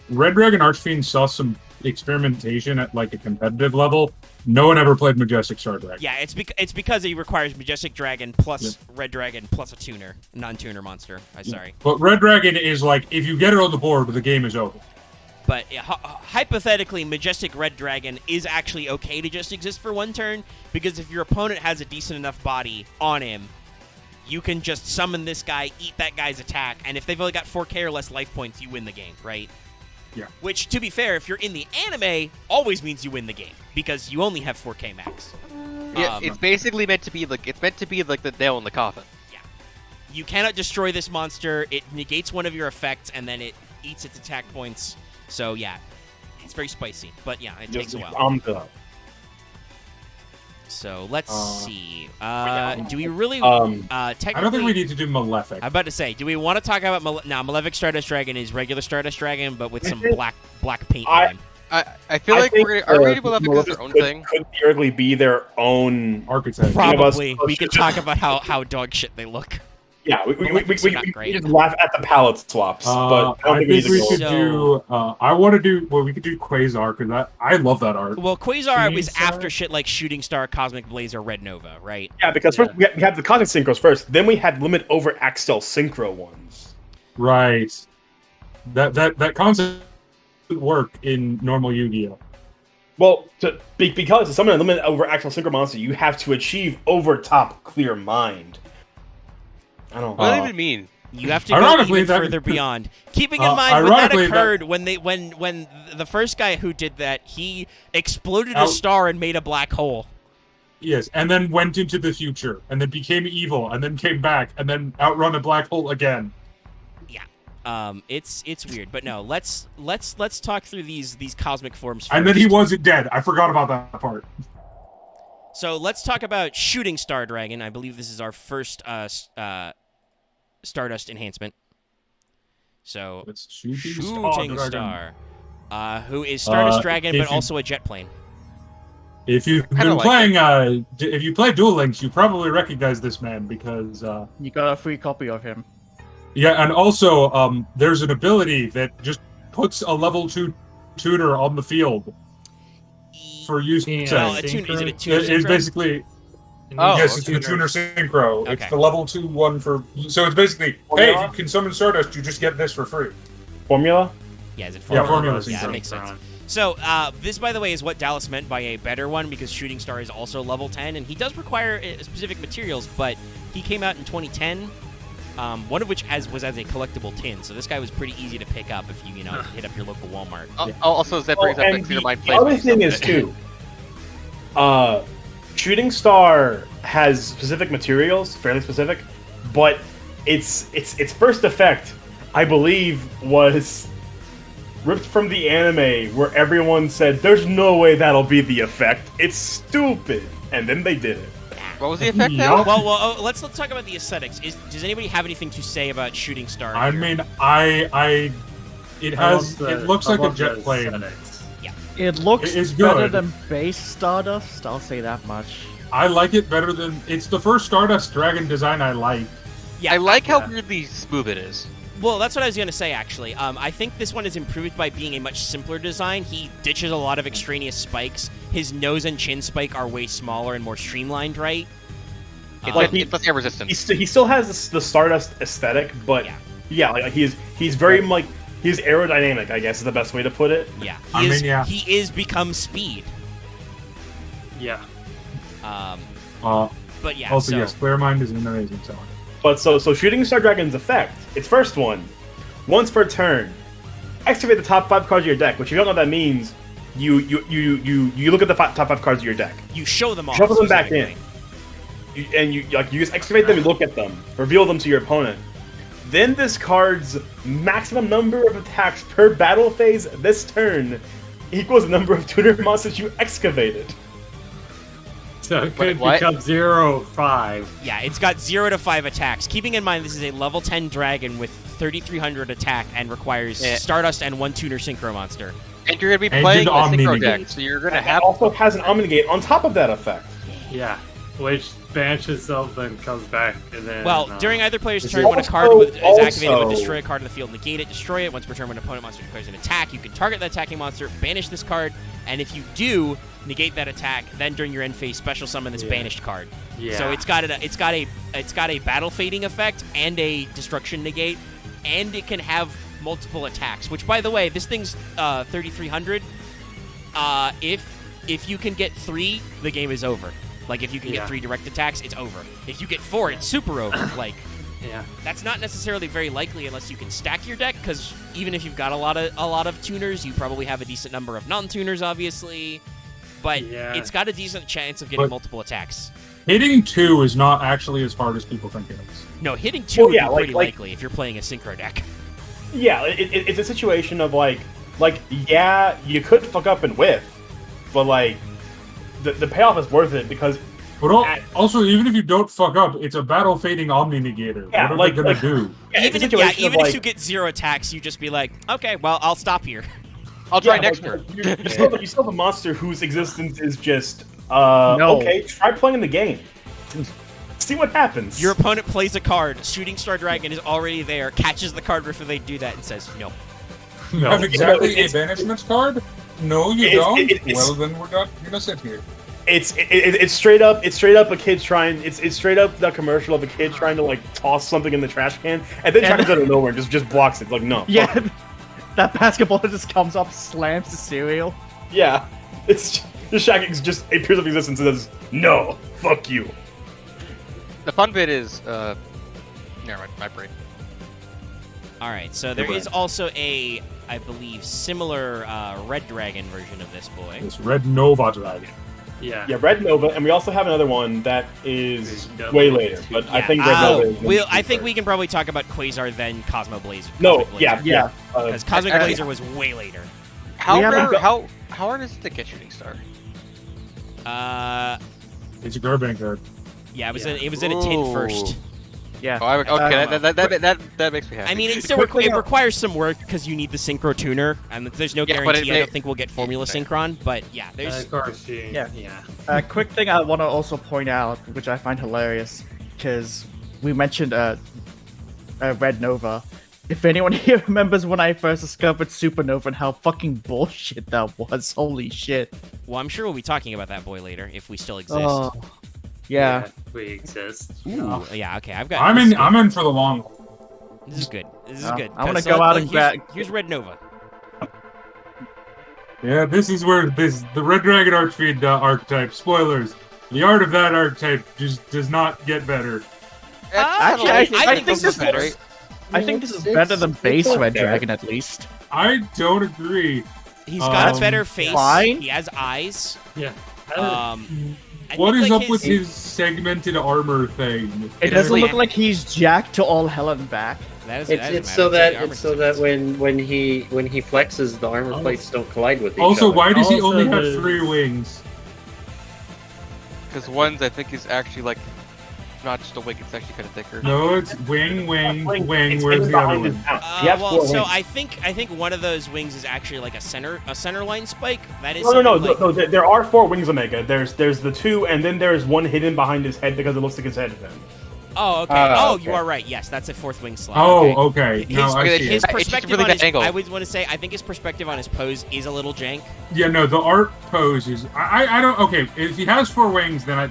Red Dragon Archfiend saw some experimentation at like a competitive level. No one ever played Majestic Star Dragon. Yeah, it's because it requires Majestic Dragon plus Red Dragon plus a tuner, non-tuner monster. Sorry. But Red Dragon is like, if you get it on the board, the game is over. But hypothetically, Majestic Red Dragon is actually okay to just exist for one turn, because if your opponent has a decent enough body on him, you can just summon this guy, eat that guy's attack, and if they've only got 4K or less life points, you win the game, right? Yeah. Which, to be fair, if you're in the anime, always means you win the game, because you only have 4K max. Yeah, it's basically meant to be like the nail in the coffin. Yeah. You cannot destroy this monster. It negates one of your effects, and then it eats its attack points. So yeah, it's very spicy, but yeah, it takes a while. So let's see. Do we really? Technically, I don't think we need to do Malefic. I'm about to say, do we want to talk about Malefic Stardust Dragon is regular Stardust Dragon, but with some black paint on him. I feel like Malefic has their own thing. Could theoretically be their own archetype. Probably. We could talk about how dog shit they look. Yeah, we not great. just laugh at the palette swaps, but I don't think we need to go. could do. I want to do. Well, we could do Quasar because I love that art. Well, Quasar Shooting was Star? after shit like Shooting Star, Cosmic Blazer, Red Nova, right? Yeah, because first we had the Cosmic Synchros first, then we had Limit over Axel Synchro ones. Right. That concept would work in normal Yu-Gi-Oh. Well, because to summon a Limit over Axel Synchro monster, you have to achieve over top Clear Mind. I don't know. What does that even mean? You have to go Ironically, even further beyond. Keeping in mind when that occurred, when the first guy who did that, he exploded a star and made a black hole. Yes, and then went into the future, and then became evil, and then came back, and then outrun a black hole again. Yeah, it's weird, but no, let's talk through these cosmic forms first. And then he wasn't dead. I forgot about that part. So let's talk about Shooting Star Dragon. I believe this is our first Stardust enhancement. So It's Shooting Star, who is Stardust Dragon, but also a jet plane. If you've been playing, if you play Duel Links, you probably recognize this man because You got a free copy of him. yeah, and also there's an ability that just puts a level 2 tuner on the field for use. Well, is it a tuner? It's basically. Oh, Yes, it's the Tuner Synchro. Okay. It's the level 2 one for. So it's basically, hey, if you can summon Stardust, you just get this for free. Formula? Yeah, is it Yeah, Formula? Formula Yeah, Synchro. that makes sense. So, this, by the way, is what Dallas meant by a better one, because Shooting Star is also level 10, and he does require specific materials, but he came out in 2010, one of which was as a collectible tin, so this guy was pretty easy to pick up if you hit up your local Walmart. Also, that brings up and the Clear Mind the other placement thing is, stuff. too, Shooting Star has specific materials, fairly specific, but its first effect, I believe, was ripped from the anime where everyone said, "There's no way that'll be the effect. It's stupid," and then they did it. What was the effect now? Well, let's talk about the aesthetics. Does anybody have anything to say about Shooting Star? I here? mean, it looks like a jet plane. It looks It's better good. than base Stardust, I'll say that much. I like it better than. It's the first Stardust Dragon design I like. Yeah, I like how weirdly smooth it is. Well, that's what I was going to say, actually. I think this one is improved by being a much simpler design. He ditches a lot of extraneous spikes. His nose and chin spike are way smaller and more streamlined, right? It's less air resistant. He still has the Stardust aesthetic, but like he's very like he's aerodynamic. I guess is the best way to put it. Yeah, he is become speed. Yeah. But yeah. Also, so, yes, Clear Mind is an amazing seller. But so Shooting Star Dragon's effect, its first one, once per turn, activate the top 5 cards of your deck. Which if you don't know what that means, you look at the top 5 cards of your deck. You show them off. Shuffle them back in. You just excavate them, you look at them, reveal them to your opponent. Then this card's maximum number of attacks per battle phase this turn equals the number of tuner monsters you excavated. So it could what? become 0-5. Yeah, it's got 0 to 5 attacks. Keeping in mind this is a level 10 dragon with 3,300 attack and requires Stardust and 1 tuner synchro monster. And you're going to be And playing did a synchro Omni deck, negate. so you're going to It have... also has an Omnigate on top of that effect. Yeah. Which banishes itself and comes back, and then... Well, during either player's Is turn, it when a card is activated, also- would destroy a card on the field, negate it, destroy it. Once per turn, when an opponent monster declares an attack, you can target that attacking monster, banish this card, and if you do negate that attack, then during your end phase, special summon this banished card. Yeah. So it's got a battle fading effect and a destruction negate, and it can have multiple attacks. Which, by the way, this thing's 3,300. If you can get 3, the game is over. Like, if you can get 3 direct attacks, it's over. If you get 4, it's super over. Like, Yeah. that's not necessarily very likely unless you can stack your deck, because even if you've got a lot of tuners, you probably have a decent number of non-tuners, obviously. But it's got a decent chance of getting multiple attacks. Hitting 2 is not actually as hard as people think it is. No, hitting 2 would be pretty like- likely if you're playing a synchro deck. Yeah, it's a situation of like yeah, you could fuck up and whiff, but like the payoff is worth it because. But also, even if you don't fuck up, it's a battle fading Omni Negator. Yeah, what are they gonna do? Yeah, Even if you get 0 attacks, you just be like, okay, well, I'll stop here. I'll try next turn. You still have a monster whose existence is just No. okay. Try playing the game. See what happens. Your opponent plays a card. Shooting Star Dragon is already there. Catches the card before they do that and says no. You have exactly a banishment card? No, you don't. Well, then we're not gonna sit here. It's straight up a kid trying. It's straight up the commercial of a kid trying to like toss something in the trash can, and then comes out of nowhere and just blocks it. Like no. Yeah, that basketball just comes up, slams the cereal. Yeah, it's the Shaggy just appears of existence and says no, fuck you. The fun bit is, never mind, my brain. All right, so there is also a, I believe, similar Red Dragon version of this boy. It's Red Nova Dragon. Yeah. Yeah, Red Nova, and we also have another one that is way later. But I think Red Nova is I think we can probably talk about Quasar then Cosmo Blazer. No, Blazer. yeah. Because Cosmic Blazer was way later. How hard is it to get Shooting Star? It's a Garbrandt card. Yeah, it was in a tin first. Yeah. Oh, okay, that makes me happy. I mean, it requires some work because you need the Synchro tuner, and there's no guarantee. I don't think we'll get Formula Synchron, but yeah, there's. Yeah. A quick thing I want to also point out, which I find hilarious, because we mentioned Red Nova. If anyone here remembers when I first discovered Supernova and how fucking bullshit that was, holy shit. Well, I'm sure we'll be talking about that boy later if we still exist. Yeah, we exist. Ooh, yeah, okay. I've got. I'm in for the long haul. This is good. This is good. I want to go out and grab. Here's Red Nova. Yeah, this is where the Red Dragon Archfiend archetype. Spoilers: the art of that archetype just does not get better. Actually, I think this is better. I think this is better than base Red Dragon at least. I don't agree. He's got a better face. Fine. He has eyes. Yeah. What is up with his segmented armor thing? It doesn't look like he's jacked to all hell and back. It's so that when he flexes, the armor plates don't collide with each other. Also, why does he only have 3 wings? Because one's, I think, is actually like not just a wing; it's actually kind of thicker. No, it's wing. Where's the other one? Well, so I think one of those wings is actually like a center line spike. That is no. There are 4 wings, Omega. There's the 2, and then there's one hidden behind his head because it looks like his head then. Oh, okay. Okay. You are right. Yes, that's a 4th wing slot. Oh, okay. His perspective really on his angle. I would want to say I think his perspective on his pose is a little jank. Yeah, no, the art pose is. I don't. Okay, if he has 4 wings, then I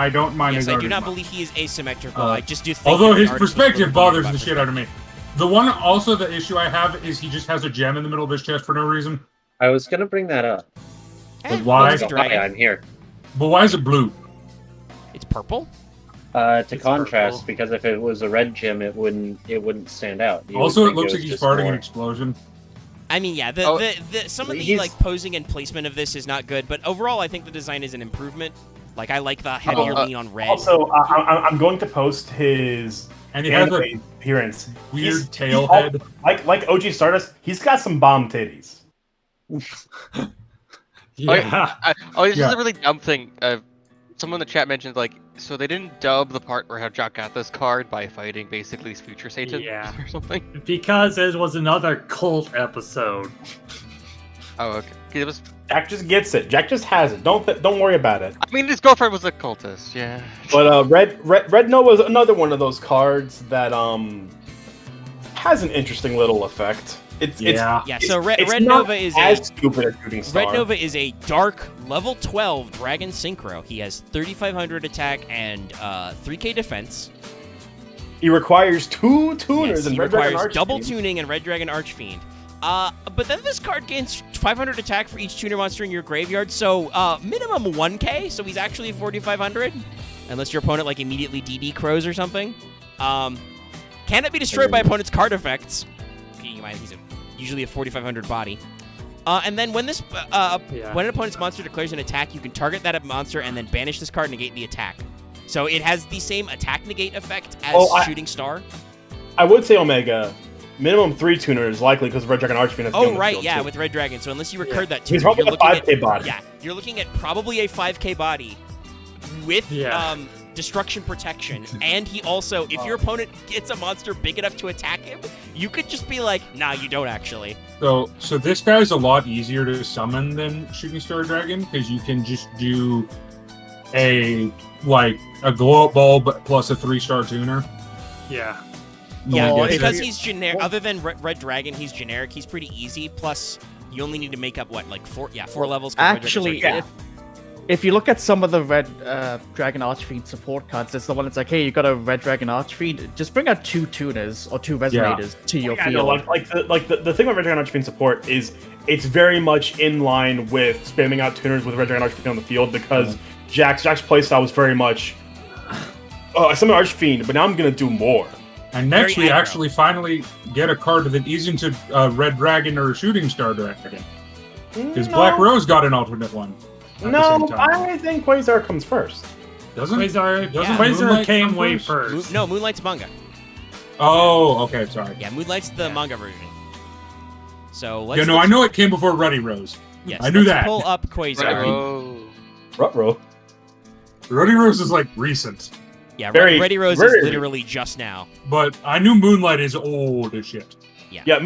don't mind. Yes, his I art do as not much. believe he is asymmetrical. I just do think. Although his the art is perspective bothers the about shit out of me. The one also the issue I have is he just has a gem in the middle of his chest for no reason. I was gonna bring that up. But why? I'm here. But why is it blue? It's purple. To contrast, purple. Because if it was a red gem, it wouldn't stand out. Also, it looks like he's farting an explosion. I mean, yeah, some of the like posing and placement of this is not good, but overall, I think the design is an improvement. Like, I like the heavier lean on red. Also, I'm going to post his and he has a appearance. Weird tail head. Like OG Stardust, he's got some bomb titties. Yeah. This is a really dumb thing. Someone in the chat mentioned, like, so they didn't dub the part where how Jack got this card by fighting basically his future Satan or something? Because it was another cult episode. Oh, okay. It was... Jack just gets it. Jack just has it. Don't worry about it. I mean, his girlfriend was a cultist, yeah. But Red Nova is another one of those cards that has an interesting little effect. So Red Nova is as stupid as Shooting Star. Red Nova is a dark level 12 Dragon Synchro. He has 3,500 attack and 3k defense. He requires 2 tuners and he Red Dragon requires double Archfiend. tuning and Red Dragon Archfiend. But then this card gains 500 attack for each tuner monster in your graveyard, so minimum 1k. So he's actually 4,500, unless your opponent like immediately DD crows or something. Cannot be destroyed by opponent's card effects. He's usually a 4,500 body. And then when this when an opponent's monster declares an attack, you can target that monster and then banish this card, negate the attack. So it has the same attack negate effect as Shooting Star. I would say Omega. Minimum 3 tuners likely because Red Dragon Archfiend has Oh right, yeah, with Red Dragon. So unless you recurred that tuner, he's probably you're a 5k at, body. Yeah, you're looking at probably a 5k body with destruction protection. And he also, if your opponent gets a monster big enough to attack him, you could just be like, nah, you don't actually. So this guy's a lot easier to summon than Shooting Star Dragon because you can just do a glow up bulb plus a 3-star tuner. Yeah. Yeah, Oh, because he's generic. Other than Red Dragon, he's generic. He's pretty easy. Plus, you only need to make up what, like 4 levels. 'cause Red Actually, Dragon's if you look at some of the Red Dragon Archfiend support cards, it's the one that's like, hey, you got a Red Dragon Archfiend, just bring out 2 tuners or 2 resonators to your field. No, the thing about Red Dragon Archfiend support is it's very much in line with spamming out tuners with Red Dragon Archfiend on the field because Jack's playstyle was very much, I summon Archfiend, but now I'm gonna do more. And next we actually finally get a card that isn't a Red Dragon or a Shooting Star Dragon. Because Black Rose got an alternate one. No, I think Quasar comes first. Doesn't Quasar came way first. No, Moonlight's manga. Oh, okay, sorry. Yeah, Moonlight's the manga version. So let's. Yeah, no, I know it came before Ruddy Rose. Yes, I knew that. Pull up Quasar. Ruh-roh. Ruddy Rose is like recent. Yeah, Ruddy Rose is literally just now. But I knew Moonlight is old as shit. Yeah,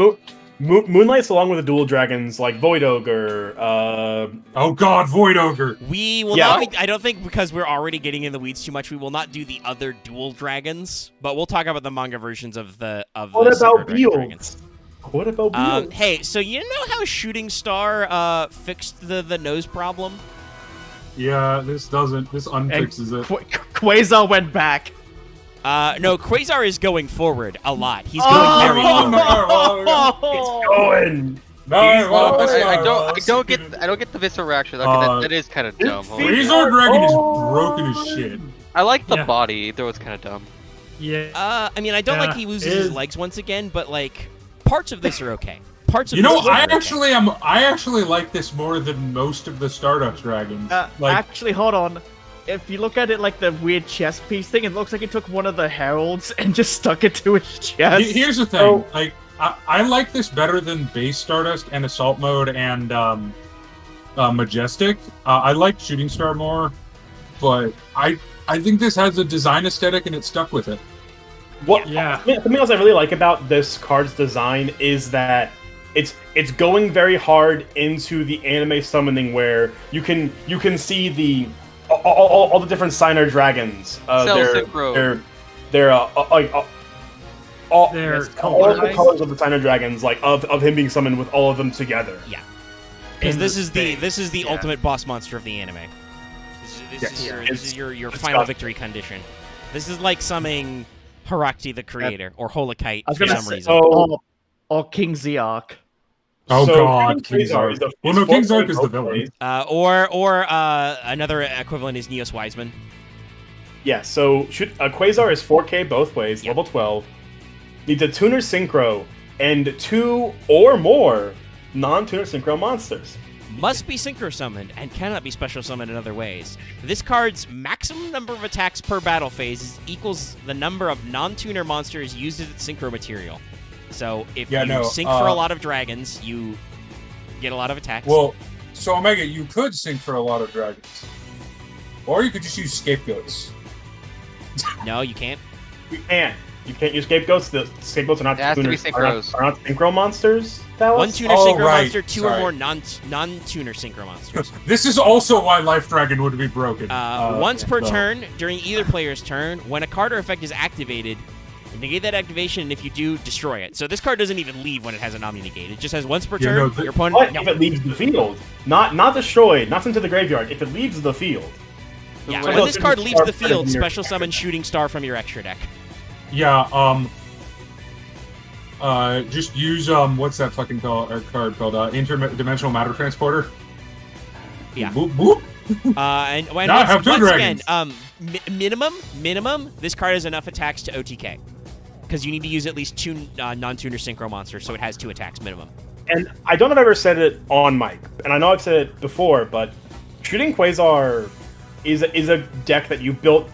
Moonlight's along with the dual dragons like Void Ogre. Oh God, Void Ogre. We will not. I don't think because we're already getting in the weeds too much. We will not do the other dual dragons, but we'll talk about the manga versions of the. What about Beals? What about Beals? Hey, so you know how Shooting Star fixed the nose problem? Yeah, this unfixes it. Quasar went back. No, Quasar is going forward a lot. He's going very forward. It's going. I don't get the visceral reaction. That is kind of dumb. Quasar Dragon is broken as shit. I like the body, though it's kind of dumb. Yeah. I mean, I don't like he loses his legs once again, but like parts of this are okay. Parts of I actually like this more than most of the Stardust Dragons. Actually, hold on. If you look at it like the weird chest piece thing, it looks like he took one of the heralds and just stuck it to his chest. Here's the thing, I like this better than base Stardust and Assault Mode and Majestic. I like Shooting Star more, but I think this has a design aesthetic and it stuck with it. Something else I really like about this card's design is that it's going very hard into the anime summoning where you can see the all the different Signer dragons. All the colors of the Signer dragons, like of him being summoned with all of them together. Yeah, because this is the ultimate boss monster of the anime. This is your final victory condition. This is like summoning Harakti the Creator or Holokite for some reason. Or King Zeark. Oh God, King Zark. Well, no, King Zark is the villain. Or another equivalent is Neos Wiseman. Yeah, so Quasar is 4K both ways, level 12. Needs a Tuner Synchro and 2 or more non-Tuner Synchro monsters. Must be Synchro summoned and cannot be special summoned in other ways. This card's maximum number of attacks per battle phase equals the number of non-tuner monsters used as its Synchro material. So if you sync for a lot of dragons, you get a lot of attacks. Well, so Omega, you could sync for a lot of dragons. Or you could just use scapegoats. No, you can't. You can't. You can't use scapegoats. The scapegoats are not tuners. Are not synchro monsters. One tuner synchro monster, 2 or more non-tuner synchro monsters. This is also why Life Dragon would be broken. Once per turn, during either player's turn, when a card or effect is activated, negate that activation, and if you do, destroy it. So this card doesn't even leave when it has an Omni Negate. It just has once per turn. Your opponent. If it leaves the field, not destroyed, not sent to the graveyard. If it leaves the field. Yeah, when this card leaves the field, special summon Shooting Star from your extra deck. Yeah. Just use what's that fucking card called? Interdimensional Matter Transporter. Yeah. Boop boop. And once again, minimum, this card has enough attacks to OTK. Because you need to use at least 2 non-tuner synchro monsters, so it has 2 attacks minimum. And I don't know if I've ever said it on mic, and I know I've said it before, but Shooting Quasar is a deck that you built,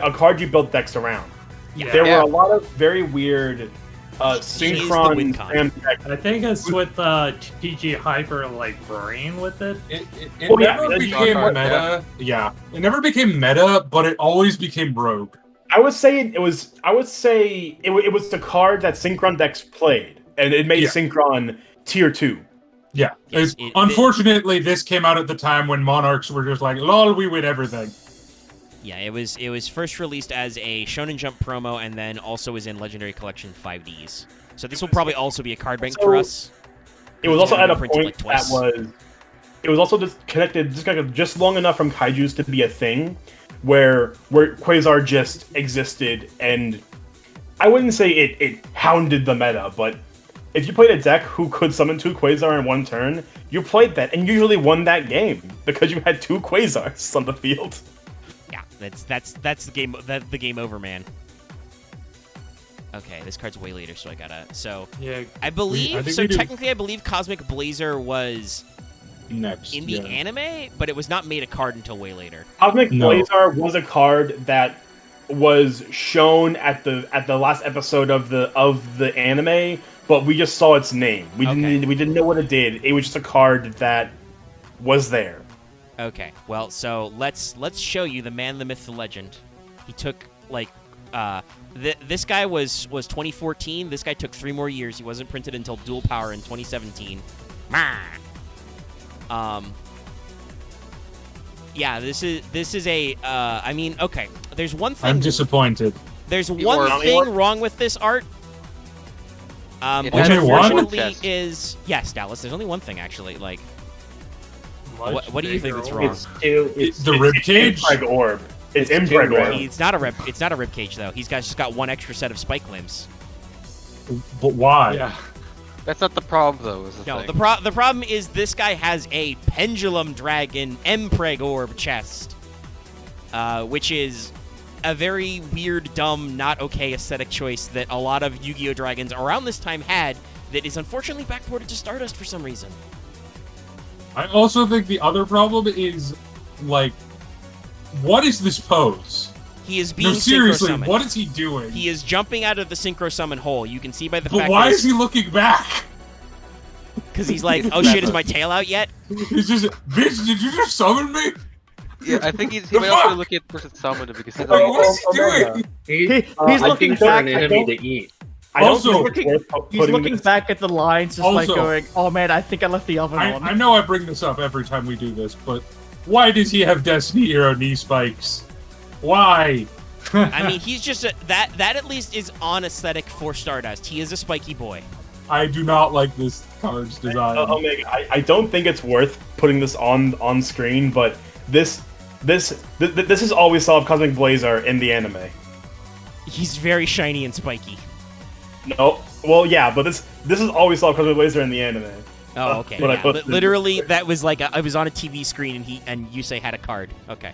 a card you built decks around. Yeah. There were a lot of very weird synchron spam decks. I think it's with TG Hyper Brain with it. It never became meta. Yeah, it never became meta, but it always became rogue. I would say it was the card that Synchron decks played, and it made Synchron tier 2. Yeah. Unfortunately, this came out at the time when Monarchs were just like, lol, we win everything. Yeah, it was first released as a Shonen Jump promo, and then also was in Legendary Collection 5Ds. So this will probably also be a card bank for us. It was also at a point like that was. It was also disconnected just long enough from kaijus to be a thing, where Quasar just existed, and I wouldn't say it hounded the meta, but if you played a deck who could summon 2 Quasar in one turn, you played that and usually won that game because you had 2 Quasars on the field. Yeah, that's the game. The game over, man. Okay, this card's way later, so I gotta. So yeah, I believe. So technically, I believe Cosmic Blazer was next in the anime, but it was not made a card until way later. Cosmic Blazer was a card that was shown at the last episode of the anime, but we just saw its name. We didn't know what it did. It was just a card that was there. Okay, well, so let's show you the man, the myth, the legend. He took like this guy was 2014. This guy took 3 more years. He wasn't printed until Dual Power in 2017. Yeah, this is a I mean, okay. There's one thing. I'm disappointed. There's one thing wrong with this art. Which unfortunately is Dallas. There's only one thing actually. Like, what do you think that's wrong? It's the ribcage. Impreg orb. It's Impreg orb. It's not a rib cage though. He's just got 1 extra set of spike limbs. But why? Yeah. That's not the problem, though. The problem is this guy has a Pendulum Dragon Impreg Orb chest, which is a very weird, dumb, not okay aesthetic choice that a lot of Yu-Gi-Oh! Dragons around this time had that is unfortunately backported to Stardust for some reason. I also think the other problem is, like, what is this pose? He is being seriously, synchro-summoned. what is he doing? He is jumping out of the synchro summon hole. You can see by the fact. But why is he looking back? Because he's like, oh shit, is my tail out yet? He's just, bitch, did you just summon me? Yeah, I think he might also be looking at the person summoned because he's like, what is he doing? He's looking back an enemy to eat. He's looking back at the lines, just like going, "Oh man, I think I left the oven on." I know I bring this up every time we do this, but why does he have Destiny Hero knee spikes? Why? I mean, he's just that at least is on aesthetic for Stardust. He is a spiky boy. I do not like this card's design. I don't think it's worth putting this on screen, but this is all we saw of Cosmic Blazer in the anime. He's very shiny and spiky. No, well, yeah, but this is all we saw of Cosmic Blazer in the anime. Oh, okay. Yeah. Literally, that was like I was on a TV screen and Yusei had a card. Okay.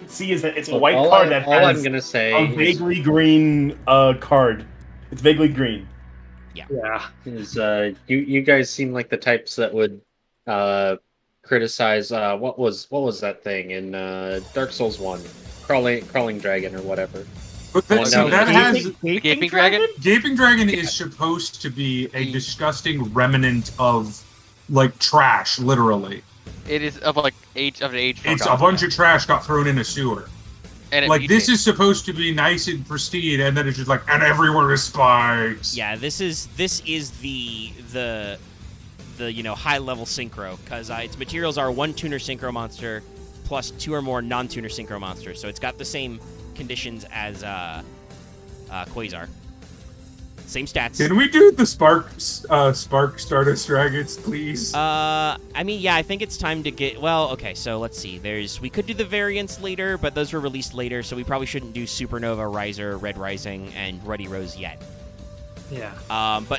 See, is that it's a white card that has I'm gonna say a vaguely green card. It's vaguely green. Yeah. Is you guys seem like the types that would criticize what was that thing in Dark Souls 1, crawling dragon or whatever. But that has Gaping Dragon. Gaping Dragon is supposed to be a disgusting remnant of like trash, literally. It is of like an age. It's a bunch of trash got thrown in a sewer. And like this is supposed to be nice and pristine, and then it's just like, and everywhere is spikes. Yeah, this is the high level synchro because its materials are 1 tuner synchro monster plus 2 or more non-tuner synchro monsters, so it's got the same conditions as Quasar. Same stats. Can we do the Spark Stardust Dragons, please? I mean, yeah, I think it's time to get... Well, okay, so let's see. We could do the variants later, but those were released later, so we probably shouldn't do Supernova, Riser, Red Rising, and Ruddy Rose yet. Yeah.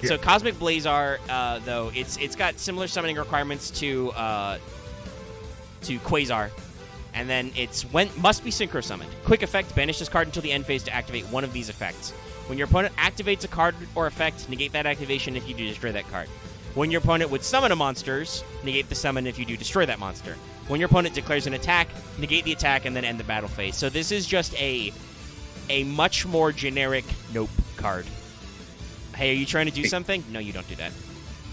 So Cosmic Blazar, though, it's got similar summoning requirements to Quasar. And then must be synchro summoned. Quick effect, banish this card until the end phase to activate one of these effects. When your opponent activates a card or effect, negate that activation if you do destroy that card. When your opponent would summon a monster, negate the summon if you do destroy that monster. When your opponent declares an attack, negate the attack and then end the battle phase. So this is just a much more generic nope card. Hey, are you trying to do something? No, you don't do that.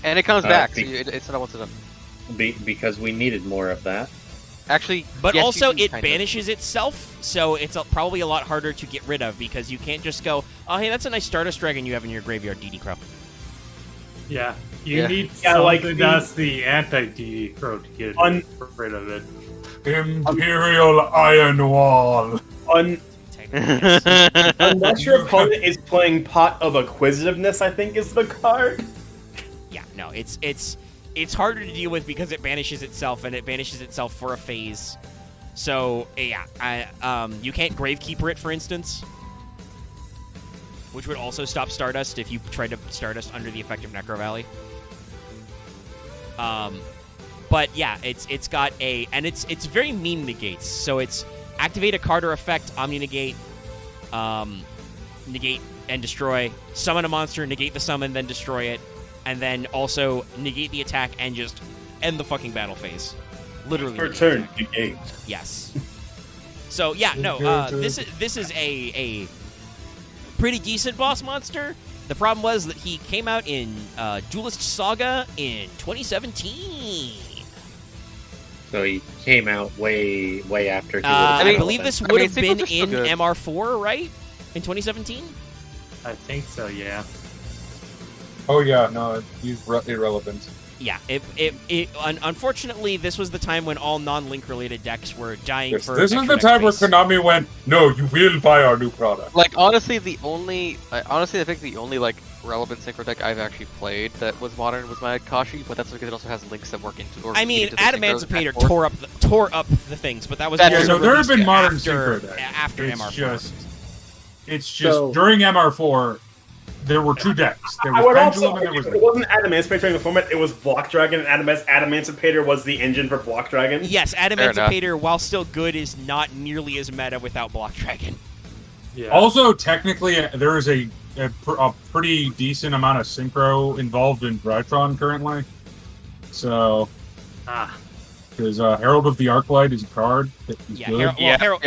And it comes back, so it's not once done. Because we needed more of that. Actually, but yes, also it banishes itself, so it's probably a lot harder to get rid of because you can't just go, oh, hey, that's a nice Stardust Dragon you have in your graveyard, DD Crow. Yeah, you need something that's the anti-DD Crow to get rid of it. Imperial Iron Wall. Unless your opponent is playing Pot of Acquisitiveness, I think is the card. Yeah, no, it's harder to deal with because it banishes itself, and it banishes itself for a phase. So yeah, you can't Gravekeeper it, for instance, which would also stop Stardust if you tried to Stardust under the effect of Necro Valley. But yeah, it's got it's very mean negates. So it's activate a card or effect, Omni Negate, negate and destroy, summon a monster, negate the summon, then destroy it, and then also negate the attack and just end the fucking battle phase. Literally. For turn, negate. Yes. So yeah, no, this is a pretty decent boss monster. The problem was that he came out in Duelist Saga in 2017. So he came out way after. I believe this would have been Synchros are in still good. MR4, right? In 2017? I think so, yeah. Oh yeah, no, he's irrelevant. Yeah, unfortunately, this was the time when all non-Link related decks were dying This for. is extra the deck time where space. Konami went, no, you will buy our new product. Like honestly, I think the only like relevant synchro deck I've actually played that was modern was my Akashi, but that's because it also has links that work into. Or I mean, into the synchros Adamantipator back tore up the things, but that was That's also Yeah, no, there have been released modern after, synchro decks. after It's MR4. It's just So- during MR4, there were two decks. There I was would Pendulum also, and there was. it wasn't Adamantipator in the format, it was Block Dragon, and Adamantipator was the engine for Block Dragon. Yes, enough. Adamantipator, while still good, is not nearly as meta without Block Dragon. Yeah. Also, technically, there is a pretty decent amount of synchro involved in Drytron currently. So, because Herald of the Arclight is a card that is Yeah, good. Herald's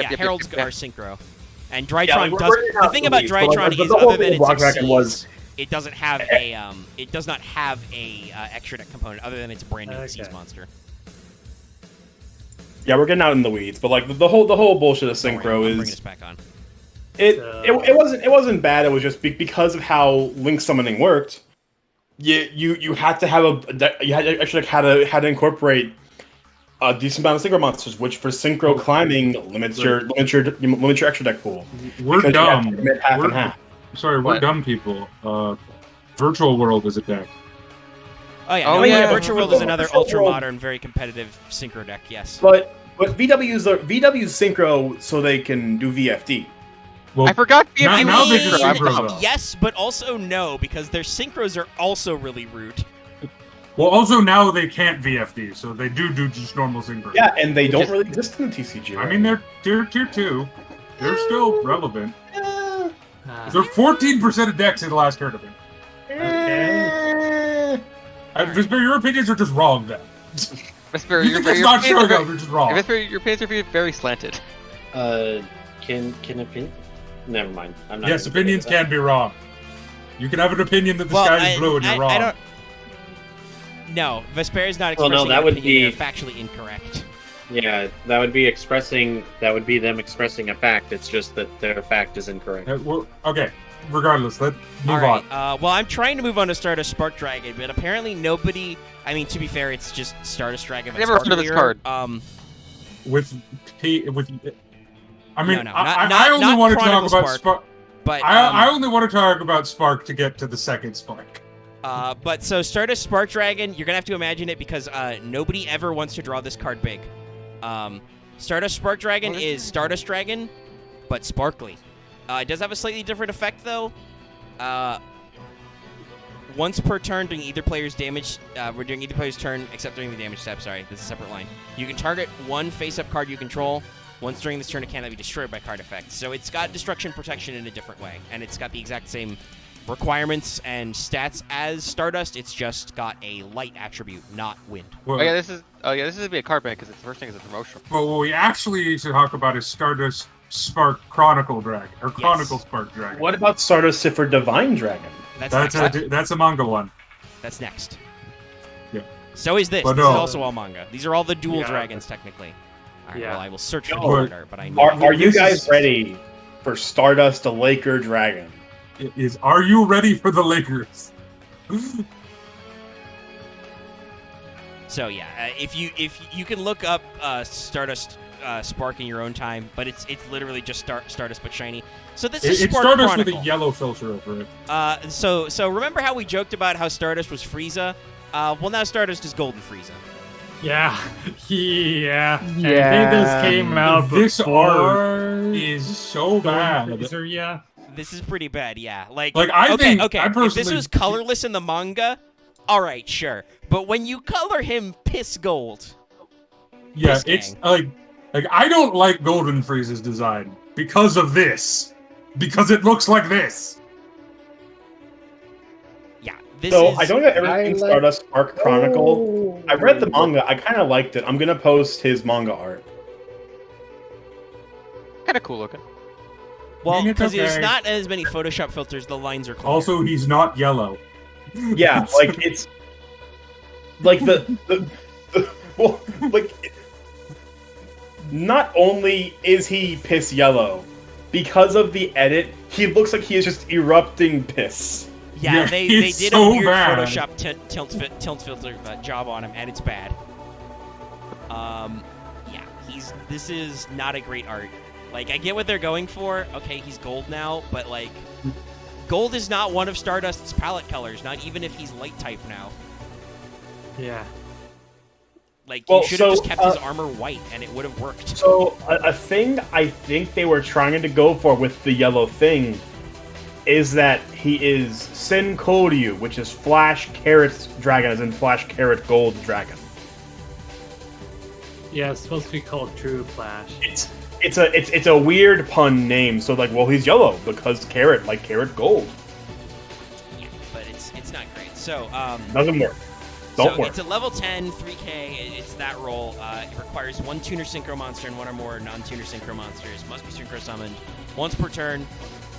yeah. are synchro. And Drytron Yeah, like, we're does. working The out thing the about leads, but, like, Drytron the is, whole other thing than with it Block Dragon succeeds, was- it doesn't have a it does not have a extra deck component other than it's a brand new Xyz monster. Yeah, we're getting out in the weeds, but like the whole bullshit of Don't worry, synchro I'm bringing is us back on. it wasn't bad. It was just because of how link summoning worked. You had to have you had to actually had to incorporate a decent amount of synchro monsters, which for synchro climbing limits your extra deck pool. We're Because you have dumb. to commit half We're- and half. Sorry, we're What? dumb people. Virtual World is a deck. Oh yeah, Oh, no, yeah. Virtual World is another Virtual ultra World- modern, very competitive synchro deck. Yes. But VW's synchro so they can do VFD. Well, I forgot Now- BFD. now they was can synchro. synchro though. Yes, but also no, because their synchros are also really rude. Well, also now they can't VFD, so they do just normal synchro. Yeah, and they don't Just- really exist in the TCG. I mean, they're tier 2. They're still relevant. Ah, They're 14% of decks in the last tournament. okay. Visper, your opinions are just wrong then. Vesper, You your think it's not opinions showing are up, very- you're just wrong. Vesper, your opinions are very slanted. Can opinion? Never mind. I'm not. Yes, gonna get opinions into that. can be wrong. You can have an opinion that the Well, sky is blue and you're wrong. I don't. No, Vesper is not Well, expressing no, that an would opinion. be- They're factually incorrect. Yeah, that would be expressing. That would be them expressing a fact. It's just that their fact is incorrect. Okay, regardless, let's All move right. on. Well, I'm trying to move on to Stardust Spark Dragon, but apparently nobody. I mean, to be fair, it's just Stardust Dragon. I've never heard of this card. With I mean, No, I only not want to talk Chronicle about Spark. Spark. But I only want to talk about Spark to get to the second Spark. But so Stardust Spark Dragon, you're gonna have to imagine it because nobody ever wants to draw this card big. Stardust Spark Dragon is Stardust Dragon, but sparkly. It does have a slightly different effect though. Once per turn during either player's damage, during either player's turn, except during the damage step. Sorry, this is a separate line. You can target one face-up card you control. Once during this turn, it cannot be destroyed by card effects. So it's got destruction protection in a different way, and it's got the exact same requirements and stats as Stardust. It's just got a light attribute, not wind. Well, This is gonna be a card bank because the first thing is a promotion. well, what we actually need to talk about is Stardust Spark Chronicle Dragon, or Chronicle Spark Dragon. What about Stardust Cipher Divine Dragon? That's next. That's a manga one. That's next. Yeah. So is this. But This is no. also all manga. These are all the dual Yeah. dragons, technically. All right, Yeah. well, I will search for No. the order, but I know. Are you This guys is- ready for Stardust the Laker Dragon? Are you ready for the Lakers? So yeah, if you can look up Stardust Spark in your own time, but it's literally just Stardust but shiny. So this is It's Spark Stardust Chronicle. with a yellow filter over it. So remember how we joked about how Stardust was Frieza? Well, now Stardust is Golden Frieza. Yeah. Yeah. I think this came out This before art is so bad. Freezer, yeah. This is pretty bad, yeah. Like I okay, think okay. I If this personally was colorless in the manga, all right, sure. But when you color him piss gold, yeah, this it's gang. like I don't like Golden Frieza's design because of this. Because it looks like this. yeah, this So is. I don't get everything Stardust Spark Chronicle. I read the manga. I kind of liked it. I'm gonna post his manga art. Kind of cool looking. Well, it's because there's okay. not as many Photoshop filters, the lines are clear. Also, he's not yellow. Yeah, like it's like the well, like not only is he piss yellow, because of the edit, he looks like he is just erupting piss. yeah, Yeah, they it's did so a weird bad. Photoshop tilt filter job on him, and it's bad. Yeah, this is not a great art. Like, I get what they're going for. Okay, he's gold now, but like, gold is not one of Stardust's palette colors. Not even if he's light type now. Yeah. Like, Well, you should have so, just kept his armor white, and it would have worked. So a thing I think they were trying to go for with the yellow thing is that he is SYNCHRO, which is Flash Carrot Dragon, as in Flash Carrot Gold Dragon. Yeah, it's supposed to be called True Flash. It's a weird pun name. So like, well, he's yellow because carrot, like carrot gold. Yeah, but it's not great. So Doesn't work. Don't work. It's a level 10, 3K. It's that roll. It requires one tuner synchro monster and one or more non-tuner synchro monsters. Must be synchro summoned once per turn.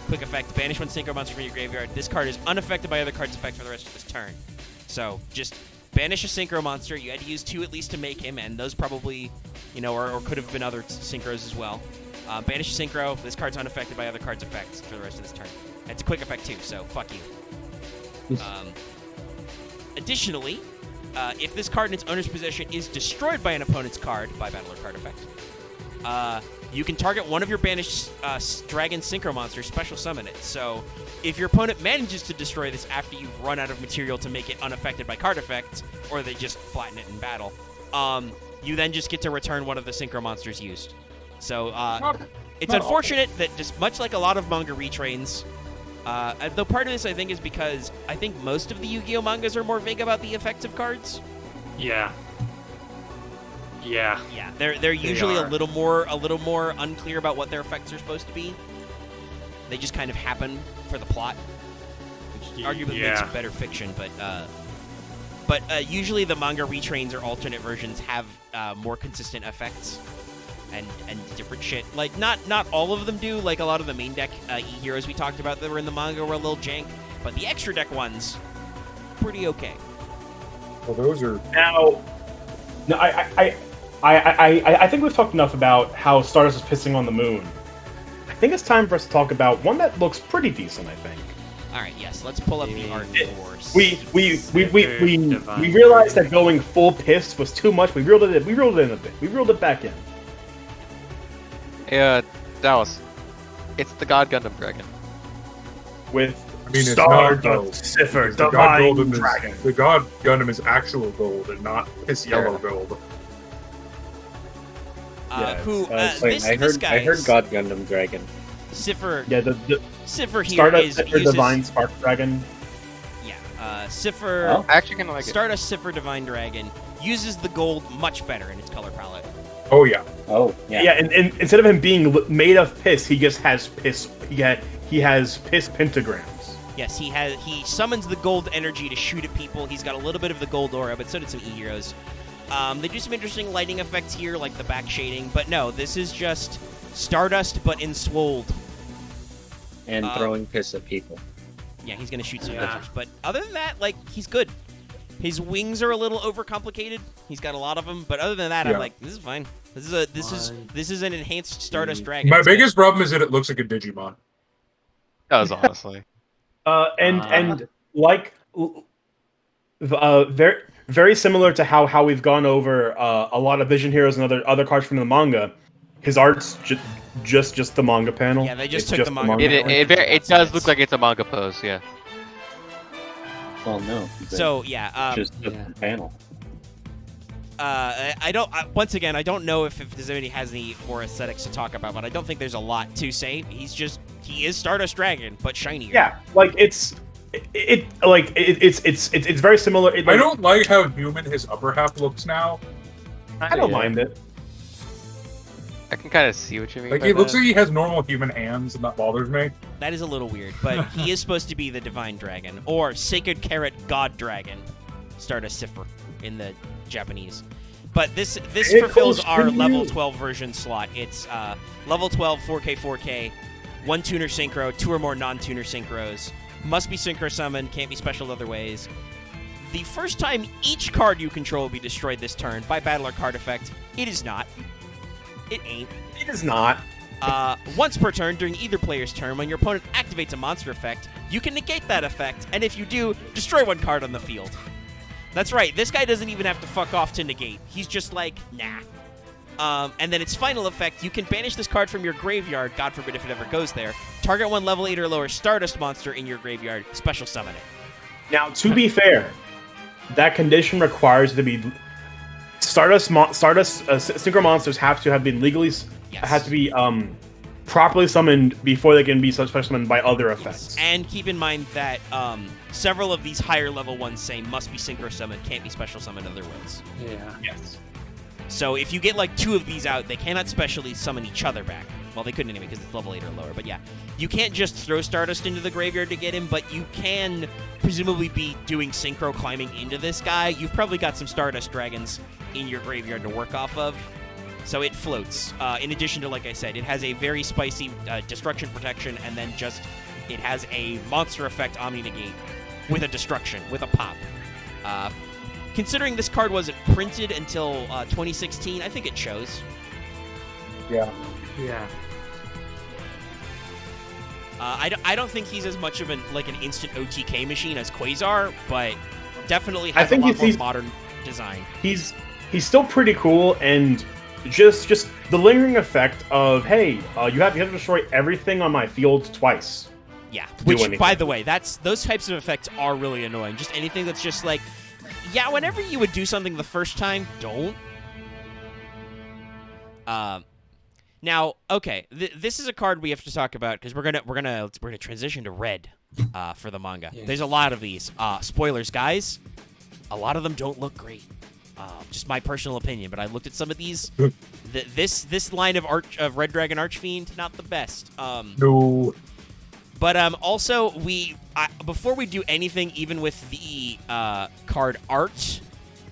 Quick effect: banish one synchro monster from your graveyard. This card is unaffected by other cards' effect for the rest of this turn. So just banish a synchro monster. You had to use 2 at least to make him, and those probably, or could have been other synchros as well. Banish a synchro. This card's unaffected by other cards' effects for the rest of this turn. It's a quick effect too, so fuck you. Additionally, if this card in its owner's possession is destroyed by an opponent's card by battle or card effect, you can target one of your banished dragon synchro monsters, special summon it. So if your opponent manages to destroy this after you've run out of material to make it unaffected by card effects, or they just flatten it in battle, you then just get to return one of the synchro monsters used. So it's unfortunate that, just much like a lot of manga retrains, though part of this I think is because I think most of the Yu-Gi-Oh mangas are more vague about the effects of cards. Yeah. Yeah. Yeah, they're usually a little more unclear about what their effects are supposed to be. They just kind of happen for the plot, which arguably makes it better fiction. But usually the manga retrains or alternate versions have more consistent effects and different shit. Like not all of them do. Like a lot of the main deck E-heroes we talked about that were in the manga were a little jank, but the extra deck ones, pretty okay. Well, those are Now, no, I think we've talked enough about how Stardust is pissing on the moon. I think it's time for us to talk about one that looks pretty decent. I think. All right, yes, let's pull up the art for. We realized that going full piss was too much. We reeled it in a bit. We reeled it back in. Yeah, Dallas. It's the God Gundam Dragon. With it's not gold. Cipher, The God Divine Golden Dragon. the God Gundam is actual gold and not his yellow gold. This guy I heard God Gundam Dragon. Cipher. Yeah, the Cipher here Stardust is Cipher uses, Divine Spark Dragon. Yeah, Cipher. Oh. I actually kind of like it. Stardust Cipher Divine Dragon uses the gold much better in its color palette. Oh yeah. Oh yeah. Yeah, and instead of him being made of piss, he just has piss. He has piss pentagrams. Yes, he summons the gold energy to shoot at people. He's got a little bit of the gold aura, but so did some E-heroes. They do some interesting lighting effects here, like the back shading, but no, this is just Stardust but enswolled. And throwing piss at people. Yeah, he's gonna shoot some lasers, but other than that, like, he's good. His wings are a little overcomplicated. He's got a lot of them, but other than that, I'm like, this is fine. This is an enhanced Stardust Dragon. My biggest problem is that it looks like a Digimon. Does honestly. And like very very similar to how we've gone over a lot of Vision Heroes and other cards from the manga. His art's just the manga panel. Yeah, they just It's took the manga panel. It does look like it's a manga pose, yeah. Well, no. So yeah, Just the panel. I don't. Once again, I don't know if anybody has any more aesthetics to talk about, but I don't think there's a lot to say. He is Stardust Dragon, but shinier. Yeah, like it's very similar. I don't like how human his upper half looks now. I don't mind it. I can kind of see what you mean. Like by it looks that. like he has normal human hands, and that bothers me. That is a little weird, but he is supposed to be the Divine Dragon or Sacred Carrot God Dragon, Stardust Cipher in the Japanese. But this fulfills our level 12 version slot. It's level 12 4K, 1 tuner synchro, 2 or more non-tuner synchros. Must be synchro summoned, can't be special other ways. The first time each card you control will be destroyed this turn by battle or card effect. It is not. It ain't. It is not. Once per turn during either player's turn, when your opponent activates a monster effect, you can negate that effect, and if you do, destroy 1 card on the field. That's right, this guy doesn't even have to fuck off to negate. He's just like, nah. And then its final effect, you can banish this card from your graveyard, God forbid if it ever goes there. Target 1 level 8 or lower Stardust monster in your graveyard, special summon it. Now, to be fair, that condition requires it to be synchro monsters have to have been legally have to be properly summoned before they can be special summoned by other effects. And keep in mind that several of these higher level ones say must be synchro summoned, can't be special summoned other ways. Yeah. Yes. So if you get like 2 of these out, they cannot specially summon each other back. Well, they couldn't anyway because it's level 8 or lower. But yeah, you can't just throw Stardust into the graveyard to get him, but you can presumably be doing synchro climbing into this guy. You've probably got some Stardust Dragons in your graveyard to work off of. So it floats. In addition to, like I said, it has a very spicy destruction protection, and then just it has a monster effect Omni Negate with a destruction, with a pop. Considering this card wasn't printed until 2016, I think it shows. Yeah. Yeah. I don't think he's as much of an instant OTK machine as Quasar, but definitely has a lot more modern design. He's still pretty cool, and just the lingering effect of, hey, you have to destroy everything on my field twice. Yeah, which, by the way, those types of effects are really annoying. Just anything that's just like, yeah, whenever you would do something the first time, don't. Now, okay, this is a card we have to talk about because we're gonna transition to red for the manga. Yeah. There's a lot of these. Spoilers, guys. A lot of them don't look great. Just my personal opinion, but I looked at some of these. This line of Red Dragon Archfiend, not the best. No. But also, before we do anything, even with the card art,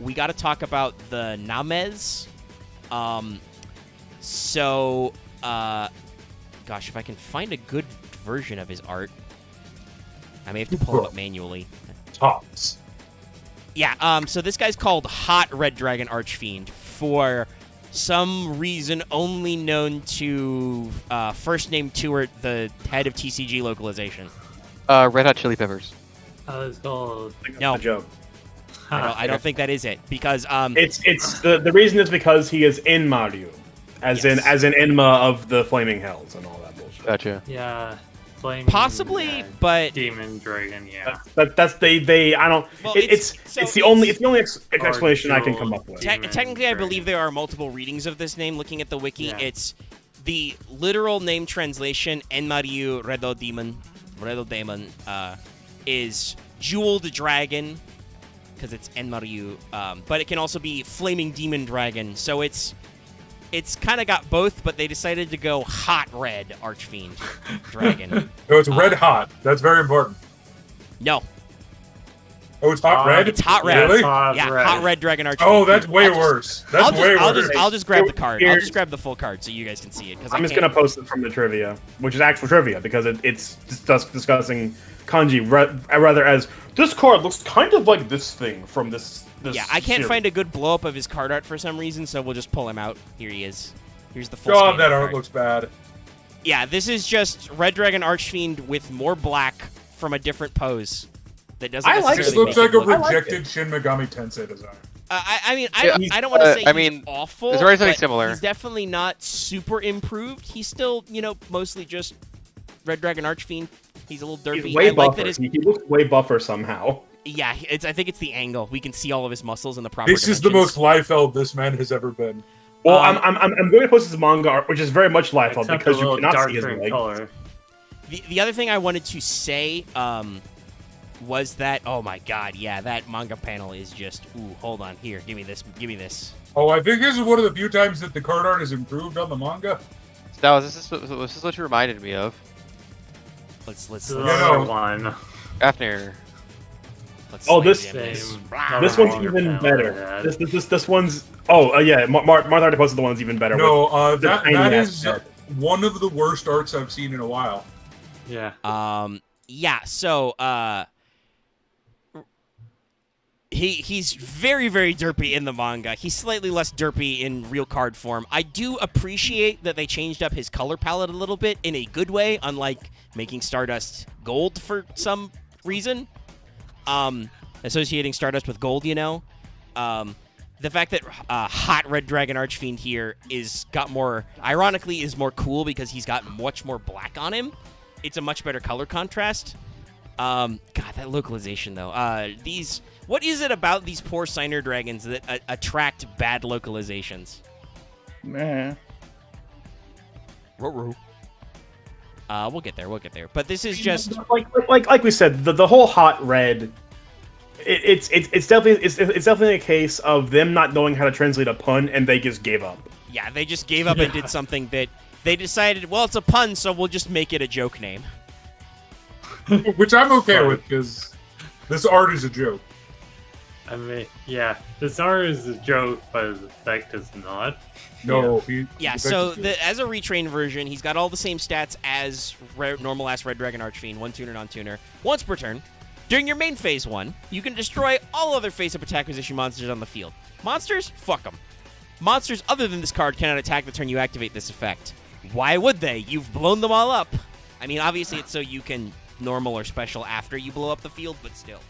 we got to talk about the Namez. Gosh, if I can find a good version of his art, I may have to pull it up manually. Tops. Yeah, so this guy's called Hot Red Dragon Archfiend for some reason only known to First Name Tour, the head of TCG localization. Red Hot Chili Peppers. It's called... No. A joke. I don't think that is it, because... It's the reason is because he is in Mario. As in Enma of the Flaming Hells and all that bullshit. Gotcha. Yeah. Flaming, Possibly, but... Demon Dragon, yeah. That's they I don't... Well, it's the only explanation I can come up with. Technically, I believe there are multiple readings of this name. Looking at the wiki, it's the literal name translation, Enmaru Redo Demon, is Jeweled Dragon, because it's Enmaru, but it can also be Flaming Demon Dragon, so it's kind of got both, but they decided to go Hot Red Archfiend Dragon. No, it's red hot. That's very important. No. Oh, it's hot red? It's Hot Red. Really? Hot Red Dragon Archfiend. Oh, that's way worse. That's way worse. I'll just grab the card. I'll just grab the full card so you guys can see it. I'm just going to post it from the trivia, which is actual trivia, because it's discussing kanji rather as, this card looks kind of like this thing from this yeah, I can't find a good blow-up of his card art for some reason, so we'll just pull him out. Here he is. Here's the full God, that art card. looks bad. Yeah, this is just Red Dragon Archfiend with more black from a different pose. that doesn't I like This necessarily looks make like a it look- rejected Shin Megami Tensei design. I mean, Yeah, I don't want to say I he's mean, awful. there's already something but similar. He's definitely not super improved. He's still, mostly just Red Dragon Archfiend. He's a little derpy. He's way I like buffer. that his He looks way buffer somehow. Yeah, I think it's the angle. We can see all of his muscles in the proper This is the dimensions. most Liefeld this man has ever been. Well, I'm going to post his manga art, which is very much Liefeld Except because a you little cannot see his darker in legs. color. The other thing I wanted to say was that, oh my god, yeah, that manga panel is just, ooh, hold on, here, give me this. Oh, I think this is one of the few times that the card art has improved on the manga. This is what you reminded me of. Let's This Yeah, no. one. Fafnir. Oh, slam this- jam this. This one's even better. This one's. Oh, yeah. Martha already posted the one's even better. No, the that tiny is aspect. one of the worst arts I've seen in a while. Yeah. Yeah, so, he's very, very derpy in the manga. He's slightly less derpy in real card form. I do appreciate that they changed up his color palette a little bit in a good way, unlike making Stardust gold for some reason. Associating Stardust with gold, The fact that hot Red Dragon Archfiend here is more cool because he's got much more black on him. It's a much better color contrast. God, that localization though. What is it about these poor Signer dragons that attract bad localizations? Meh. We'll get there. But this is just like we said, the whole hot red. It's definitely a case of them not knowing how to translate a pun, and they just gave up. yeah, they just gave up and did something that they decided. Well, it's a pun, so we'll just make it a joke name. Which I'm okay with, because this art is a joke. I mean, yeah. This art is a joke, but his effect is not. No. Yeah, so as a retrained version, he's got all the same stats as normal-ass Red Dragon Archfiend, 1 tuner, non-tuner, once per turn. During your main phase 1, you can destroy all other face-up attack position monsters on the field. Monsters? Fuck them. Monsters other than this card cannot attack the turn you activate this effect. Why would they? You've blown them all up. I mean, obviously it's so you can normal or special after you blow up the field, but still.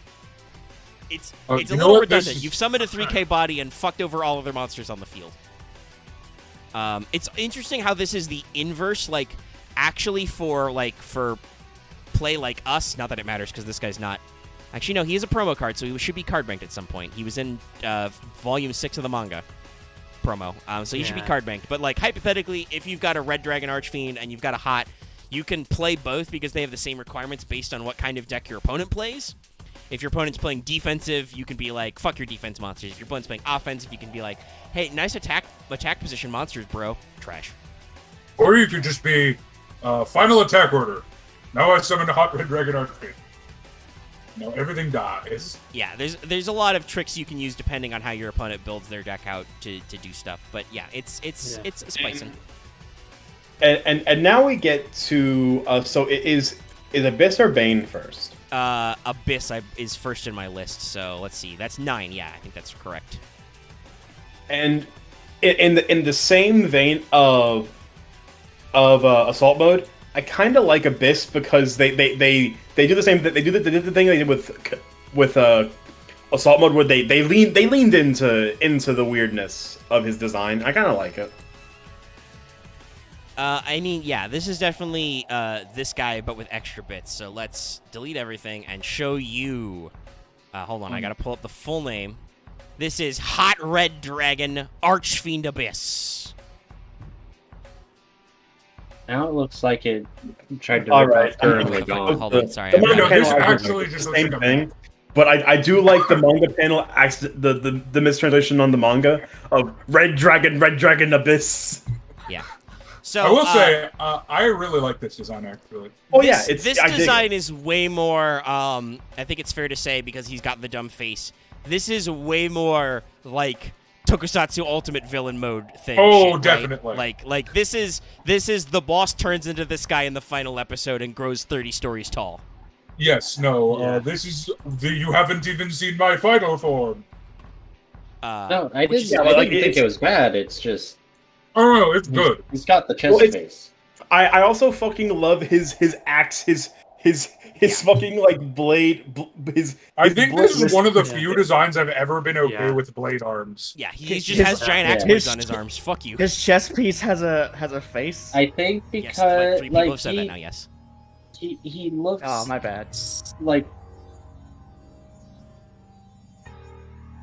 It's a little redundant. You've summoned a 3k body and fucked over all other monsters on the field. It's interesting how this is the inverse, actually for play like us. Not that it matters because this guy's not. Actually, no, he is a promo card, so he should be card banked at some point. He was in volume 6 of the manga promo, so he should be card banked. But hypothetically, if you've got a Red Dragon Archfiend and you've got a hot, you can play both because they have the same requirements based on what kind of deck your opponent plays. If your opponent's playing defensive, you can be like, fuck your defense monsters. If your opponent's playing offensive, you can be like, hey, nice attack position monsters, bro. Trash. Or you could just be final attack order. Now I summon a hot Red Dragon Archfiend. No, everything dies. Yeah, there's a lot of tricks you can use depending on how your opponent builds their deck out to do stuff. But yeah, it's spicing. And now we get to so it is Abyss or Bane first? Abyss is first in my list, so let's see. That's 9. Yeah, I think that's correct. And in the same vein of assault mode, I kind of like Abyss because they do the same. They did the thing they did with assault mode where they leaned into the weirdness of his design. I kind of like it. I mean, yeah, this is definitely this guy, but with extra bits. So let's delete everything and show you. Hold on, I gotta pull up the full name. This is Hot Red Dragon Archfiend Abyss. Now it looks like it tried to All rip right. off Thoroughly Gone. Hold on, sorry. The No, manga this panel actually is just the looks same like a thing. But I do like the manga panel, the mistranslation on the manga of Red Dragon Abyss. Yeah. So I will say, I really like this design, actually. Oh yeah, this design is way more. I think it's fair to say because he's got the dumb face. This is way more like Tokusatsu Ultimate Villain mode thing. Oh, shit, definitely. Right? Like this is the boss turns into this guy in the final episode and grows 30 stories tall. Yes, no, this is you haven't even seen my final form. No, I didn't think it was bad. It's just. Oh, no, it's good. He's got the chest face. I also fucking love his axe, his His fucking like blade. I think this is one of the yeah. few designs I've ever been okay Yeah. with blade arms. Yeah, he just has giant axe blades on his arms. Fuck you. His chest piece has a face. I think Yes, because like 3 people like have said that now. Yes. he looks Oh, my bad. like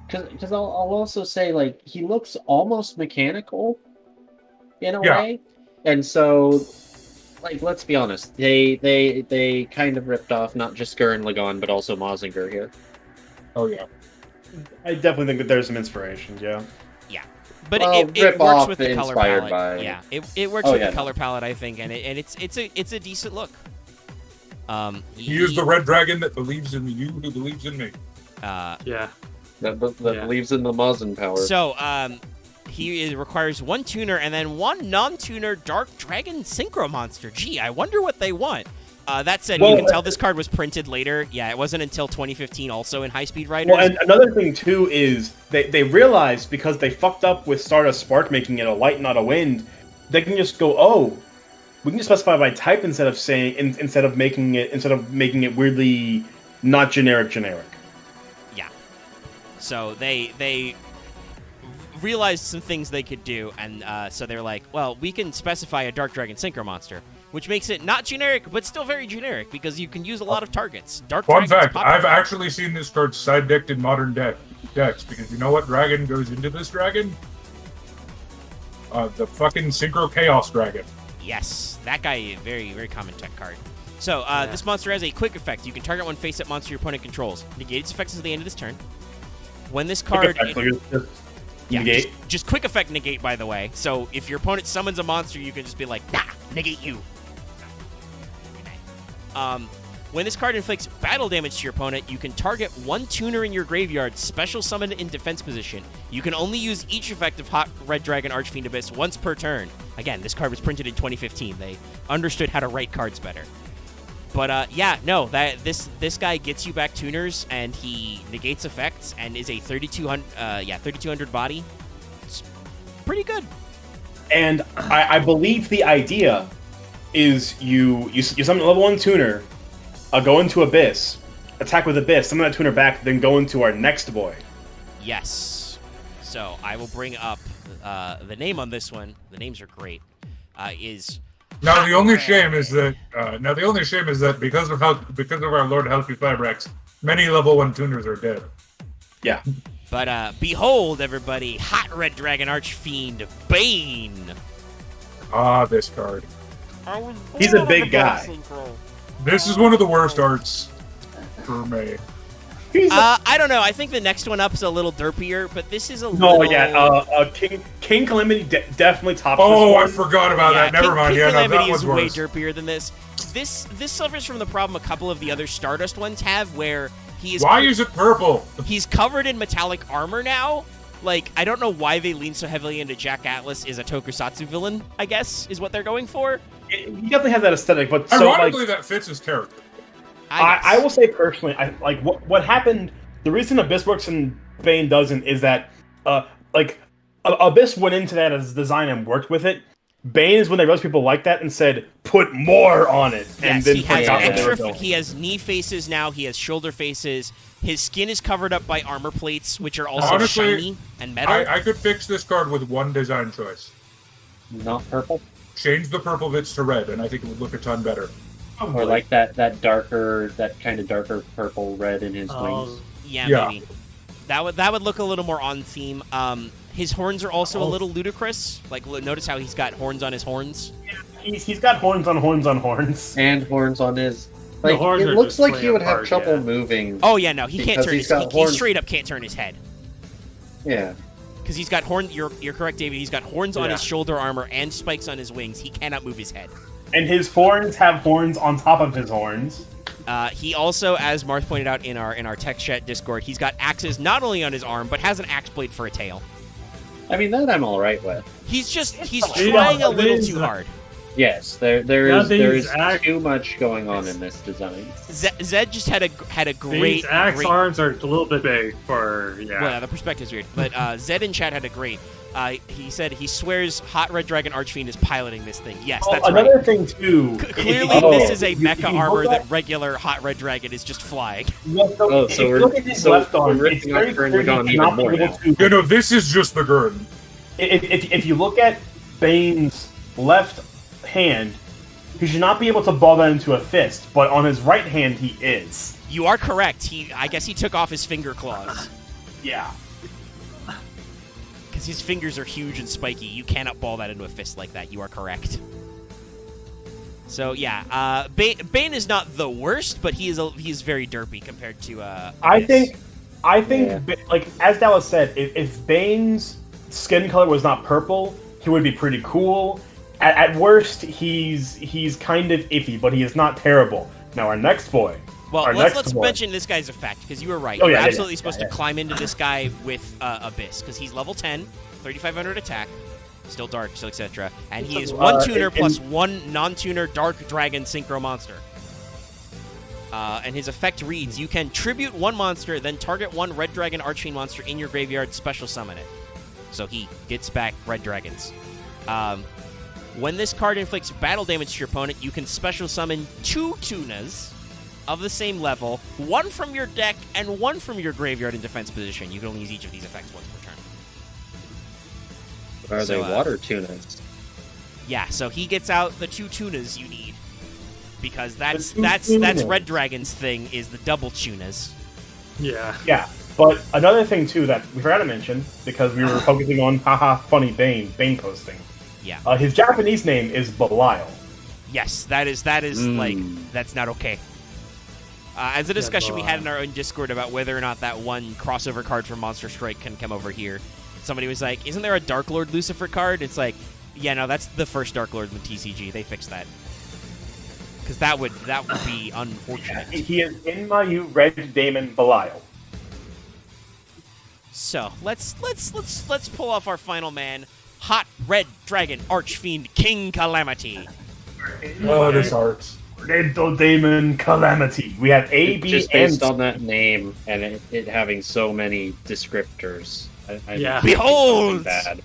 because I'll also say like he looks almost mechanical in a Yeah. way, and so like let's be honest, they kind of ripped off not just Gurren Lagann but also Mazinger here. Oh yeah. I definitely think that there's some inspirations. Yeah. But Well, it rip works off with the color inspired palette. by- Yeah, it works Oh, with yeah, the no. color palette, I think, and it's a decent look. He is the red dragon that believes in you who believes in me. Yeah. That Yeah. believes in the Mazin power. So he requires 1 tuner and then 1 non-tuner Dark Dragon Synchro monster. Gee, I wonder what they want. That said, Well, you can tell this card was printed later. Yeah, it wasn't until 2015 also in High Speed Riders. Well, and another thing too is they realized because they fucked up with Stardust Spark making it a light, not a wind, they can just go, oh, we can just specify by type instead of making it weirdly not generic. Yeah. So they realized some things they could do, and so they're like, well, we can specify a Dark Dragon Synchro monster, which makes it not generic, but still very generic, because you can use a lot of targets. Dark Fun Dragon's fact, popular. I've actually seen this card side decked in modern decks, because you know what dragon goes into this dragon? The fucking Synchro Chaos Dragon. Yes, that guy, very, very common tech card. So, this monster has a quick effect. You can target one face-up monster your opponent controls. Negate its effects at the end of this turn. When this card... Negate. Just quick effect negate, by the way. So, if your opponent summons a monster, you can just be like, nah, negate you. When this card inflicts battle damage to your opponent, you can target 1 tuner in your graveyard, special summon in defense position. You can only use each effect of Hot Red Dragon Archfiend Abyss once per turn. Again, this card was printed in 2015. They understood how to write cards better. But yeah, no, this guy gets you back tuners, and he negates effects, and is a 3200 body. It's pretty good. And I believe the idea is you summon a level 1 tuner, go into Abyss, attack with Abyss, summon that tuner back, then go into our next boy. Yes. So I will bring up the name on this one. The names are great. Now the only shame is that because of our Lord Helpy Fibrax, many level 1 tuners are dead. Yeah. But behold, everybody, Hot Red Dragon Archfiend Bane. Ah, this card. He's a big guy. This is one of the worst arts for me. I don't know. I think the next one up is a little derpier, but this is a little... No, yeah, King Calamity definitely tops Oh, I this one. forgot about that. Never mind. King Yeah, no, Calamity that is one's way worse. derpier than this. This suffers from the problem a couple of the other Stardust ones have, where he is... Why is it purple? He's covered in metallic armor now. Like, I don't know why they lean so heavily into Jack Atlas is a tokusatsu villain, I guess, is what they're going for. He definitely has that aesthetic, but so Ironically, like, that fits his character. I will say personally, what happened. The reason Abyss works and Bane doesn't is that Abyss went into that as design and worked with it. Bane is when they realized people like that and said, "Put more on it." And Yes, then he has forgot what they were extra. doing. He has knee faces now. He has shoulder faces. His skin is covered up by armor plates, which are also Honestly, shiny and metal. I could fix this card with one design choice. Not purple, Change the purple bits to red, and I think it would look a ton better. or like that kind of darker purple red in his wings. Yeah, Yeah. maybe. That would look a little more on theme. His horns are also a little ludicrous. Like, notice how he's got horns on his horns. He's got horns on horns on horns. And horns on his. The Like horns it are looks just like way he would have apart, trouble yeah. moving. Oh yeah, no, he can't Because turn he's his. got He horns. straight up can't turn his head. Yeah. Because he's got horn. You're correct, David. He's got horns on Yeah. his shoulder armor and spikes on his wings. He cannot move his head. And his horns have horns on top of his horns. He also, as Marth pointed out in our text chat Discord, he's got axes not only on his arm but has an axe blade for a tail. I mean that I'm all right with. He's Yeah, trying a little these- too hard. Yes, there Yeah, is these too much going on in this design. Zed just had a great. These axe great arms are a little bit big for Well, the perspective's weird, but Zed in chat had a great. He said he swears Hot Red Dragon Archfiend is piloting this thing. Yes, Oh, that's another right. thing too. Clearly, this is a mecha armor that regular Hot Red Dragon is just flying. So if you look at his left arm, it's very clear he's not able to. This is just the Gurn. If you look at Bane's left hand, he should not be able to ball that into a fist, but on his right hand he is. You are correct. I guess he took off his finger claws. Yeah. Because his fingers are huge and spiky. You cannot ball that into a fist like that. You are correct. So yeah, Bane is not the worst, but he's very derpy compared to. I think, like as Dallas said, if Bane's skin color was not purple, he would be pretty cool. At worst, he's kind of iffy, but he is not terrible. Now our next boy. Well, let's mention this guy's effect, because you were right. You're absolutely supposed to climb into this guy with Abyss, because he's level 10, 3,500 attack, still dark, still etc. And he is one tuner plus one non-tuner dark dragon synchro monster. And his effect reads, you can tribute one monster, then target one red dragon archfiend monster in your graveyard, special summon it. So he gets back red dragons. When this card inflicts battle damage to your opponent, you can special summon 2 tunas of the same level, one from your deck and one from your graveyard in defense position. You can only use each of these effects once per turn. Are they water tunas? Yeah, so he gets out the 2 tunas you need, because that's Red Dragon's thing, is the double tunas. Yeah. Yeah, but another thing too that we forgot to mention, because we were focusing on haha funny Bane posting. Yeah. His Japanese name is Belial. Yes, that is like, that's not okay. As a discussion we had in our own Discord about whether or not that one crossover card from Monster Strike can come over here. Somebody was like, isn't there a Dark Lord Lucifer card? It's like, yeah, no, that's the first Dark Lord in the TCG. They fixed that. Because that would be unfortunate. He is Inmayu Red Damon Belial. So, let's pull off our final man, Hot Red Dragon Archfiend King Calamity. Oh, this art. Red Damon Calamity. We have A, B, just and based on that name and it having so many descriptors. Yeah. Behold! Bad.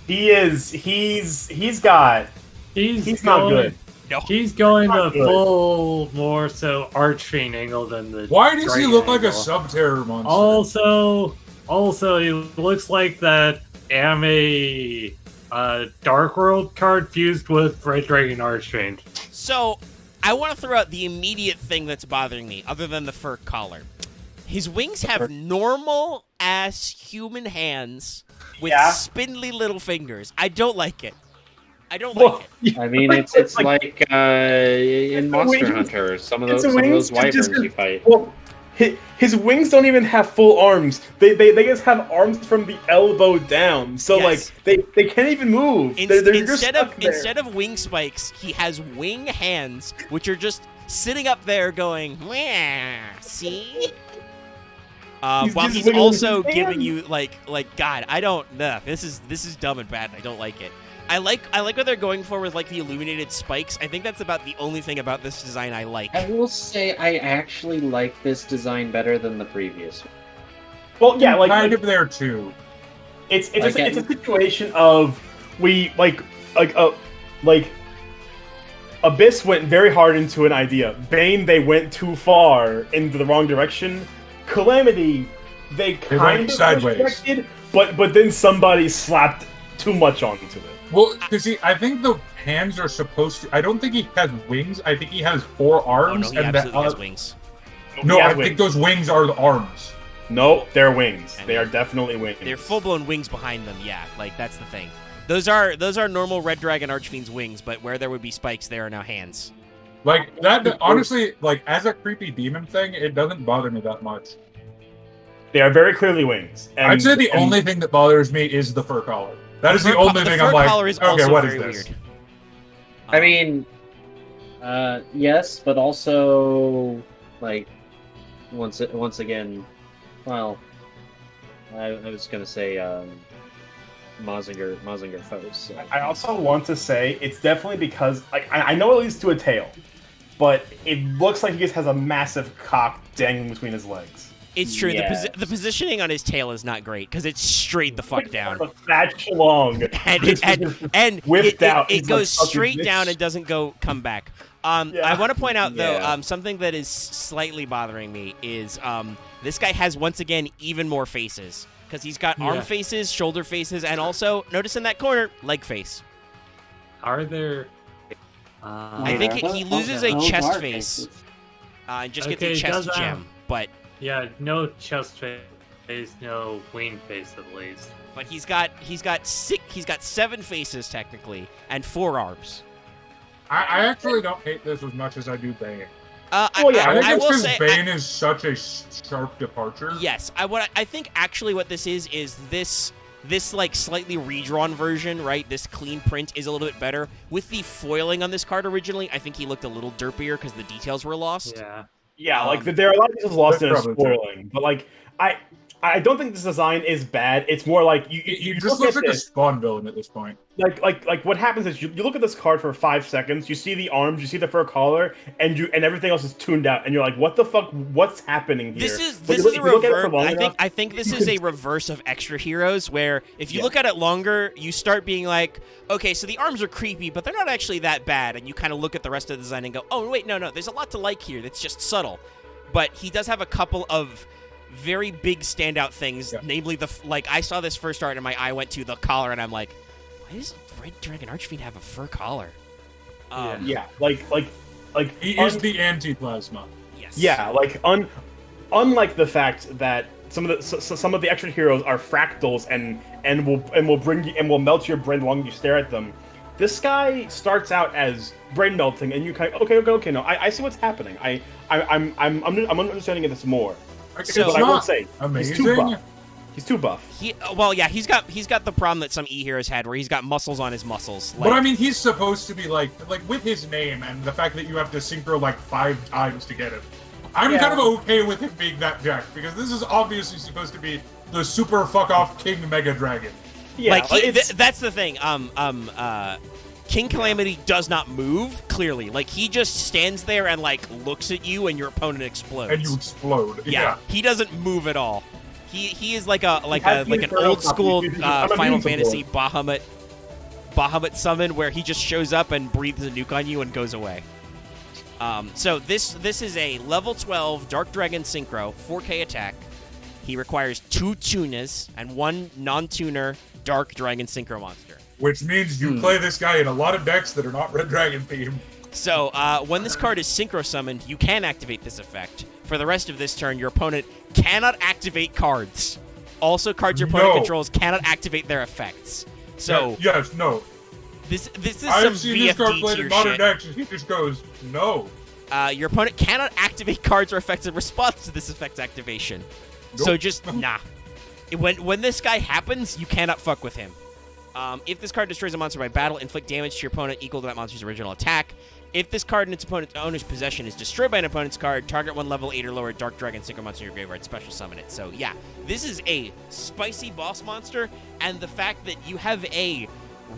He's not good. No. He's going Not the good. full, more so Archfiend angle than the. Why does he Dragon look like a angle. sub-terror monster? Also, he looks like that anime Dark World card fused with Red Dragon Archfiend. So, I want to throw out the immediate thing that's bothering me, other than the fur collar. His wings have normal-ass human hands with spindly little fingers. I don't like it. I don't like it. I mean, it's like in Monster Hunter, some of those wyverns you fight. Well, his wings don't even have full arms. They just have arms from the elbow down. So Yes. like they can't even move. They're just stuck there. Instead of wing spikes, he has wing hands, which are just sitting up there going, "Wah, see?" While he's also giving you like God, I don't know. This is dumb and bad. And I don't like it. I like what they're going for with like the illuminated spikes. I think that's about the only thing about this design I like. I will say I actually like this design better than the previous one. Well, yeah, like kind of there too. It's a situation of Abyss went very hard into an idea. Bane, they went too far into the wrong direction. Calamity, they kind of sideways. respected, but then somebody slapped too much onto it. Well, because I think the hands are supposed to. I don't think he has wings. I think he has 4 arms. Oh, no, he absolutely has wings. No, I think those wings are the arms. No, they're wings. They are definitely wings. They're full-blown wings behind them. Yeah, like that's the thing. Those are normal Red Dragon Archfiend's wings, but where there would be spikes, there are now hands. Like that. Honestly, like as a creepy demon thing, it doesn't bother me that much. They are very clearly wings. I'd say the only thing that bothers me is the fur collar. That is the only thing I'm like, the fur collar is okay, also what is very this? weird. I mean, yes, but also like once again, well, I was gonna say Mazinger foes. So. I also want to say it's definitely because like I know it leads to a tail, but it looks like he just has a massive cock dangling between his legs. It's true. Yes. The positioning on his tail is not great because it's straight the fuck down. That's long. And it goes straight down and doesn't come back. I want to point out though, something that is slightly bothering me is this guy has once again even more faces because he's got arm faces, shoulder faces, and also notice in that corner leg face. Are there? I think he loses a chest face and just gets a chest gem, but yeah, no chest face, no wing face at least. But he's got 7 faces technically and 4 arms. I actually don't hate this as much as I do Bane. I think will it's say Bane is such a sharp departure. Yes, I think actually what this is this like slightly redrawn version, right? This clean print is a little bit better. With the foiling on this card originally, I think he looked a little derpier because the details were lost. Yeah, like there are a lot of details lost in his foiling, but like I don't think this design is bad. It's more like you just looks like a Spawn villain at this point. Like what happens is you look at this card for 5 seconds, you see the arms, you see the fur collar, and everything else is tuned out, and you're like, what the fuck? What's happening here? This is a reverse. I think this is a reverse of Extra Heroes, where if you look at it longer, you start being like, okay, so the arms are creepy, but they're not actually that bad, and you kind of look at the rest of the design and go, oh wait, no, there's a lot to like here. That's just subtle, but he does have a couple of very big standout things, namely I saw this first art and my eye went to the collar and I'm like, why does Red Dragon Archfiend have a fur collar? Like he is the anti-plasma. Yes. Yeah, like unlike the fact that some of the extra heroes are fractals and will melt your brain the longer you stare at them. This guy starts out as brain melting, and you kind of okay. No, I see what's happening. I'm understanding this more. So, but I will say, amazing. He's too buff. He's got the problem that some E-heroes had, where he's got muscles on his muscles. But I mean, he's supposed to be like with his name and the fact that you have to synchro like 5 times to get him. I'm kind of okay with him being that jacked because this is obviously supposed to be the super fuck off King Mega Dragon. Yeah, that's the thing. King Calamity does not move, clearly. Like, he just stands there and, like, looks at you and your opponent explodes. And you explode. Yeah. He doesn't move at all. He is like an old school Final Fantasy Bahamut summon where he just shows up and breathes a nuke on you and goes away. So this is a level 12 Dark Dragon Synchro, 4K attack. He requires 2 tunas and 1 non-tuner Dark Dragon Synchro monster. Which means you play this guy in a lot of decks that are not Red Dragon themed. So, when this card is Synchro Summoned, you can activate this effect. For the rest of this turn, your opponent cannot activate cards. Also, cards your opponent controls cannot activate their effects. So, yes, no. This is I've some seen this card VFD played in tier modern shit. decks, and he just goes, no. Your opponent cannot activate cards or effects in response to this effect's activation. Nope. So just, nah. When this guy happens, you cannot fuck with him. If this card destroys a monster by battle, inflict damage to your opponent equal to that monster's original attack. If this card in its opponent's owner's possession is destroyed by an opponent's card, target 1 level 8 or lower Dark Dragon Synchro monster in your graveyard, special summon it. So yeah, this is a spicy boss monster, and the fact that you have a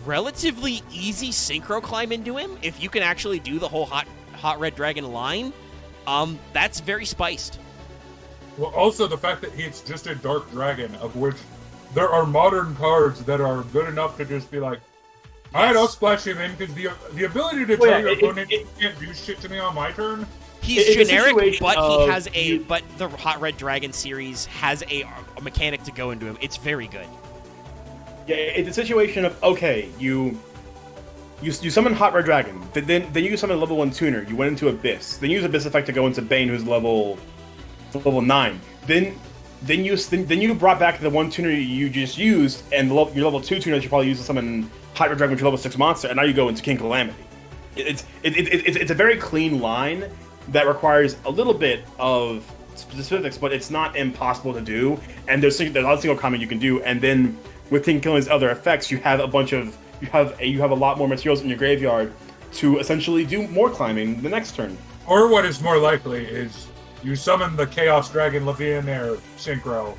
relatively easy synchro climb into him, if you can actually do the whole hot Red Dragon line, that's very spiced. Well, also the fact that he's just a Dark Dragon, of which there are modern cards that are good enough to just be like, alright, I'll splash him in, because the ability to tell your opponent you can't do shit to me on my turn. He's generic, but he has but the Hot Red Dragon series has a mechanic to go into him. It's very good. Yeah, it's a situation of, okay, you summon Hot Red Dragon, then you summon a level 1 tuner, you went into Abyss, then you use Abyss effect to go into Bane, who's level 9. Then you brought back the 1 tuner you just used, and your level 2 tuner that you probably used to summon Hot Red Dragon, which is level 6 monster, and now you go into King Calamity. It's a very clean line that requires a little bit of specifics, but it's not impossible to do. And there's a lot of single comment you can do, and then with King Calamity's other effects, you have a lot more materials in your graveyard to essentially do more climbing the next turn. Or what is more likely is you summon the Chaos Dragon Levianair Synchro,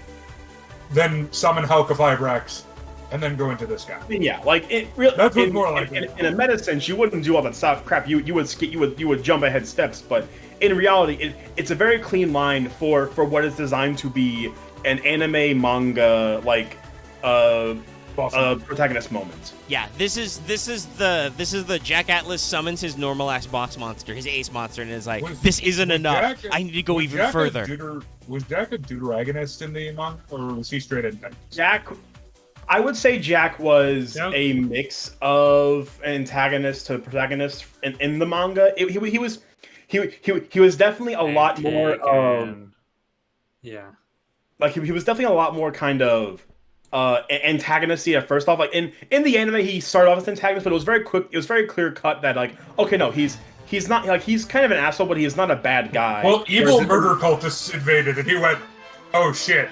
then summon Halka Fibrax, and then go into this guy. Yeah, like it. Real, That's what's more like in a meta sense, you wouldn't do all that stuff. Crap, you would jump ahead steps, but in reality, it's a very clean line for what is designed to be an anime manga like protagonist moment. Yeah, this is the Jack Atlas summons his normal ass boss monster, his ace monster, and is like, this isn't enough. I need to go even further. Was Jack a deuteragonist in the manga, or was he straight antagonist? Jack, I would say Jack was a mix of antagonist to protagonist in the manga. He was definitely a lot more. Like he was definitely a lot more kind of antagonisty at first off. Like in the anime, he started off as antagonist, but it was very quick. It was very clear cut that like, okay, no, he's not like he's kind of an asshole, but he is not a bad guy. Well, evil murder cultists invaded, and he went, "Oh shit."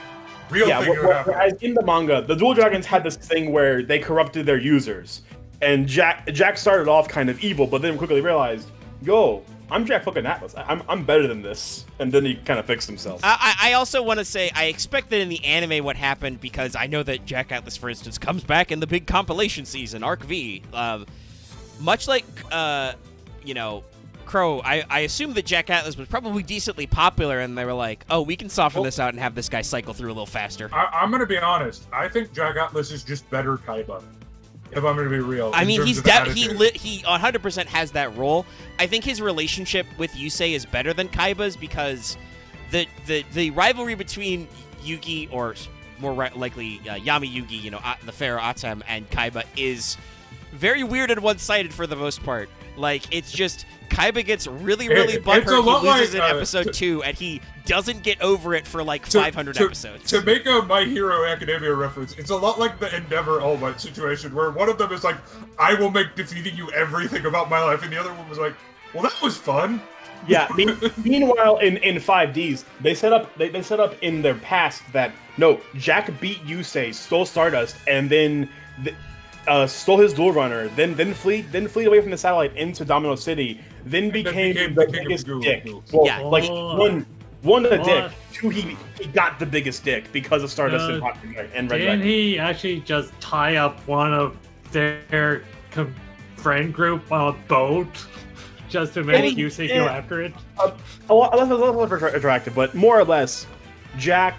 Whereas in the manga, the Dual Dragons had this thing where they corrupted their users, and Jack started off kind of evil, but then quickly realized, yo, I'm Jack fucking Atlas. I'm better than this, and then he kind of fixed himself. I also want to say I expect that in the anime what happened, because I know that Jack Atlas, for instance, comes back in the big compilation season, Arc V. Much like Crow, I assume that Jack Atlas was probably decently popular, and they were like, oh, we can soften this out and have this guy cycle through a little faster. I'm going to be honest. I think Jack Atlas is just better Kaiba, if I'm going to be real. I mean, he 100% has that role. I think his relationship with Yusei is better than Kaiba's, because the rivalry between Yugi, or more likely Yami Yugi, the Pharaoh Atem, and Kaiba is very weird and one-sided for the most part. Like, it's just Kaiba gets really butthurt. He loses in episode 2, and he doesn't get over it for like 500 episodes. To make a My Hero Academia reference, it's a lot like the Endeavor All Might situation, where one of them is like, I will make defeating you everything about my life, and the other one was like, well, that was fun. Yeah. Meanwhile, in 5Ds, they set up in their past that no, Jack beat Yusei, stole Stardust, and then stole his Dual Runner, then fleed away from the satellite into Domino City, then became the biggest dick. Well, yeah. Like one a dick, two he got the biggest dick because of Stardust and Red Dragon. Didn't he actually just tie up one of their friend group on a boat just to make Yusei go after it? A lot interactive, but more or less, Jack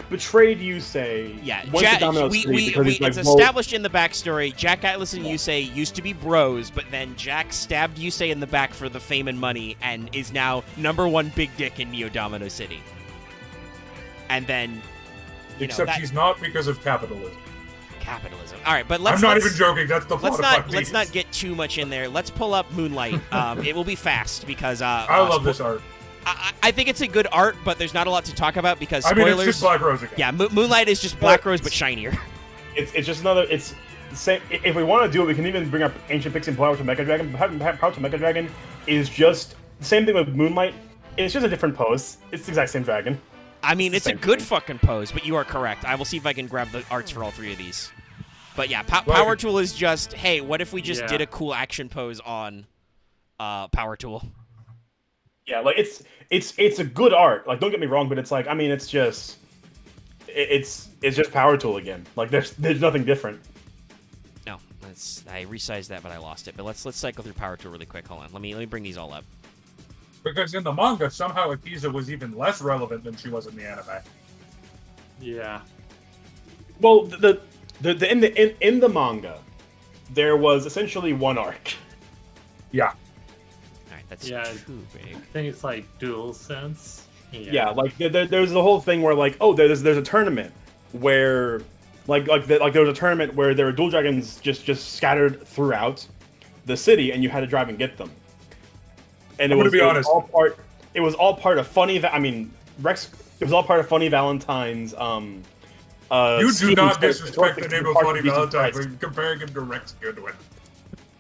betrayed Yusei. Yeah, it's established in the backstory. Jack Atlas and Yusei used to be bros, but then Jack stabbed Yusei in the back for the fame and money, and is now #1 big dick in Neo Domino City. And then, except he's not, because of capitalism. Capitalism. All right, but I'm not even joking. That's the plot of let's not get too much in there. Let's pull up Moonlight. It will be fast because I love this art. I think it's a good art, but there's not a lot to talk about because spoilers. I mean, it's just Black Rose again. Yeah, Moonlight is just Black Rose but shinier. It's just another. It's the same. If we want to do it, we can even bring up Ancient Pix and Power to Mega Dragon. Power to Mega Dragon is just the same thing with Moonlight. It's just a different pose. It's the exact same dragon. I mean, it's a good fucking pose, but you are correct. I will see if I can grab the arts for all 3 of these. But yeah, Power Tool is just, hey, what if we just did a cool action pose on Power Tool? Yeah, like it's a good art. Like, don't get me wrong, but it's like, I mean, it's just Power Tool again. Like, there's nothing different. No, I resized that, but I lost it. But let's cycle through Power Tool really quick. Hold on, let me bring these all up. Because in the manga, somehow Akiza was even less relevant than she was in the anime. Yeah. Well, in the manga, there was essentially one arc. Yeah. That's too big. I think it's like Dual Sense. Yeah, like there's the whole thing where like, oh, there's a tournament where like there was a tournament where there were Dual Dragons just scattered throughout the city, and you had to drive and get them. And it was all part of funny. I mean, Rex. It was all part of Funny Valentine's. You do not disrespect the name of Funny Valentine by comparing him to Rex Goodwin.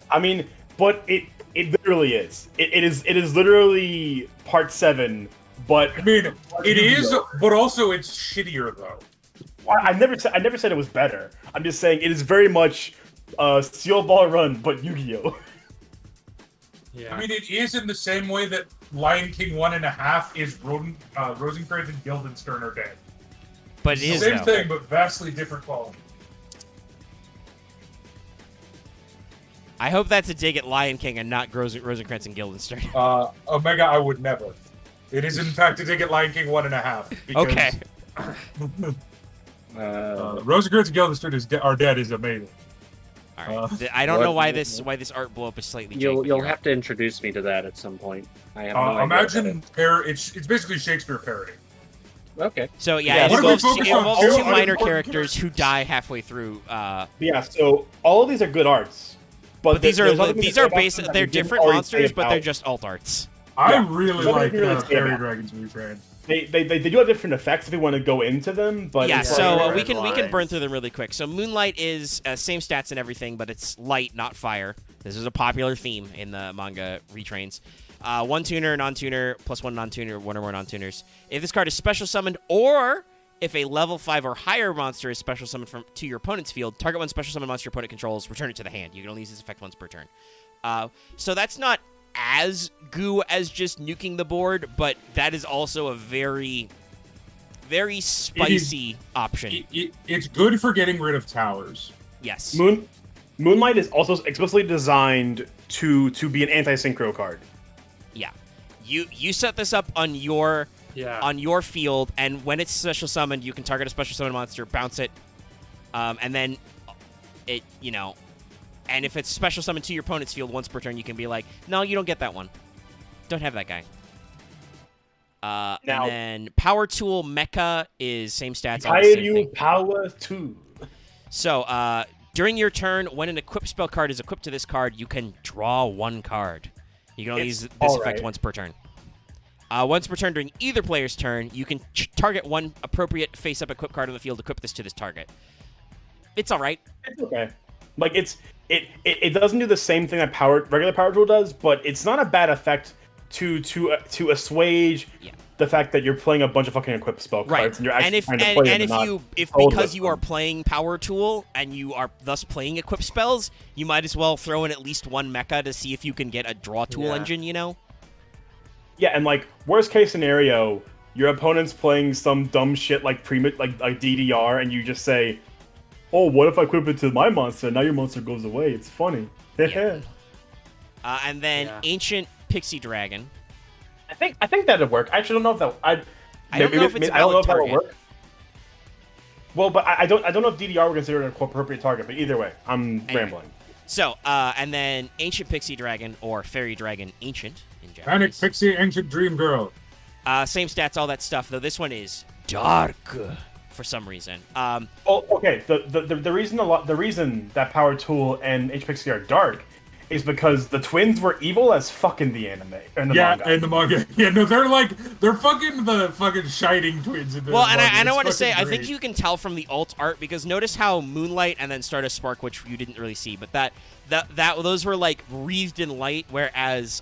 I mean, but it literally is. It is literally part 7. But I mean, it is, but also it's shittier though. I never said it was better. I'm just saying it is very much Steel Ball Run, but Yu-Gi-Oh. Yeah. I mean, it is in the same way that Lion King 1.5 is Rosencrantz and Guildenstern are dead. But it is the same thing, but vastly different quality. I hope that's a dig at Lion King and not Rosencrantz and Guildenstern. Omega, I would never. It is in fact a dig at Lion King 1.5. Because, Okay. Rosencrantz and Guildenstern are dead is amazing. All right. I don't know why this art blow up is slightly. You'll have to introduce me to that at some point. I have no idea. Imagine it's basically Shakespeare parody. Okay. So yeah, it involves two minor characters who die halfway through. Yeah. So all of these are good arts, but these are based. They're different monsters, but they're just alt arts. I really like Fairy Dragons Retrained. They do have different effects if we want to go into them, but yeah. So we can burn through them really quick. So Moonlight is same stats and everything, but it's light, not fire. This is a popular theme in the manga retrains. 1 tuner, non-tuner, +1 non-tuner, 1 or more non-tuners. If this card is special summoned, or if a level 5 or higher monster is special summoned to your opponent's field, target 1 special summoned monster your opponent controls, return it to the hand. You can only use this effect once per turn. So that's not as goo as just nuking the board, but that is also a very, very spicy option. It's good for getting rid of towers. Yes. Moonlight is also explicitly designed to be an anti-synchro card. Yeah. You set this up on your field, and when it's special summoned, you can target a special summon monster, bounce it, and then it, and if it's special summoned to your opponent's field once per turn, you can be like, no, you don't get that one. Don't have that guy. And then Power Tool Mecha is same stats. Power Tool. So, during your turn, when an equip spell card is equipped to this card, you can draw 1 card. You can only use this effect once per turn. Once per turn during either player's turn, you can target 1 appropriate face-up equip card on the field, equip this to this target. It's all right. It's okay. Like it doesn't do the same thing that regular Power Tool does, but it's not a bad effect to assuage the fact that you're playing a bunch of fucking equip spell cards, and you're actually trying to play them. If because you are playing Power Tool and you are thus playing equip spells, you might as well throw in at least 1 mecha to see if you can get a draw tool engine. Yeah, and like worst case scenario, your opponent's playing some dumb shit like DDR, and you just say, "Oh, what if I equip it to my monster? Now your monster goes away. It's funny." Yeah. And then Ancient Pixie Dragon. I think that'd work. I actually don't know if that. I don't know if it's a valid target. Work. Well, but I don't know if DDR would consider it an appropriate target. But either way, I'm rambling. So, and then Ancient Pixie Dragon or Fairy Dragon Ancient in Japanese. Panic Pixie Ancient Dream Girl. Same stats, all that stuff. Though this one is dark for some reason. Okay. The reason that Power Tool and Ancient Pixie are dark is because the twins were evil as fuck in the anime. In the manga. Yeah, no, they're fucking the fucking shining twins in the manga. And I want to say, great. I think you can tell from the alt art, because notice how Moonlight and then Stardust Spark, which you didn't really see, but those were like wreathed in light, whereas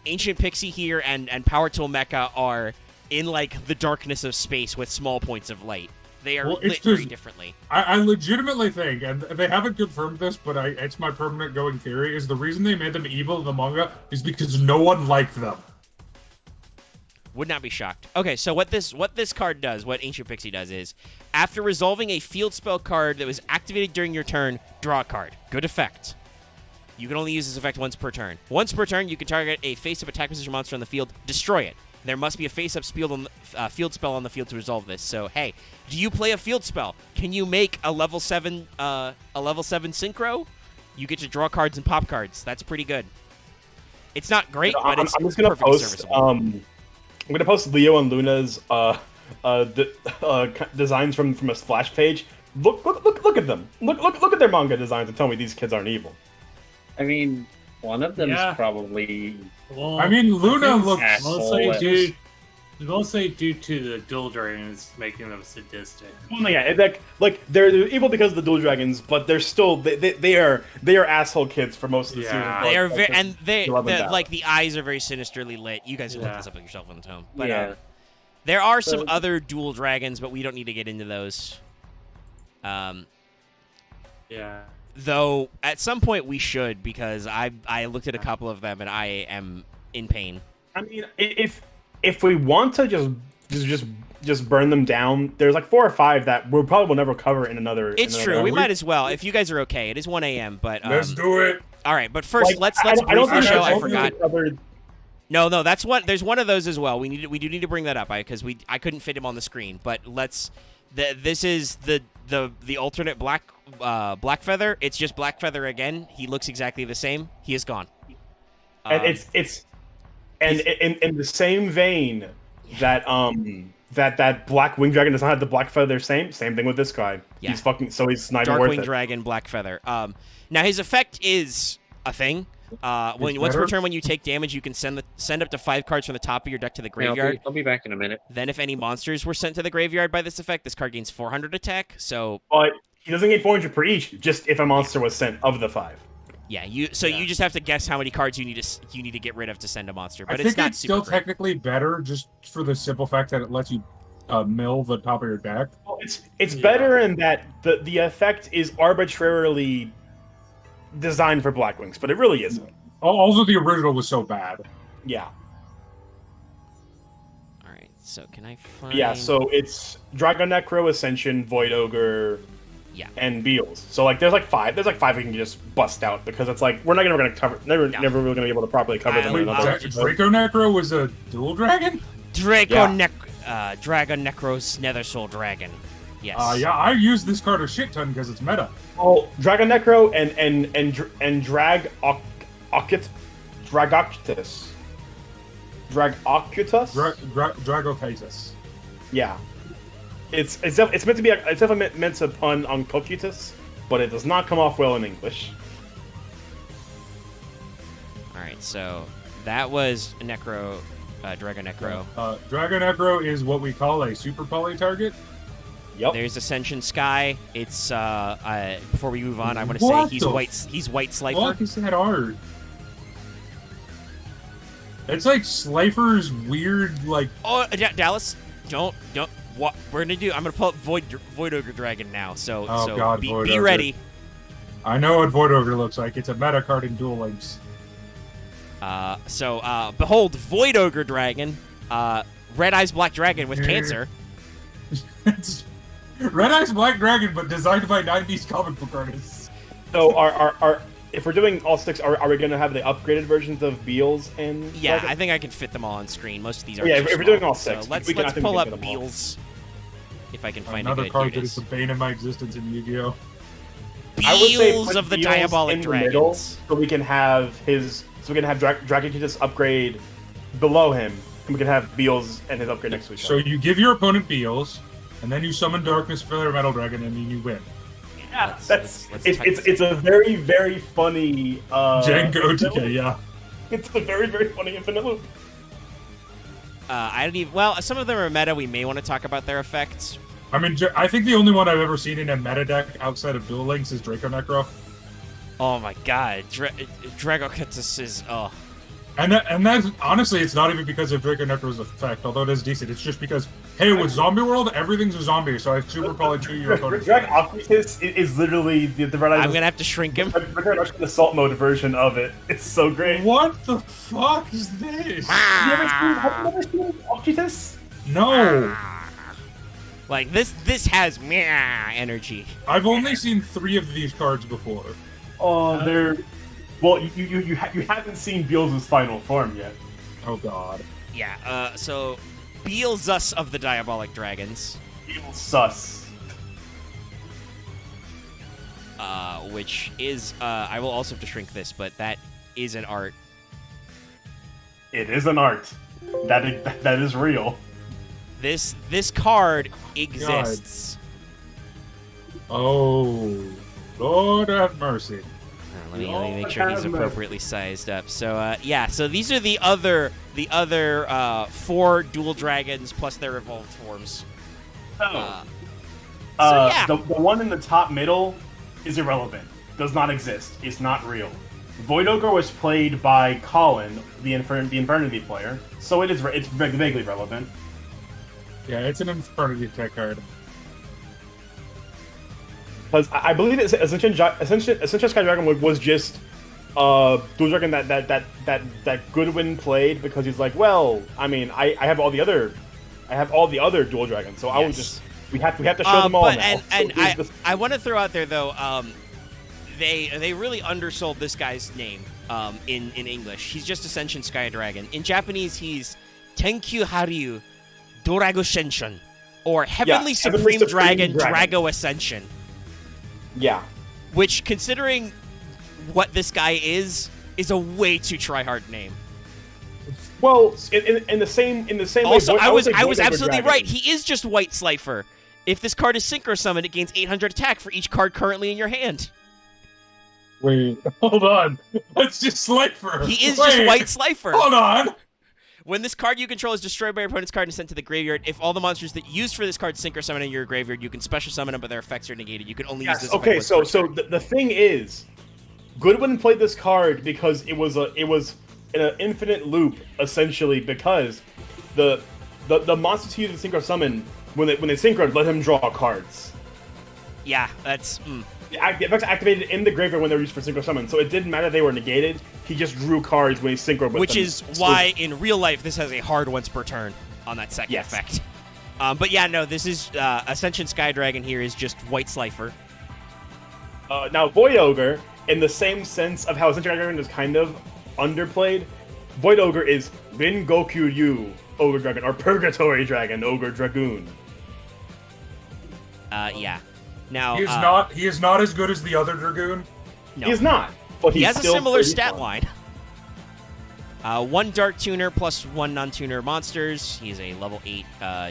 Ancient Pixie here and Power Tool Mecha are in like the darkness of space with small points of light. They are lit very differently. I legitimately think, and they haven't confirmed this, but it's my permanent going theory, is the reason they made them evil in the manga is because no one liked them. Would not be shocked. Okay, so what this card does, what Ancient Pixie does is, after resolving a field spell card that was activated during your turn, draw a card. Good effect. You can only use this effect once per turn. Once per turn, you can target a face-up attack position monster on the field, destroy it. There must be a face-up field spell on the field to resolve this. So, hey, do you play a field spell? Can you make a level 7 synchro? You get to draw cards and pop cards. That's pretty good. It's not great, but it's perfectly serviceable. I'm gonna post Leo and Luna's designs from a splash page. Look at them. Look at their manga designs and tell me these kids aren't evil. I mean, one of them is probably. Well, I mean, Luna looks mostly due to the dual dragons making them sadistic. Well, yeah, they're evil because of the dual dragons, but they're still they are asshole kids for most of the season. They are the eyes are very sinisterly lit. You guys can look this up yourself on the home. But there are some other dual dragons, but we don't need to get into those. Though at some point we should, because I looked at a couple of them and I am in pain. I mean, if we want to just burn them down, there's like 4 or 5 that we probably will never cover in another. It's true. We might as well, if you guys are okay. It is 1 a.m. but let's do it. All right, but first Like, let's I don't briefly think show. that's I forgot. covered. No, that's one. There's one of those as well. We do need to bring that up because I couldn't fit him on the screen. But this is the alternate black feather. It's just black feather again. He looks exactly the same. He is gone. And in the same vein that that black winged dragon does not have the black feather. Same thing with this guy. Yeah. He's not even worth Darkwing it. Dragon, black feather. Now his effect is a thing. Once per turn, when you take damage, you can send up to 5 cards from the top of your deck to the graveyard. I'll be back in a minute. Then, if any monsters were sent to the graveyard by this effect, this card gains 400 attack. So, but he doesn't get 400 per each. Just if a monster was sent of the 5. Yeah, you just have to guess how many cards you need to get rid of to send a monster. But I it's think not it's still super great. technically better just for the simple fact that it lets you mill the top of your deck. Well, it's better in that the effect is arbitrarily designed for Black Wings, but it really isn't. Also, the original was so bad. Yeah. All right, so can I find? Yeah, so it's Dragon Necro, Ascension, Void Ogre, and Beals. So like there's like 5 we can just bust out because it's like we're not gonna cover never really gonna be able to properly cover them. Draco Necro was a dual dragon? Dragon Necro's Nether Soul Dragon. Yes. Yeah, I use this card a shit ton because it's meta. Well, Dragon Necro and Dragoctus. Dragocatus. Yeah. It's meant to be it's definitely meant to pun on Cocytus, but it does not come off well in English. All right, so that was Necro, Dragon Necro. Dragon Necro is what we call a super poly target. Yep. There's Ascension Sky. It's before we move on, I want to say he's white. He's white Slifer. What is that art? It's like Slifer's weird like. Oh, Dallas, don't. What we're gonna do? I'm gonna pull up Void Ogre Dragon now. So God, be ready. I know what Void Ogre looks like. It's a meta card in Duel Links. Behold, Void Ogre Dragon, Red Eyes Black Dragon with cancer. It's Red Eyes Black Dragon, but designed by 90s comic book artists. So are if we're doing all 6, are we going to have the upgraded versions of Beals and? Yeah, Dragon? I think I can fit them all on screen. Most of these are. Yeah, if we're doing all 6, so let's pull up Beals. If I can find another card that is the bane of my existence in Yu-Gi-Oh. Beals of the Beals Diabolic in Dragons. The middle, so we can have Dragocutus upgrade below him, and we can have Beals and his upgrade next to each So other. you give your opponent Beals, and then you summon Darkness Feather Metal Dragon, and then you win. Yeah, it's a very, very funny Django TK, yeah. It's a very, very funny infinite loop. I don't even. Well, some of them are meta. We may want to talk about their effects. I mean, I think the only one I've ever seen in a meta deck outside of Duel Links is Draco Necro. Oh my god, Dragocutus is And that's honestly, it's not even because of Draco Necro's effect, although it is decent. It's just because, hey, with Zombie World, everything's a zombie, so I super probably 2 your opponents. Dragocutus is literally the Red Eyes. I'm gonna have to shrink him. The assault mode version of it. It's so great. What the fuck is this? Have you ever seen Dragocutus? No. Like this has meow energy. I've only seen 3 of these cards before. Oh, they're. Well, you haven't seen Beals' final form yet. Oh god. Yeah. So Beelzus of the Diabolic Dragons. Beals sus. Which is I will also have to shrink this, but that is an art. It is an art. That is real. This card exists. Oh, Lord have mercy. Let me make sure he's appropriately sized up. So yeah, so these are the other 4 dual dragons plus their evolved forms. Yeah. The one in the top middle is irrelevant. Does not exist. It's not real. Void Ogre was played by Colin, the Infernity player, so it's vaguely relevant. Yeah, it's an Infernity tech card. Because I believe Ascension Sky Dragon was just dual dragon that Goodwin played because he's like, well, I mean, I have all the other dual dragons, so I will just we have to show them all now. And I want to throw out there though, they really undersold this guy's name in English. He's just Ascension Sky Dragon. In Japanese, he's Tenkyu Haryu Dorago Shenshin, or Heavenly Supreme Dragon Drago Ascension. Yeah. Which, considering what this guy is a way too try-hard name. Well, in the same also, way, I was absolutely Dragon. right. He is just White Slifer. If this card is Synchro Summoned, it gains 800 attack for each card currently in your hand. Wait, hold on. That's just Slifer. He is just White Slifer. Hold on. When this card you control is destroyed by your opponent's card and sent to the graveyard, if all the monsters that you used for this card Synchro Summon in your graveyard, you can special summon them, but their effects are negated. You can only use this. Okay, so the thing is, Goodwin played this card because it was in an infinite loop, essentially, because the monsters he used to Synchro Summon, when they synchroed, let him draw cards. Yeah, that's... The effects activated in the graveyard when they were used for Synchro Summon, so it didn't matter they were negated, he just drew cards when he synchroed with Which them. is why, in real life, this has a hard once per turn on that second effect. But yeah, no, this is... Ascension Sky Dragon here is just White Slifer. Now, Void Ogre, in the same sense of how Ascension Sky Dragon is kind of underplayed, Void Ogre is Rin Goku Yu Ogre Dragon, or Purgatory Dragon Ogre Dragoon. Yeah. Now, he is not as good as the other Dragoon. No. He's not, but he has a similar stat fun. line. 1 Dark Tuner plus 1 non-tuner monsters. He's a level 8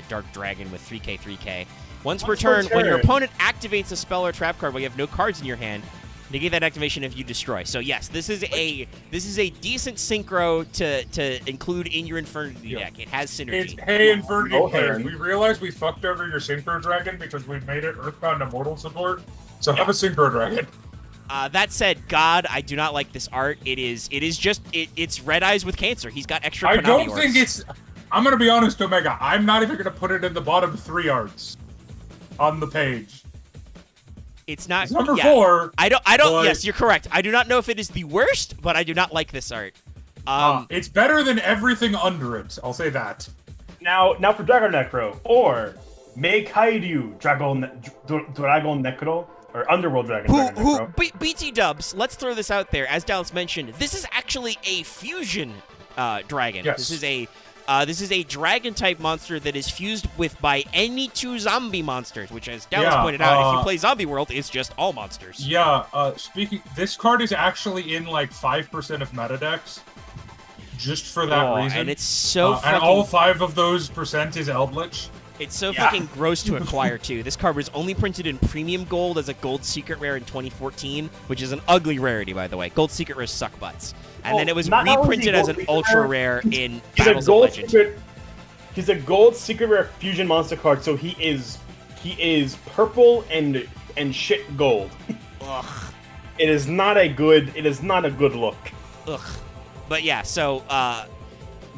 Dark Dragon with 3k, 3k. Once per turn, when your opponent activates a spell or trap card while you have no cards in your hand, negate that activation if you destroy. So yes, this is a decent synchro to include in your Infernity deck. It has synergy. Hey, Infernity players, we realized we fucked over your Synchro Dragon because we made it Earthbound Immortal support. So have a Synchro Dragon. That said, God, I do not like this art. It's Red Eyes with Cancer. He's got extra. I don't think it's. I'm gonna be honest, Omega. I'm not even gonna put it in the bottom 3 arts on the page. It's not. It's number 4. I don't. Yes, you're correct. I do not know if it is the worst, but I do not like this art. It's better than everything under it. I'll say that. Now for Dragon Necro or Meikairyu Dragon Necro or Underworld Dragon. BT Dubs. Let's throw this out there. As Dallas mentioned, this is actually a fusion dragon. Yes. This is a dragon-type monster that is fused by any 2 zombie monsters, which, as Dallas pointed out, if you play Zombie World, it's just all monsters. Yeah, this card is actually in, like, 5% of meta decks, just for that reason. And it's so fucking... And all 5 of those percent is Eldritch. It's so fucking gross to acquire, too. This card was only printed in Premium Gold as a Gold Secret Rare in 2014, which is an ugly rarity, by the way. Gold Secret Rares suck butts. And then it was reprinted as an Ultra Rare in Battles of Legend. He's a Gold Secret Rare fusion monster card, so he is purple and shit gold. Ugh. It is not a good look. Ugh. But yeah, so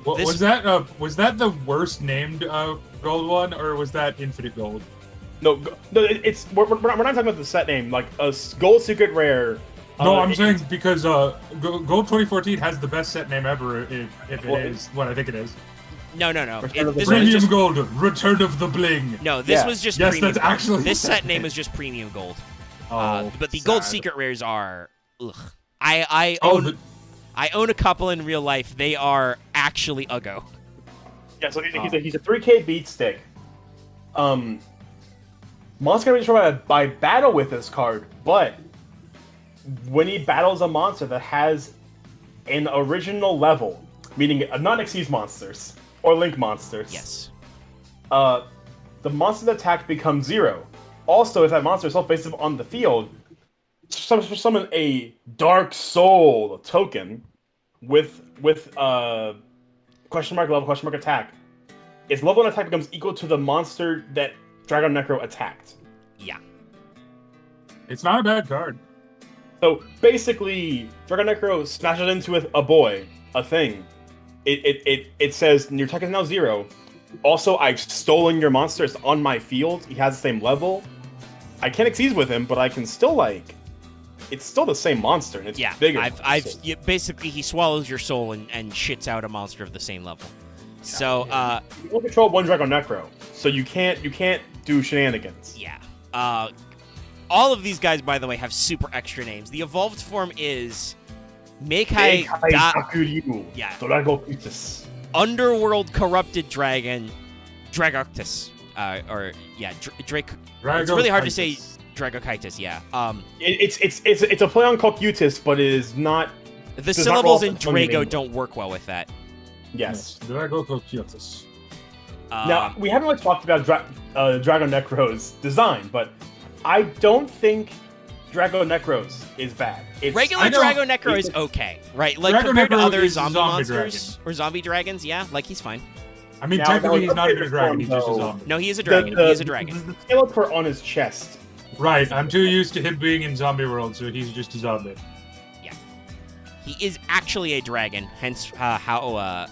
was that the worst named gold one, or was that Infinite Gold? No, it's we're not talking about the set name. Like a Gold Secret Rare. No, I'm saying because Gold 2014 has the best set name ever. If it is what I think it is. No. Premium Gold, Return of the Bling. No, this was just yes, Premium that's actually Gold. This set name is just Premium Gold. But the sad. Gold Secret Rares are. Ugh. I own a couple in real life. They are actually uggo. Yeah, so he's a 3k beat stick. Monster can be destroyed by battle with this card, but when he battles a monster that has an original level, meaning non-Xyz monsters or Link monsters, yes, the monster's attack becomes 0. Also, if that monster is self-faces on the field, summon a Dark Soul token with question mark attack. Its level and attack becomes equal to the monster that Dragon Necro attacked. Yeah. It's not a bad card. So basically, Dragon Necro smashes into a thing. It says your attack is now 0. Also, I've stolen your monster. It's on my field. He has the same level. I can't Xyz with him, but I can still it's still the same monster, and it's bigger. Basically, he swallows your soul and shits out a monster of the same level. So, you don't control one Dragon Necro, so you can't do shenanigans. Yeah. All of these guys, by the way, have super extra names. The evolved form is Meikai Dakuryu. Yeah. Dragocutus. Underworld Corrupted Dragon, Dragoctus. Drake. It's really hard to say Dragochitis, yeah. It's a play on Cocutus, but it is not. The syllables in Drago don't work well with that. Yes. Dragococutus. Now we haven't really talked about Drago Necro's design, but I don't think Drago Necros is bad. Regular Drago Necro is okay, right? Like Drago compared to Necro other is zombie zombie monsters or zombie dragons, yeah, like he's fine. I mean, Now, technically that he's was not even a updated dragon, form, he's just a though. zombie. No, he is a dragon. He is a dragon. The skeleton on his chest. Right, I'm too used to him being in Zombie World, so he's just a zombie. Yeah. He is actually a dragon, hence how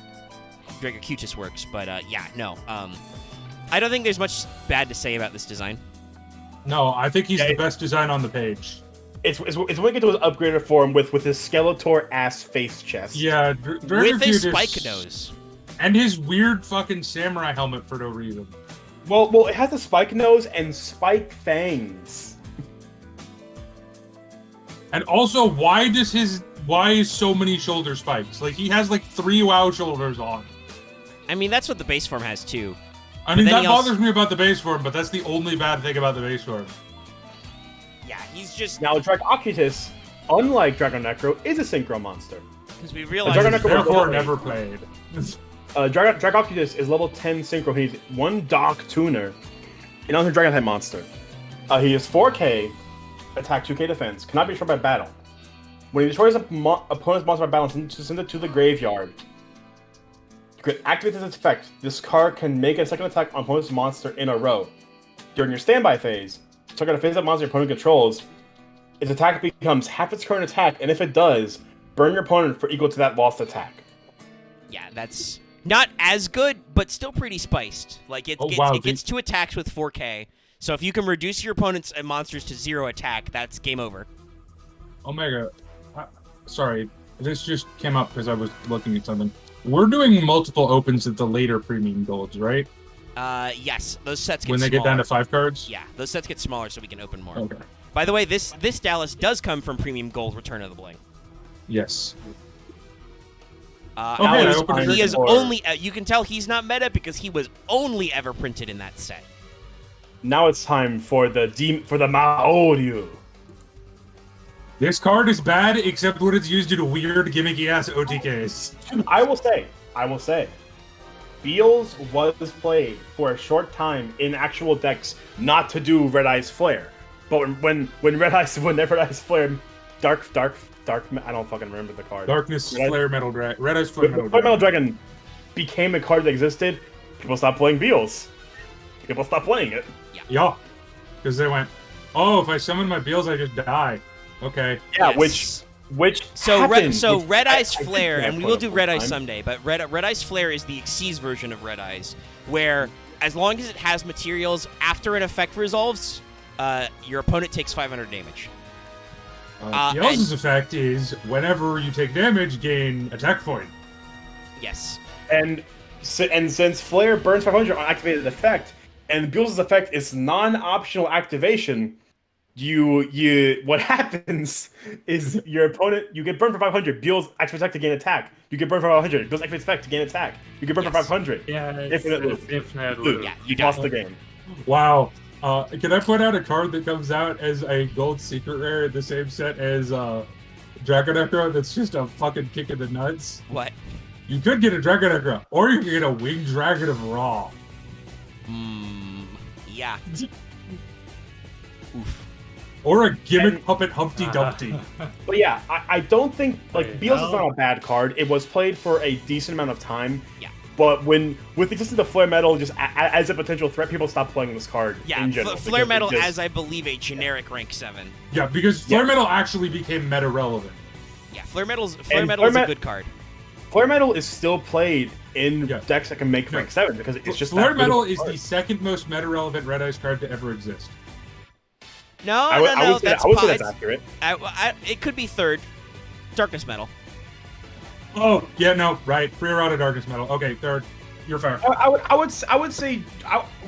Dragocutus works, but yeah, no. I don't think there's much bad to say about this design. No, I think he's the best design on the page. It's when we get to his upgraded form with his Skeletor ass face chest. Yeah, With his spike nose. And his weird fucking samurai helmet for no reason. Well, it has a spike nose and spike fangs. And also, why is so many shoulder spikes? Like, he has like 3 WoW shoulders on. I mean, that's what the base form has too. I mean, that bothers me about the base form, but that's the only bad thing about the base form. Yeah, he's just... Now, Dragocutus, unlike Drago Necro, is a synchro monster. Because we realize... Therefore, never played. Dragocutus is level 10 synchro. He's 1 Dark Tuner, and also a Dragon type monster. He is 4K, attack 2K defense, cannot be destroyed by battle. When he destroys opponent's monster by battle, send it to the graveyard. You can activate this effect. This card can make a second attack on opponent's monster in a row. During your standby phase, target a face-up monster your opponent controls. Its attack becomes half its current attack, and if it does, burn your opponent for equal to that lost attack. Yeah, that's not as good, but still pretty spiced. Like, it gets 2 attacks with 4K, so if you can reduce your opponent's monsters to 0 attack, that's game over. Omega, sorry, this just came up because I was looking at something. We're doing multiple opens at the later premium golds, right? Yes, those sets get when they smaller. get down to 5 cards? Yeah, those sets get smaller so we can open more. Okay. By the way, this Dallas does come from Premium Gold Return of the Bling. Yes. He is only... you can tell he's not meta because he was only ever printed in that set. Now it's time for the Maoryu. This card is bad except when it's used in weird gimmicky-ass OTKs. I will say, Beals was played for a short time in actual decks not to do Red Eyes Flare. But when Red Eyes Flare, Dark, I don't fucking remember the card. Darkness Flare Metal Dragon. Red Eyes Flare Metal Dragon became a card that existed. People stopped playing Beals. People stopped playing it. Yeah. Because they went, oh, if I summon my Beals, I just die. Okay. Yeah, yes. which so happened, Red Eyes Flare, and we will do Red Eyes time. someday, but Red Eyes Flare is the Xyz version of Red Eyes, where as long as it has materials, after an effect resolves, your opponent takes 500 damage. Beals' effect is whenever you take damage, gain attack point. Yes. And since Flare burns 500 on activated effect, and Beals' effect is non-optional activation, what happens is your opponent, you get burned for 500, Beals activates effect to gain attack. You get burned for 500, Beals activates effect to gain attack. You get burned for 500. Yeah, Infinite loop. Yeah, you lost the game. Wow. Can I point out a card that comes out as a gold secret rare in the same set as Dragon Necro that's just a fucking kick in the nuts? What? You could get a Dragon Necro, or you could get a Winged Dragon of Ra. Yeah. Oof. Or a gimmick puppet Humpty Dumpty. But yeah, I don't think, Beals is not a bad card. It was played for a decent amount of time. Yeah. But with the existence of Flare Metal just as a potential threat, people stopped playing this card in general. Flare Metal as, I believe, a generic rank 7. Yeah, because Flare Metal actually became meta relevant. Yeah, Flare Metal is a good card. Flare Metal is still played in decks that can make rank 7 because it's just Flare Metal is the second most meta relevant Red Eyes card to ever exist. No, I would say that's accurate. It could be third. Darkness Metal. Oh, yeah, no, right. Free Errata Darkness Metal. Okay, third. You're fair. I would say,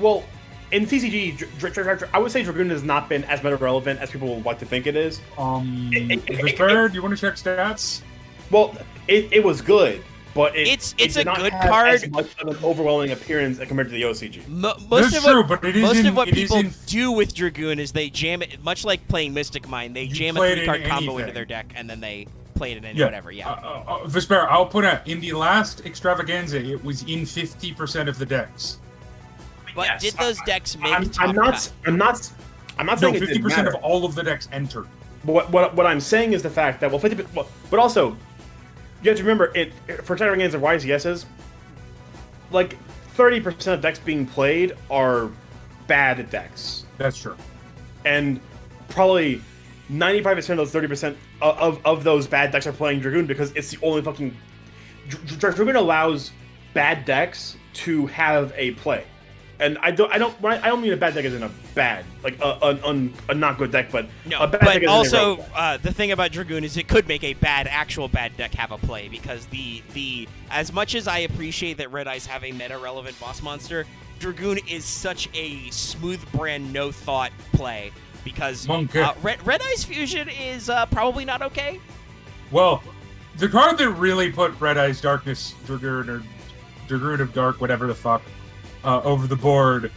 well, in TCG, I would say Dragoon has not been as meta relevant as people would like to think it is. Vesper, do you want to check stats? Well, it was good, but it's did a not good have card. as much of an overwhelming appearance compared to the OCG. Most of what people do with Dragoon is they jam it, much like playing Mystic Mine. They jam a 3-card combo into their deck, and then they play it in whatever. Yeah. Vesper, I'll put out in the last Extravaganza, it was in 50% of the decks. But Yes, did those decks make I'm top not cut? saying No, it didn't 50% matter. of all of the decks entered. But what I'm saying is the fact that but also you have to remember it for Extravaganza of Wise Guesses, like 30% of decks being played are bad decks, That's true. and probably 95% of those 30% of those bad decks are playing Dragoon because it's the only fucking Dragoon allows bad decks to have a play. And I don't mean a bad deck as in a bad, like a not good deck, but No, a bad but deck as also in a deck. the thing about Dragoon is it could make a actual bad deck have a play, because the as much as I appreciate that Red Eyes have a meta relevant boss monster, Dragoon is such a smooth brand, no thought play, because Red Eyes Fusion is probably not okay. Well, the card that really put Red Eyes Darkness Dragoon or Dragoon of Dark, whatever the fuck, over the board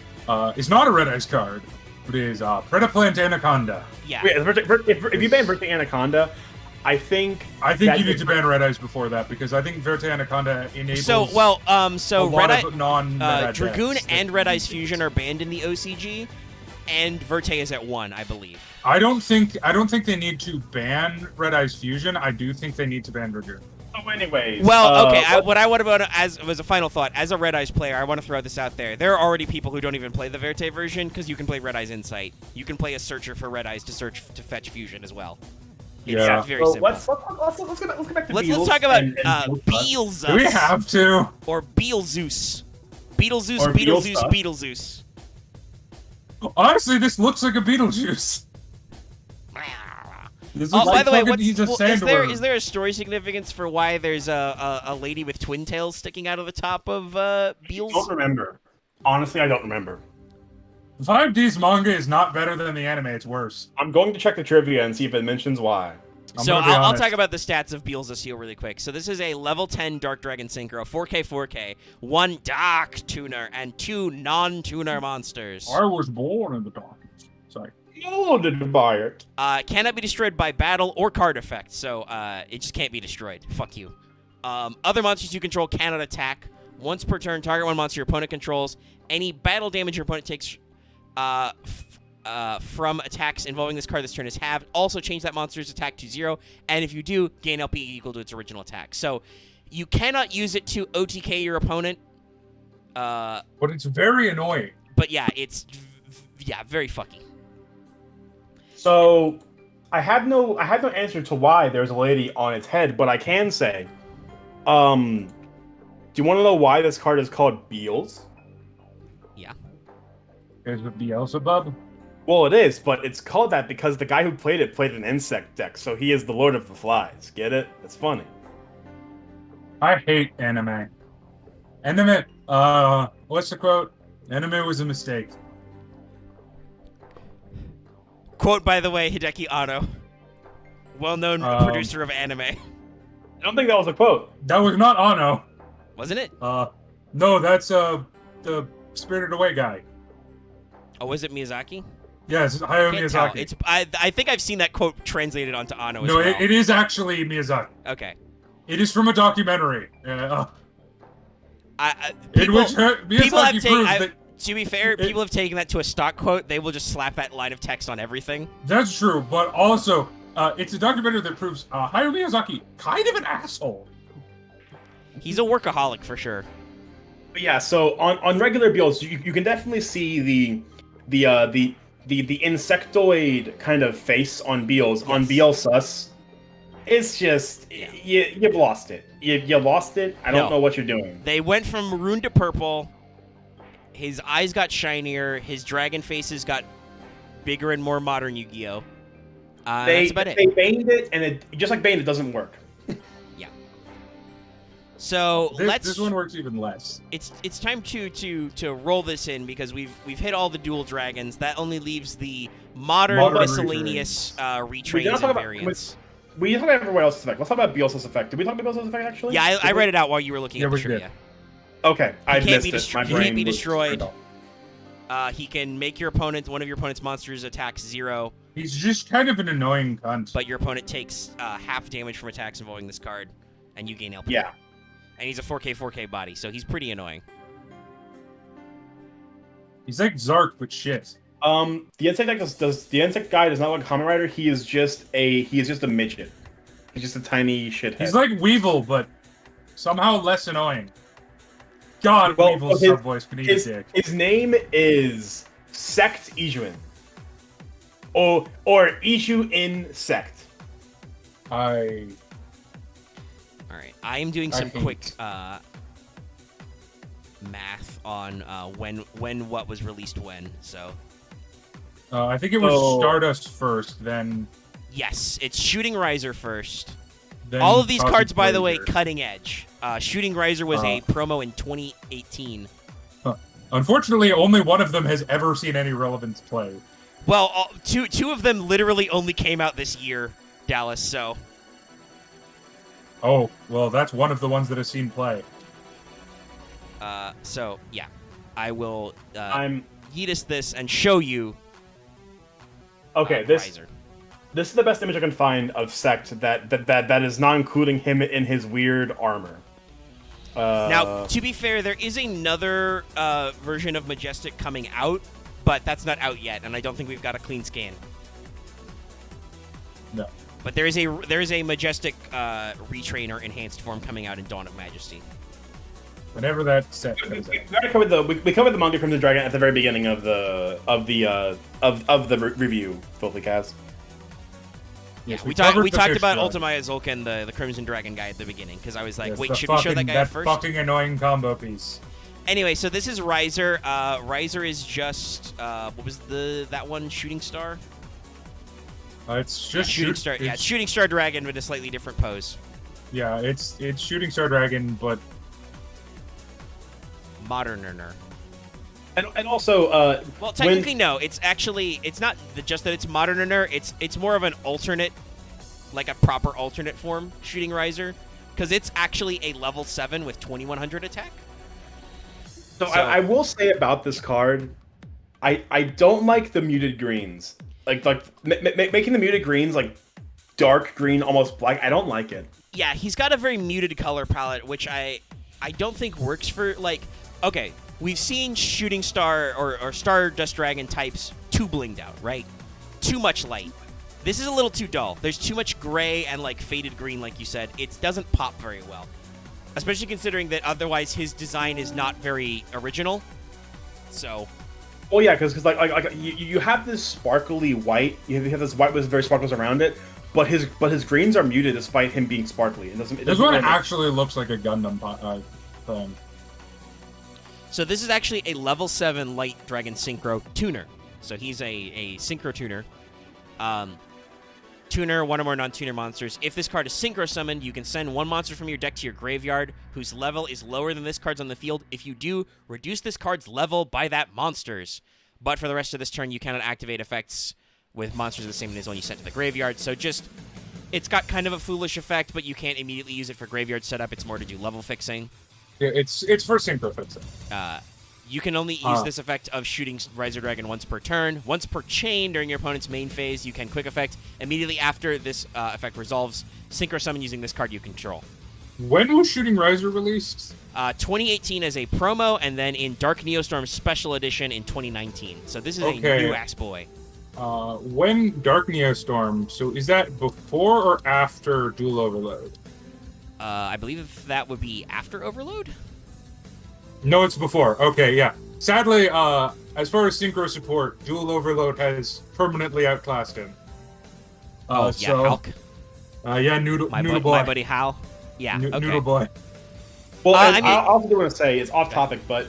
is not a Red Eyes card, but is Predaplant Anaconda. Yeah. Wait, if you ban Verte Anaconda, I think you need to ban Red Eyes before that, because I think Verte Anaconda enables so a lot Red Eye, of non-meta Dragoon decks. and Red Eyes Fusion are banned in the OCG, and Verte is at 1, I believe. I don't think they need to ban Red Eyes Fusion. I do think they need to ban Dragoon. So anyways, Well, okay. What I want about as a final thought, as a Red Eyes player, I want to throw this out there. There are already people who don't even play the Verte version, because you can play Red Eyes Insight. You can play a searcher for Red Eyes to fetch Fusion as well. It's very simple. Let's get back to Let's talk about Beelzeus. Do we have to? Or Beelzeus. Beetlezeus, Or Beetlezeus, Beelzeus. Beetlezeus. Honestly, this looks like a Beetlejuice. This looks By like the way, fucking he's a sandworm. is there a story significance for why there's a lady with twin tails sticking out of the top of Beels? I don't remember. Honestly, I don't remember. 5D's manga is not better than the anime, it's worse. I'm going to check the trivia and see if it mentions why. So I'll talk about the stats of Beelzeus here really quick. So this is a level 10 Dark Dragon Synchro, 4K, 1 Dark Tuner, and 2 non-tuner monsters. I was born in the darkness. Sorry. You did buy it. Cannot be destroyed by battle or card effect, so it just can't be destroyed. Fuck you. Other monsters you control cannot attack. Once per turn, target one monster your opponent controls. Any battle damage your opponent takes from attacks involving this card this turn is halved. Also change that monster's attack to 0, and if you do, gain LP equal to its original attack. So you cannot use it to OTK your opponent. But it's very annoying. But yeah, it's very fucky. So I had no answer to why there's a lady on its head, but I can say, do you want to know why this card is called Beels? Yeah. There's a Beelzebub. Well, it is, but it's called that because the guy who played it played an insect deck, so he is the Lord of the Flies. Get it? That's funny. I hate anime. Anime, what's the quote? Anime was a mistake. Quote, by the way, Hideki Anno, well-known producer of anime. I don't think that was a quote. That was not Anno. Wasn't it? No, that's the Spirited Away guy. Oh, was it Miyazaki? Yes, Hayao Can't Miyazaki. tell. I think I've seen that quote translated onto Anno as No, well. it is actually Miyazaki. Okay. It is from a documentary. People in which people have Miyazaki taken. proves that To be fair, people have taken that to a stock quote. They will just slap that line of text on everything. that's true, but also it's a documentary that proves Hayao Miyazaki kind of an asshole. He's a workaholic for sure. But yeah, so on regular Beels, you can definitely see the insectoid kind of face on Beels. Yes. On Beelzus, it's just you've lost it. You lost it. I don't know what you're doing. They went from maroon to purple. His eyes got shinier. His dragon faces got bigger and more modern Yu-Gi-Oh. That's about it. They baned it, and it just like Bane, it doesn't work. Yeah. So This one works even less. It's time to roll this in because we've hit all the dual dragons. That only leaves the modern miscellaneous retrains and variants. We talked about everyone else's effect. Let's talk about Bielsa's effect. Did we talk about Bielsa's effect actually? Yeah, I read it out while you were looking at the trivia. Okay, I missed it. He can't be destroyed. He can make one of your opponent's monsters attack 0. He's just kind of an annoying cunt. But your opponent takes half damage from attacks involving this card, and you gain LP. Yeah. And he's a 4K body, so he's pretty annoying. He's like Zark, but shit. The insect guy does not look like a Kamen Rider. He is just a midget. He's just a tiny shithead. He's like Weevil, but somehow less annoying. God, Weevil's sub-voice can eat a dick. His name is Sect Ijuin. Or Iju in Sect. Alright, I am doing some quick math on when what was released when, so... I think it was Stardust first, then... Yes, it's Shooting Riser first. Then all of these Cosmic cards, by the way, Blazer. cutting edge. Shooting Riser was a promo in 2018. Unfortunately, only one of them has ever seen any relevance play. Well, two of them literally only came out this year, Dallas, so... Oh, well, that's one of the ones that has seen play. So, yeah. I will Yeetus this and show you this Riser. This is the best image I can find of Sect that is not including him in his weird armor. Now, to be fair, there is another version of Majestic coming out, but that's not out yet, and I don't think we've got a clean scan. No. But there is a Majestic retrainer enhanced form coming out in Dawn of Majesty. Whenever that set comes out. We covered the manga Crimson Dragon at the very beginning of the review, Filthycast. Yes, we talked about Ultimaya Zulkan, the Crimson Dragon guy at the beginning, because I was like, wait, should we show that guy that first? fucking annoying combo piece. Anyway, so this is Riser. Riser is just what was that one? Shooting Star. It's just Shooting Star. Yeah, Shooting Star Dragon with a slightly different pose. Yeah, it's Shooting Star Dragon, but moderner. And also, well, technically no. It's not just that it's moderner. It's more of an alternate, like a proper alternate form Shooting Riser, because it's actually a level 7 with 2100 attack. So I will say about this card, I don't like the muted greens. Like making the muted greens like dark green, almost black. I don't like it. Yeah, he's got a very muted color palette, which I don't think works for like. Okay, we've seen Shooting Star or Stardust Dragon types too blinged out, right? Too much light. This is a little too dull. There's too much gray and like faded green, like you said. It doesn't pop very well, especially considering that otherwise his design is not very original. So. Well, yeah, because like you have this sparkly white. You have this white with very sparkles around it, but his greens are muted despite him being sparkly. This one actually looks like a Gundam thing. So this is actually a level 7 Light Dragon Synchro tuner. So he's a Synchro tuner. Tuner, one or more non-tuner monsters. If this card is Synchro summoned, you can send one monster from your deck to your graveyard whose level is lower than this card's on the field. If you do, reduce this card's level by that monster's. But for the rest of this turn, you cannot activate effects with monsters the same as one you sent to the graveyard. So just, it's got kind of a foolish effect, but you can't immediately use it for graveyard setup. It's more to do level fixing. Yeah, it's for Synchro fixing. You can only use this effect of Shooting Riser Dragon once per turn. Once per chain during your opponent's main phase, you can quick effect. Immediately after this effect resolves, Synchro Summon using this card you control. When was Shooting Riser released? 2018 as a promo, and then in Dark Neostorm Special Edition in 2019. So this is a new-ass boy. When Dark Neostorm, so is that before or after Dual Overload? I believe that would be after Overload? No, it's before. Okay, yeah. Sadly, as far as Synchro support, Dual Overload has permanently outclassed him. Hulk. Yeah, Noodle Boy. My buddy Hal. Yeah, okay. Noodle Boy. Well, I also do want to say, it's off topic, but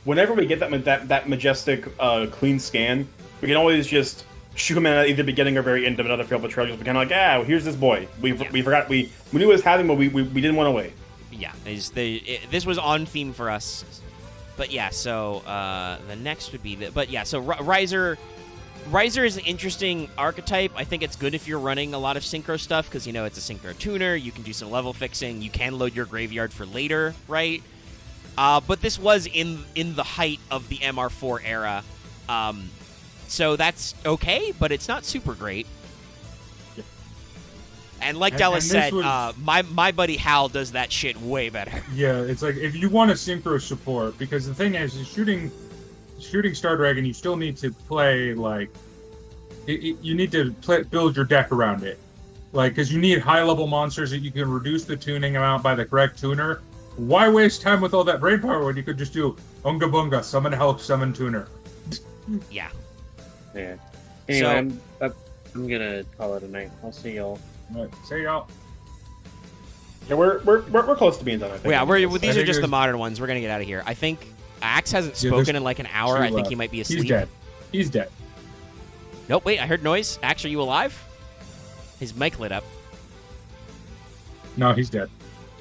whenever we get that Majestic clean scan, we can always just shoot him at either beginning or very end of another failed betrayal. Just be kind of like, here's this boy. We forgot, we knew it was happening, but we didn't want to wait. yeah, this was on theme for us. But yeah, so the next would be so Riser is an interesting archetype. I think it's good if you're running a lot of synchro stuff because it's a synchro tuner. You can do some level fixing. You can load your graveyard for later, right? But this was in the height of the MR4 era, so that's okay, but it's not super great. And like Dallas said, my buddy Hal does that shit way better. Yeah, it's like if you want a synchro support, because the thing is shooting Star Dragon, you still need to play you need to build your deck around it, because you need high level monsters that you can reduce the tuning amount by the correct tuner. Why waste time with all that brain power when you could just do Unga Bunga, summon help, summon tuner? Yeah. Yeah. Anyway, I'm gonna call it a night. I'll see y'all. Right. See y'all. Yeah, we're close to being done. I think. Yeah, these are just the modern ones. We're gonna get out of here. I think Axe hasn't spoken in like an hour. I think he might be asleep. He's dead. Nope. Wait, I heard noise. Axe, are you alive? His mic lit up. No, he's dead.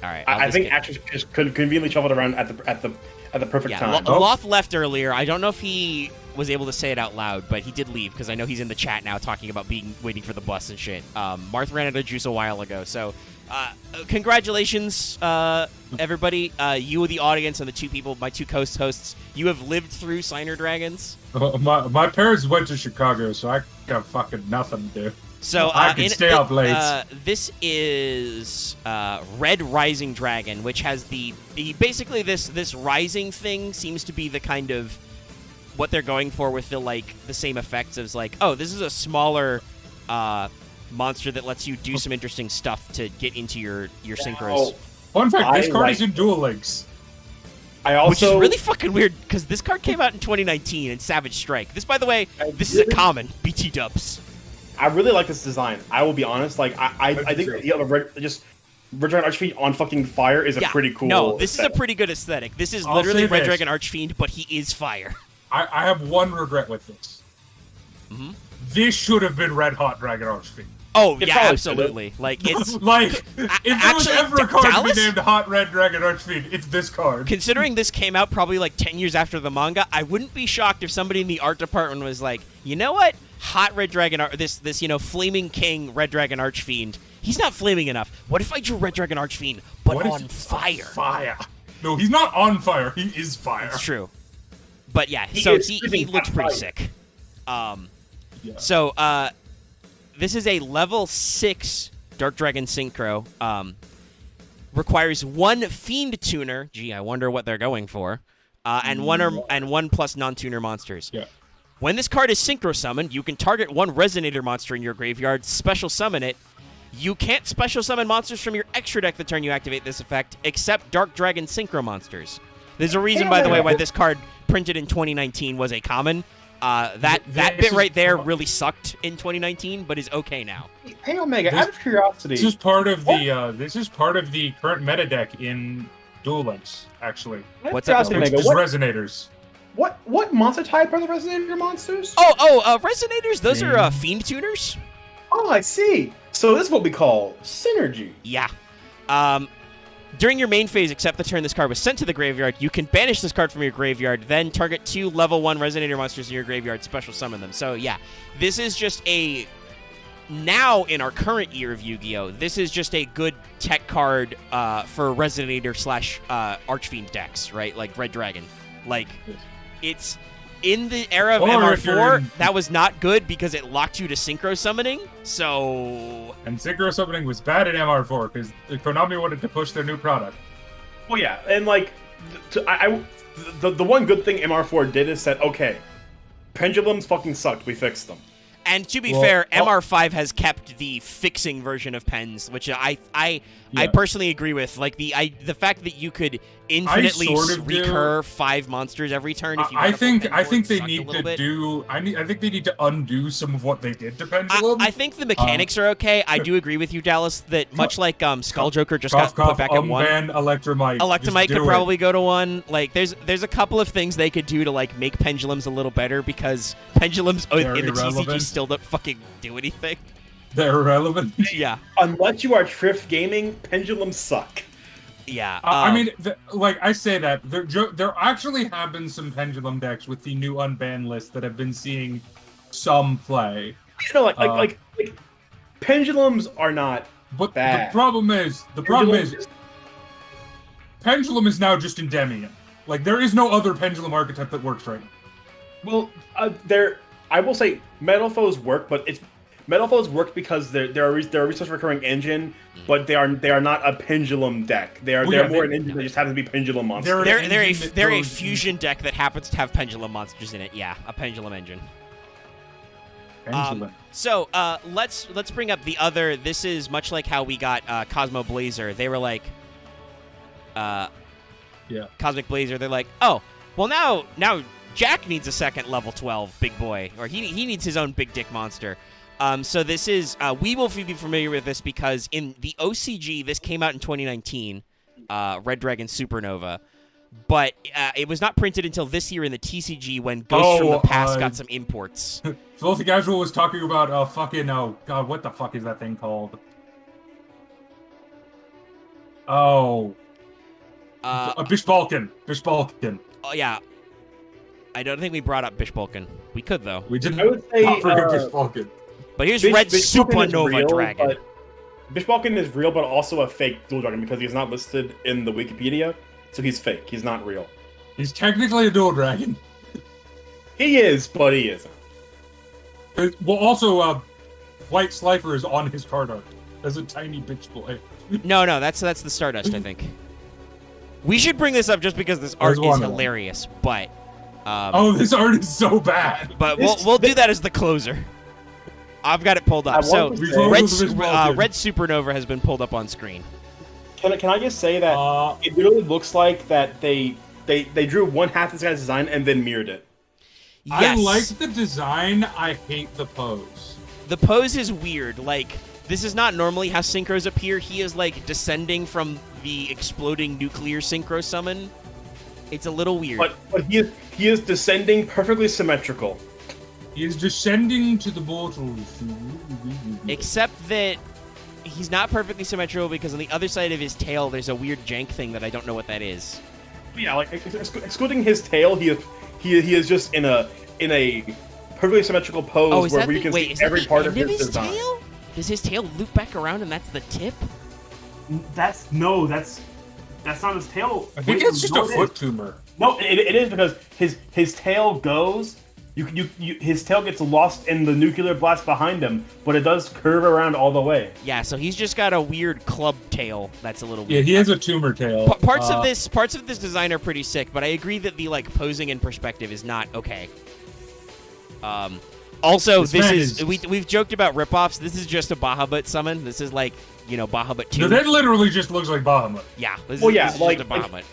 All right. I think Axe just conveniently shuffled around at the perfect time. Loth left earlier. I don't know if he was able to say it out loud, but he did leave because I know he's in the chat now talking about waiting for the bus and shit. Marth ran out of juice a while ago, so congratulations, everybody. You, the audience, and the two people, my two co-hosts, you have lived through Signer Dragons. My parents went to Chicago, so I got fucking nothing to do. So I can stay up late. This is Red Rising Dragon, which has basically this rising thing seems to be the kind of what they're going for with the same effects as this is a smaller monster that lets you do some interesting stuff to get into your synchros. Fun fact: this card is in Duel Links. Which is really fucking weird because this card came out in 2019 in Savage Strike. This, by the way, this is a common BT dubs. I really like this design. I will be honest. I think Red Dragon Archfiend on fucking fire is a pretty cool. No, this is a pretty good aesthetic. This is literally Red Dragon Archfiend, but he is fire. I have one regret with this. Mm-hmm. This should have been Red Hot Dragon Archfiend. Oh, yeah, absolutely. It's... if there was ever a card to be named Hot Red Dragon Archfiend, it's this card. Considering this came out probably 10 years after the manga, I wouldn't be shocked if somebody in the art department was like, you know what? Hot Red Dragon, this Flaming King Red Dragon Archfiend, he's not flaming enough. What if I drew Red Dragon Archfiend, but on fire? Fire. No, he's not on fire. He is fire. It's true. But yeah, he looks pretty sick. So, this is a level 6 Dark Dragon Synchro. Requires 1 Fiend Tuner. Gee, I wonder what they're going for. And 1 plus non-tuner monsters. Yeah. When this card is Synchro Summoned, you can target 1 Resonator monster in your graveyard, special summon it. You can't special summon monsters from your extra deck the turn you activate this effect, except Dark Dragon Synchro monsters. There's a reason, by the way, why this card printed in 2019 was a common. That bit right there really sucked in 2019, but is okay now. Hey Omega, out of curiosity, this is part of the current meta deck in Duel Links, actually. What's up, Omega? Just Resonators. What monster type are the Resonator monsters? Resonators. Those are Fiend Tuners. Oh, I see. So this is what we call synergy. Yeah. During your main phase, except the turn this card was sent to the graveyard, you can banish this card from your graveyard, then target 2 level 1 Resonator monsters in your graveyard, special summon them. So yeah, this is just now in our current year of Yu-Gi-Oh!, this is just a good tech card for Resonator / Archfiend decks, right? Like Red Dragon. It's in the era of MR4, that was not good because it locked you to Synchro Summoning, so... And Synchro Summoning was bad in MR4 because Konami wanted to push their new product. Well, yeah, and the one good thing MR4 did is said, okay, pendulums fucking sucked, we fixed them. And to be fair, MR5 has kept the fixing version of pens, which I personally agree with. The fact that you could infinitely recur 5 monsters every turn. If you I think they need to undo some of what they did to Pendulum. I think the mechanics are okay. I do agree with you, Dallas, that much like Skull Joker just got put back at 1. Electromite. Electromite could probably go to 1. There's a couple of things they could do to make pendulums a little better because pendulums in the TCG still don't fucking do anything. They're irrelevant. Yeah. Unless you are Triff Gaming, pendulums suck. Yeah. I mean, like I say that there actually have been some pendulum decks with the new unbanned list that have been seeing some play. You know, like pendulums are not But bad. the problem is pendulum is now just Endymion. Like there is no other pendulum archetype that works right now. Well, I will say Metal Foes work, but Metal Foes work because they're a resource recurring engine, but they are not a pendulum deck. They're more an engine that just happens to be pendulum monsters. They're a fusion deck that happens to have pendulum monsters in it. Yeah, a pendulum engine. Pendulum. So let's bring up the other. This is much like how we got Cosmo Blazer. They were like, Cosmic Blazer. They're like, oh, well now Jack needs a second level 12 big boy, or he needs his own big dick monster. So this is we will be familiar with this because in the OCG this came out in 2019, Red Dragon Supernova. But it was not printed until this year in the TCG when Ghosts from the Past got some imports. Filthy Casual was talking about God, what the fuck is that thing called? Bishbalkan. Oh yeah. I don't think we brought up Bishbalkan. We could though. We did. I would say Bishbalkan. But here's Red Supernova Dragon. Bishbalkan is real, but also a fake dual dragon because he's not listed in the Wikipedia. So he's fake. He's not real. He's technically a dual dragon. He is, but he isn't. Well, also, White Slifer is on his card art as a tiny bitch boy. No, that's the Stardust, I think. We should bring this up just because this art is hilarious, but... this art is so bad. But we'll do that as the closer. I've got it pulled up. So, Red Supernova has been pulled up on screen. Can I just say that it really looks like that they drew one half of this guy's design and then mirrored it. Yes. I like the design. I hate the pose. The pose is weird. Like, this is not normally how synchros appear. He is, like, descending from the exploding nuclear synchro summon. It's a little weird. But he is descending perfectly symmetrical. He is descending to the mortals. Except that he's not perfectly symmetrical because on the other side of his tail there's a weird jank thing that I don't know what that is. Yeah, like excluding his tail, he is just in a perfectly symmetrical pose where you can see every part of his design. Tail? Does his tail loop back around and that's the tip? That's not his tail. I think it's just a foot tumor. No, it is because his tail goes. His tail gets lost in the nuclear blast behind him, but it does curve around all the way. Yeah, so he's just got a weird club tail that's a little weird. Yeah, he has a tumor tail. Parts of this design are pretty sick, but I agree that the posing in perspective is not okay. Also, we've joked about ripoffs. This is just a Bahamut summon. This is like, Bahamut 2. No, that literally just looks like Bahamut. Yeah, this is just a Bahamut.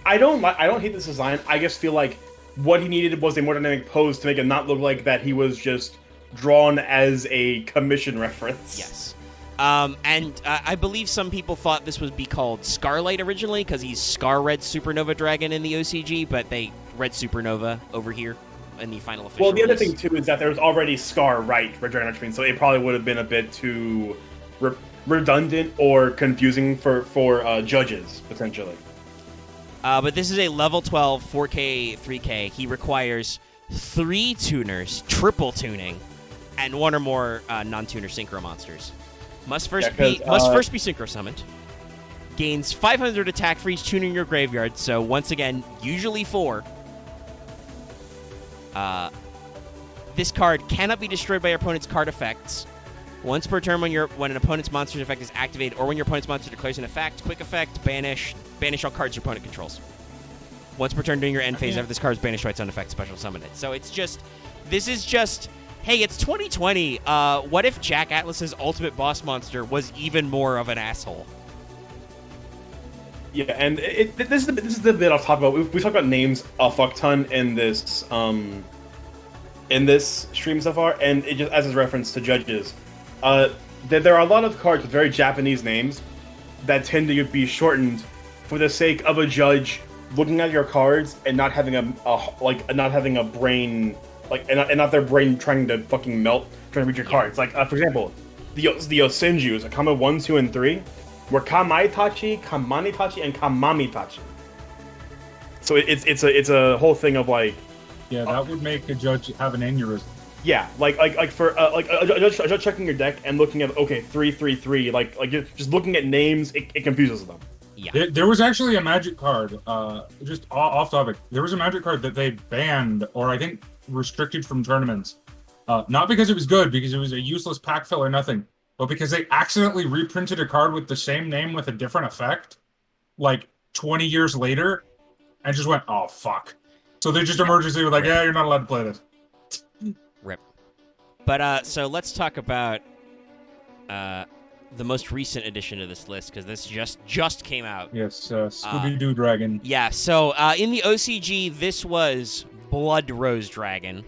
I don't hate this design. I just feel like what he needed was a more dynamic pose to make it not look like that he was just drawn as a commission reference. Yes. And I believe some people thought this would be called Scarlight originally because he's Scar Red Supernova Dragon in the OCG, but they Red Supernova over here in the final official the other release. thing, too, is that there's already Scar Red Dragon Archfiend, so it probably would have been a bit too redundant or confusing for judges, potentially. But this is a level 12 4K 3K. He requires 3 tuners, triple tuning, and 1 or more non-tuner synchro monsters. Must first be synchro summoned. Gains 500 attack for each tuner in your graveyard. So once again, usually 4. This card cannot be destroyed by your opponent's card effects. Once per turn, when an opponent's monster's effect is activated, or when your opponent's monster declares an effect, quick effect, banish all cards your opponent controls. Once per turn during your end phase, after this card is banished by its own effect, special summon it. So this is just, hey, it's 2020. What if Jack Atlas's ultimate boss monster was even more of an asshole? Yeah, and this is the bit I'll talk about. We talked about names a fuck ton in this stream so far, and it just as a reference to judges. There are a lot of cards with very Japanese names that tend to be shortened for the sake of a judge looking at your cards and not having a brain, and not their brain trying to fucking melt trying to read your cards. Like for example, the Yosenju is a combo 1, 2, and 3. were Kamaitachi, Kamanitachi, and Kamamitachi. So it's a whole thing of like. Yeah, that would make a judge have an aneurysm. Yeah, like for a judge checking your deck and looking at 3-3-3, like just looking at names, it confuses them. Yeah. There was actually a Magic card, just off topic. There was a Magic card that they banned, or I think restricted from tournaments. Not because it was good, because it was a useless pack fill or nothing, but because they accidentally reprinted a card with the same name with a different effect, like 20 years later, and just went, oh, fuck. So they just emergency were like, yeah, you're not allowed to play this. Rip. But, so let's talk about the most recent addition to this list, because this just came out. Yes, Scooby-Doo Dragon. Yeah, so in the OCG, this was Blood Rose Dragon.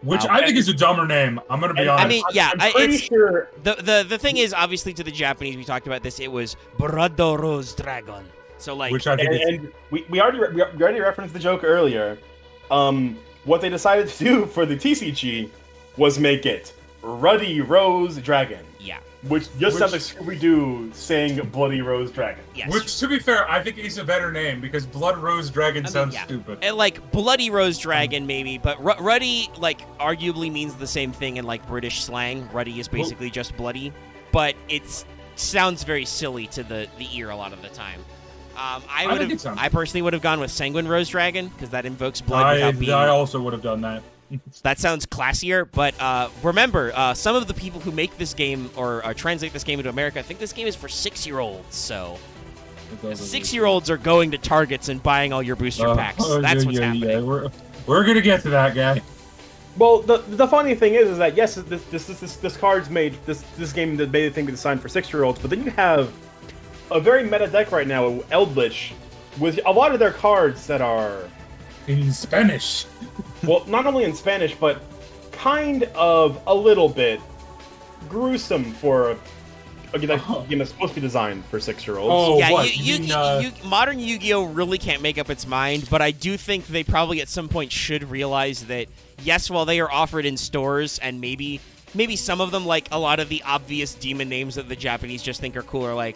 Which I think is a dumber name. I'm going to be honest. I mean, yeah, I'm pretty sure... The thing is, obviously, to the Japanese, we talked about this, it was Blood Rose Dragon. So, like... Which I think and we already referenced the joke earlier. What they decided to do for the TCG was make it Ruddy Rose Dragon. Yeah. Which sounds like Scooby-Doo saying Bloody Rose Dragon. Yes. Which, to be fair, I think is a better name, because Blood Rose Dragon sounds stupid. And, like, Bloody Rose Dragon, maybe, but Ruddy, like, arguably means the same thing in, like, British slang. Ruddy is basically just bloody, but it sounds very silly to the ear a lot of the time. I personally would have gone with Sanguine Rose Dragon, because that invokes blood without being... I also would have done that. That sounds classier, but remember, some of the people who make this game or translate this game into America, I think this game is for 6-year-olds, so 6-year-olds are going to Targets and buying all your booster packs. That's what's happening. Yeah. We're gonna get to that guy. Well, the funny thing is that yes, this card's made this game made the thing designed for 6-year-olds, but then you have a very meta deck right now, Eldritch, with a lot of their cards that are in Spanish. Well, not only in Spanish, but kind of a little bit gruesome for a game that's supposed to be designed for 6-year-olds. Oh, yeah, what? Modern Yu-Gi-Oh! Really can't make up its mind, but I do think they probably at some point should realize that, yes, while they are offered in stores, and maybe some of them, like a lot of the obvious demon names that the Japanese just think are cool, are like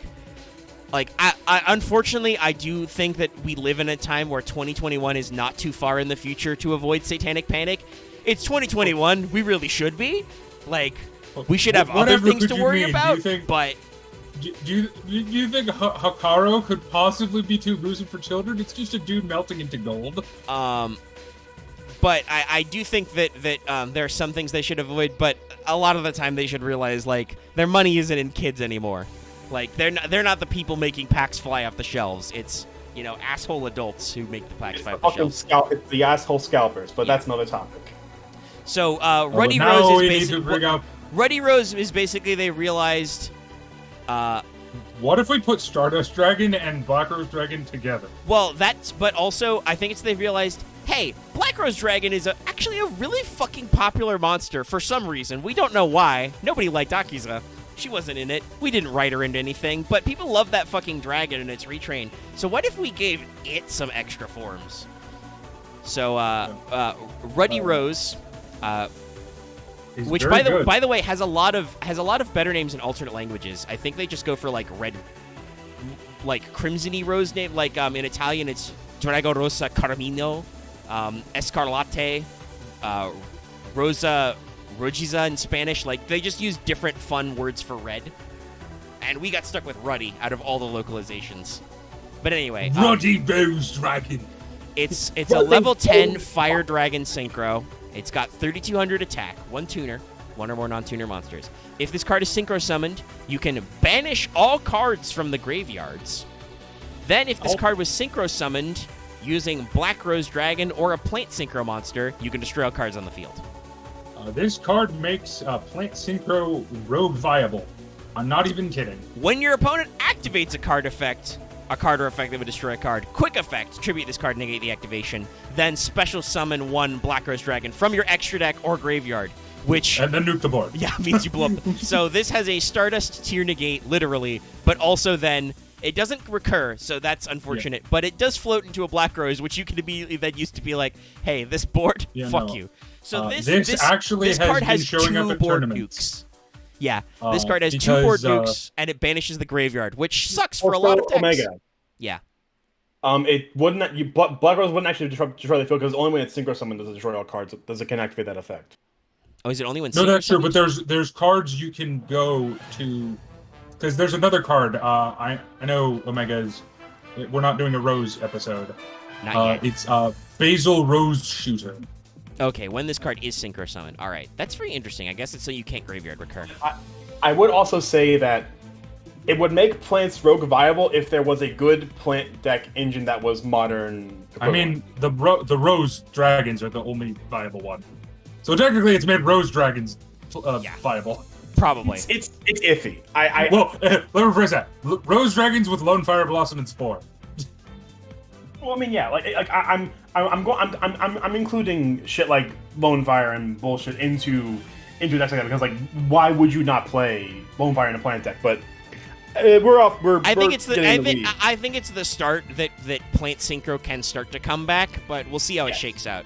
unfortunately, I do think that we live in a time where 2021 is not too far in the future to avoid satanic panic. It's 2021. We really should be. Like, we should have other things to worry about, but... Do you think Hakaro could possibly be too gruesome for children? It's just a dude melting into gold. But I do think that there are some things they should avoid, but a lot of the time they should realize, like, their money isn't in kids anymore. Like, they're not the people making packs fly off the shelves. It's, asshole adults who make the packs fly off the shelves. It's the asshole scalpers, but that's another topic. So, Ruddy Rose is basically they realized... what if we put Stardust Dragon and Black Rose Dragon together? Well, but also, I think they realized, hey, Black Rose Dragon is actually a really fucking popular monster for some reason. We don't know why. Nobody liked Akiza. She wasn't in it. We didn't write her into anything, but people love that fucking dragon and its retrain. So what if we gave it some extra forms? So, Ruddy Rose, which by the way has a lot of better names in alternate languages. I think they just go for like crimson-y rose name. Like in Italian, it's Drago Rosa Carmino, Escarlate, Rosa Rojiza in Spanish. Like, they just use different fun words for red. And we got stuck with Ruddy out of all the localizations. But anyway. Ruddy Rose Dragon. It's a level 10 Fire Dragon Synchro. It's got 3,200 attack, 1 tuner, 1 or more non-tuner monsters. If this card is Synchro summoned, you can banish all cards from the graveyards. Then, if this card was Synchro summoned, using Black Rose Dragon or a Plant Synchro monster, you can destroy all cards on the field. This card makes Plant Synchro Rogue viable. I'm not even kidding. When your opponent activates a card or effect that would destroy a card, quick effect, tribute this card, negate the activation, then special summon 1 Black Rose Dragon from your extra deck or graveyard, which... And then nuke the board. Yeah, means you blow up. So this has a Stardust tier negate, literally, but also then... It doesn't recur, so that's unfortunate, but it does float into a Black Rose, which you can immediately then use to be like, hey, this board, fuck you. So this actually this has card been has showing 2 up at board tournaments. nukes. Yeah, this card has 2 because, Port Dukes, and it banishes the graveyard, which sucks for a lot of decks. Omega. Yeah. It wouldn't. Black Rose wouldn't actually destroy the field because only when it's synchro summon does it destroy all cards. Does it can activate that effect? Oh, is it only when? No, that's true. summons? But there's cards you can go to, because there's another card. I know Omega's. We're not doing a Rose episode. Not yet. It's Basil Rose Shooter. Okay, when this card is synchro summon. All right, that's very interesting. I guess it's so you can't graveyard recur. I would also say that it would make Plants Rogue viable if there was a good plant deck engine that was modern. I mean, the Rose Dragons are the only viable one. So technically, it's made Rose Dragons viable. Probably. It's iffy. Let me rephrase that. Rose Dragons with Lone Fire Blossom and Spore. Well, I mean, yeah, I'm including shit like Lone Fire and bullshit into decks like that because why would you not play Lone Fire in a plant deck? But I think it's the start that Plant Synchro can start to come back, but we'll see how it shakes out.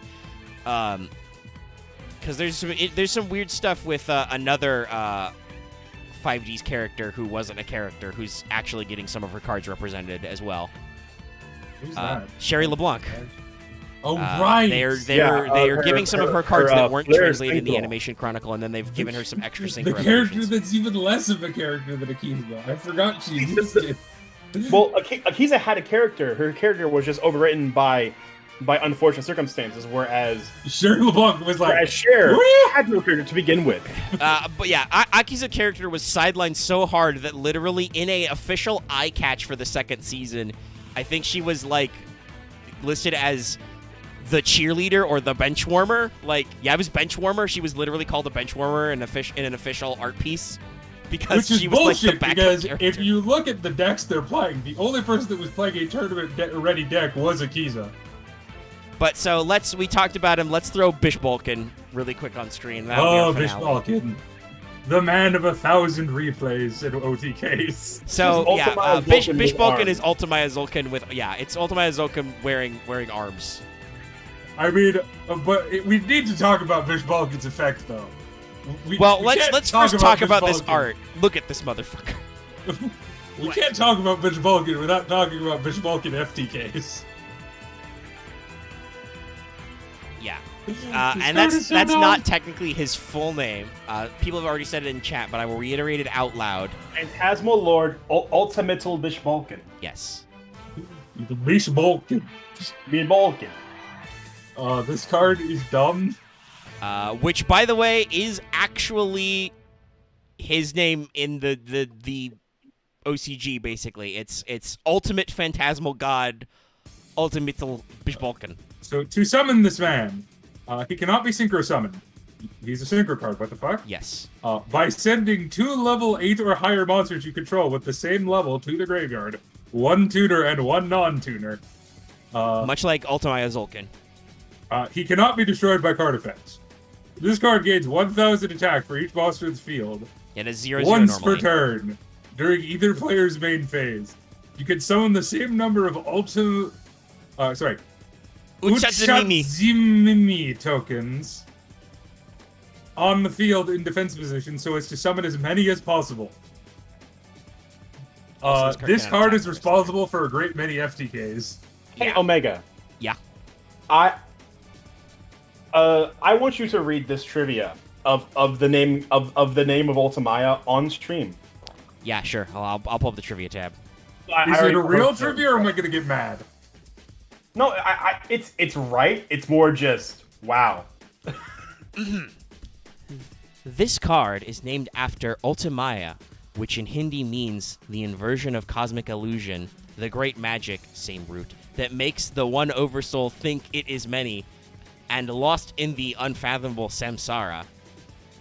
Because there's some weird stuff with another 5D's character who wasn't a character who's actually getting some of her cards represented as well. Who's that? Sherry LeBlanc. Oh, right. They are giving some of her cards that weren't translated in the Animation Chronicle, and then they've given her some extra synchro. The character that's even less of a character than Akiza. I forgot she existed. Well, Akiza had a character. Her character was just overwritten by unfortunate circumstances, whereas Sherry LeBlanc was like... Whereas Cher had no character to begin with. But yeah, Akiza's character was sidelined so hard that literally in a official eye catch for the 2nd season, I think she was listed as the cheerleader or the bench warmer. It was bench warmer. She was literally called a bench warmer in an official art piece because Which is she was bullshit, the backup because character. if you look at the decks they're playing, the only person that was playing a tournament-ready deck was Akiza. But so we talked about him. Let's throw Bishbolkin really quick on screen. Bishbolkin. The man of 1,000 replays in OTKs. So yeah, Bishbolkin is Ultimaya Zulkin with it's Ultimaya Zulkin wearing arms. I mean, but we need to talk about Bishbolkin's effect though. Let's first talk about this art. Look at this motherfucker. We can't talk about Bishbolkin without talking about Bishbolkin FTKs. Yeah. And that's not technically his full name. People have already said it in chat, but I will reiterate it out loud. Phantasmal Lord Ultimatal Bishbolkin. Yes. Bishbolkin. This card is dumb. Which, by the way, is actually his name in the OCG. Basically, it's Ultimate Phantasmal God, Ultimatal Bishbolkin. So to summon this man, he cannot be synchro summoned. He's a synchro card. What the fuck? Yes. By sending 2 level 8 or higher monsters you control with the same level to the graveyard, 1 tuner and 1 non-tuner. Much like Ultimaya Zulkin. He cannot be destroyed by card effects. This card gains 1,000 attack for each monster in its field. It is 0/0 once normally. per turn during either player's main phase. You can summon the same number of Uchatzimimi tokens on the field in defense position so as to summon as many as possible. This card is responsible for a great many FTKs. Hey, Omega. Yeah. I want you to read this trivia of the name of Ultimaya on stream. Yeah, sure. I'll pull up the trivia tab. Is it a real trivia, or am I going to get mad? No, it's right. It's more just wow. This card is named after Ultimaya, which in Hindi means the inversion of cosmic illusion, the great magic, same root, that makes the one oversoul think it is many, and lost in the unfathomable samsara.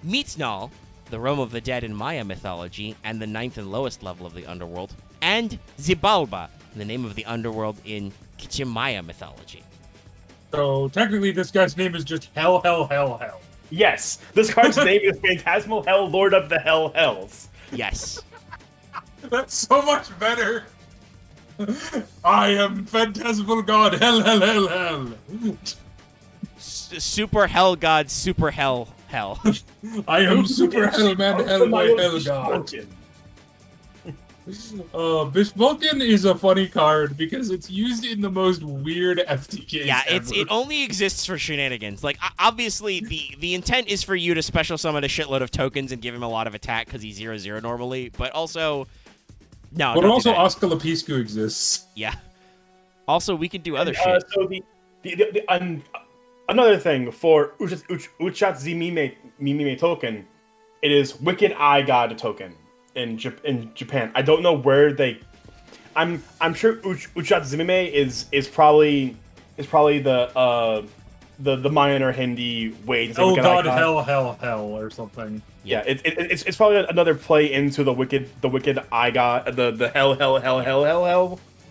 Mitznal, the realm of the dead in Maya mythology, and the 9th and lowest level of the underworld, and Xibalba, the name of the underworld in Kichimaya mythology. So technically this guy's name is just Hell, Hell, Hell, Hell. Yes, this card's name is Phantasmal Hell, Lord of the Hell Hells. Yes. That's so much better. I am Phantasmal God, Hell, Hell, Hell, Hell. Super Hell God, Super Hell, Hell. I am Super Hell Man, Hell by Hell God. Bishboken is a funny card because it's used in the most weird FTKs Yeah, ever. it only exists for shenanigans. Like, obviously, the intent is for you to special summon a shitload of tokens and give him a lot of attack because he's 0/0 normally, but also... No, But don't also do that. Oscalapiscu exists. Yeah. Also, we can do other shit. So another thing for Uchatsu Mimime token, it is Wicked Eye God token in Japan. I don't know where they. I'm sure Uchatsu Mimime is probably the minor Hindi way to say Oh Wicked god, Eye God. hell, or something. Yeah, it's probably another play into the wicked eye god, the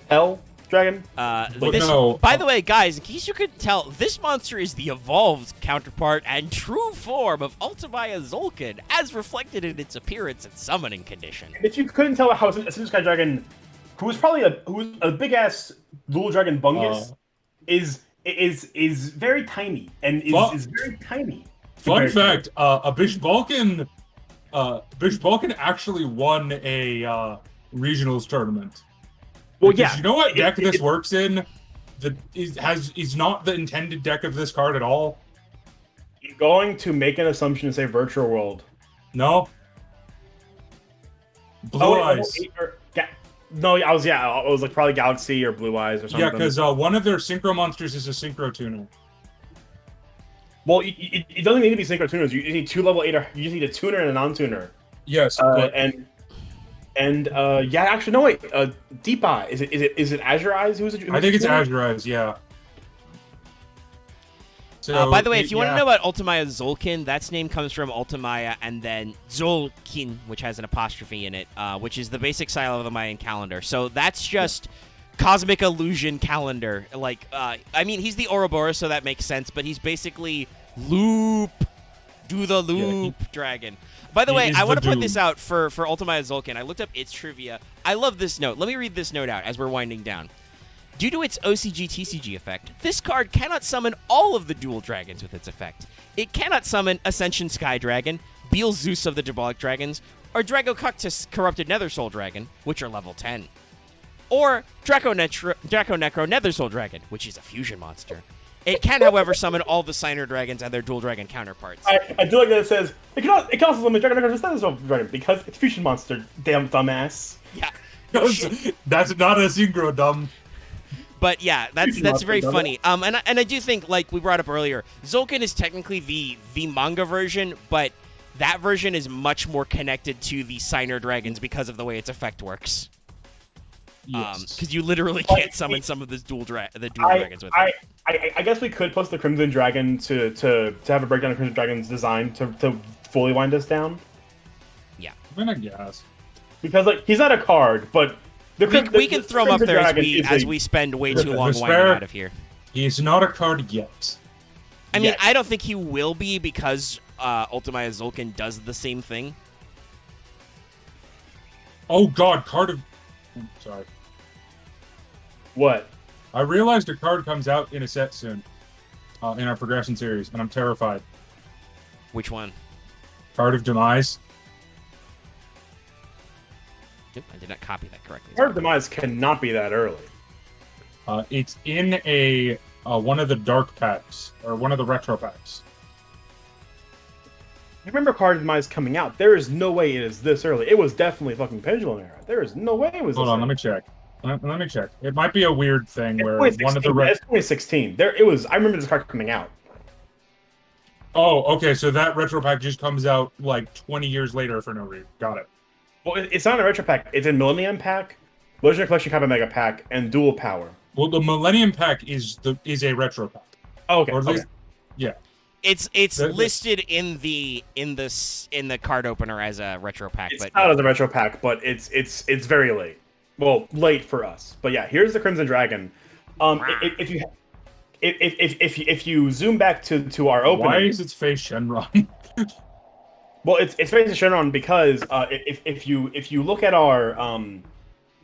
hell dragon. By the way, guys, in case you couldn't tell, this monster is the evolved counterpart and true form of Ultimaya Zolkin, as reflected in its appearance and summoning condition. If you couldn't tell how a Sky Dragon, who's a big ass dual dragon bungus, is very tiny and is very tiny. Fun fact: Bishboken actually won a regionals tournament. Well, because you know what deck this works in? Is not the intended deck of this card at all. You're going to make an assumption and say Virtual World. No. Blue Eyes. I was like probably Galaxy or Blue Eyes or something. Yeah, because one of their synchro monsters is a synchro tuner. Well, it doesn't need to be synchro tuners. You just need 2 level 8. You just need a tuner and a non-tuner. Yes, actually no wait. Deep Eye, is it Azure Eyes? I think it's Azure Eyes. Yeah. So, by the way, if you want to know about Ultimaya Zolkin, that's name comes from Ultimaya and then Zolkin, which has an apostrophe in it, which is the basic style of the Mayan calendar. So that's just cosmic illusion calendar. Like, I mean, he's the Ouroboros, so that makes sense, but he's basically do the loop dragon. By the way, I want to put this out for Ultimaya Zolkin. I looked up its trivia. I love this note. Let me read this note out as we're winding down. Due to its OCG-TCG effect, this card cannot summon all of the dual dragons with its effect. It cannot summon Ascension Sky Dragon, Beal Zeus of the Diabolic Dragons, or Dragocactus Corrupted Nethersoul Dragon, which are level 10. Or Draco Necro Nethersoul Dragon, which is a fusion monster. It can, however, summon all the Signer Dragons and their dual dragon counterparts. I do like that it says, it can also summon Draco Necro Nethersoul Dragon, because it's fusion monster, damn dumbass. Yeah. That's not a synchro, dumb. But yeah, that's very funny. And I do think, like we brought up earlier, Zolkin is technically the manga version, but that version is much more connected to the Signer Dragons because of the way its effect works. Yes. Because you literally can't summon some of the dual dragons with it. I guess we could post the Crimson Dragon to have a breakdown of Crimson Dragon's design to fully wind us down. Yeah. I mean, I guess. Because like he's not a card, but we can throw him up there as we spend way too long winding out of here. He's not a card yet. I mean, I don't think he will be because Ultimaya Zolkin does the same thing. Oh god, sorry. What? I realized a card comes out in a set soon. In our progression series, and I'm terrified. Which one? Card of Demise. I did not copy that correctly. Card of Demise cannot be that early. It's in a one of the dark packs, or one of the retro packs. I remember Card of Demise coming out. There is no way it is this early. It was definitely fucking Pendulum Era. There is no way it was Hold this on, early. let me check. Let me check. It might be a weird thing where It's one of the... It's 2016. It was. I remember this card coming out. Oh, okay, so that retro pack just comes out like 20 years later for no reason. Got it. Well, it's not a retro pack. It's a Millennium Pack, Legendary Collection Kappa Mega Pack, and Dual Power. Well, the Millennium Pack is a retro pack. Oh, okay. Or at least, yeah. It's listed in the card opener as a retro pack. It's not as a retro pack, but it's very late. Well, late for us. But yeah, here's the Crimson Dragon. If you zoom back to our opening, why is its face Shenron? Well, it's face Shenron because if you look at our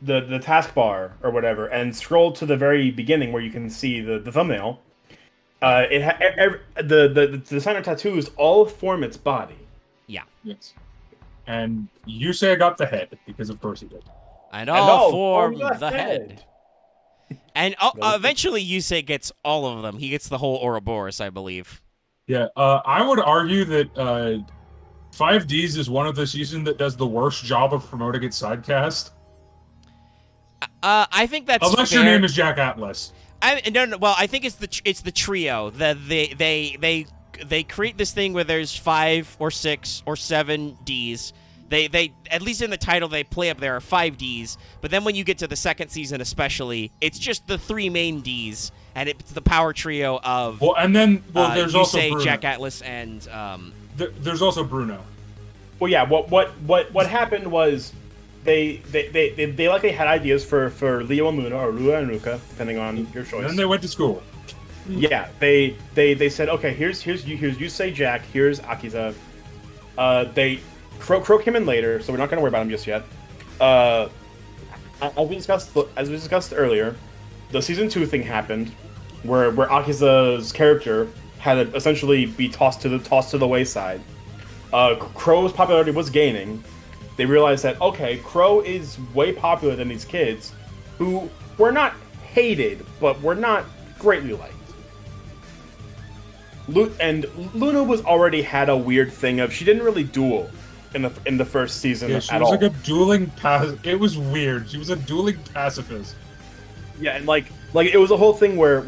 the taskbar or whatever and scroll to the very beginning where you can see the thumbnail, The designer tattoos all form its body. Yeah. Yes. And Yusei got the head, because of course he did. And all form the the head. And eventually Yusei gets all of them. He gets the whole Ouroboros, I believe. Yeah, I would argue that 5Ds is one of the season that does the worst job of promoting its sidecast. I think that's unless fair. your name is Jack Atlas. No. Well, I think it's the trio. They create this thing where there's 5 or 6 or 7 Ds. They at least in the title they play up there are 5 Ds. But then when you get to the second season, especially, it's just the 3 main Ds, and it's the power trio of there's also Yusei, Bruno. Jack Atlas, and there's also Bruno. Well, yeah. What happened was they likely had ideas for Leo and Luna or Lua and Ruka, depending on your choice. And then they went to school. Yeah, they said, okay, here's Yusei, Jack, here's Akiza. Crow came in later, so we're not going to worry about him just yet. As we discussed earlier, the season 2 thing happened, where Akiza's character had to essentially be tossed to the wayside. Crow's popularity was gaining. They realized that, okay, Crow is way popular than these kids, who were not hated, but were not greatly liked. And Luna was already had a weird thing of she didn't really duel in the first season Yeah, at she was all. like a dueling it was weird. She was a dueling pacifist. Yeah, and like it was a whole thing where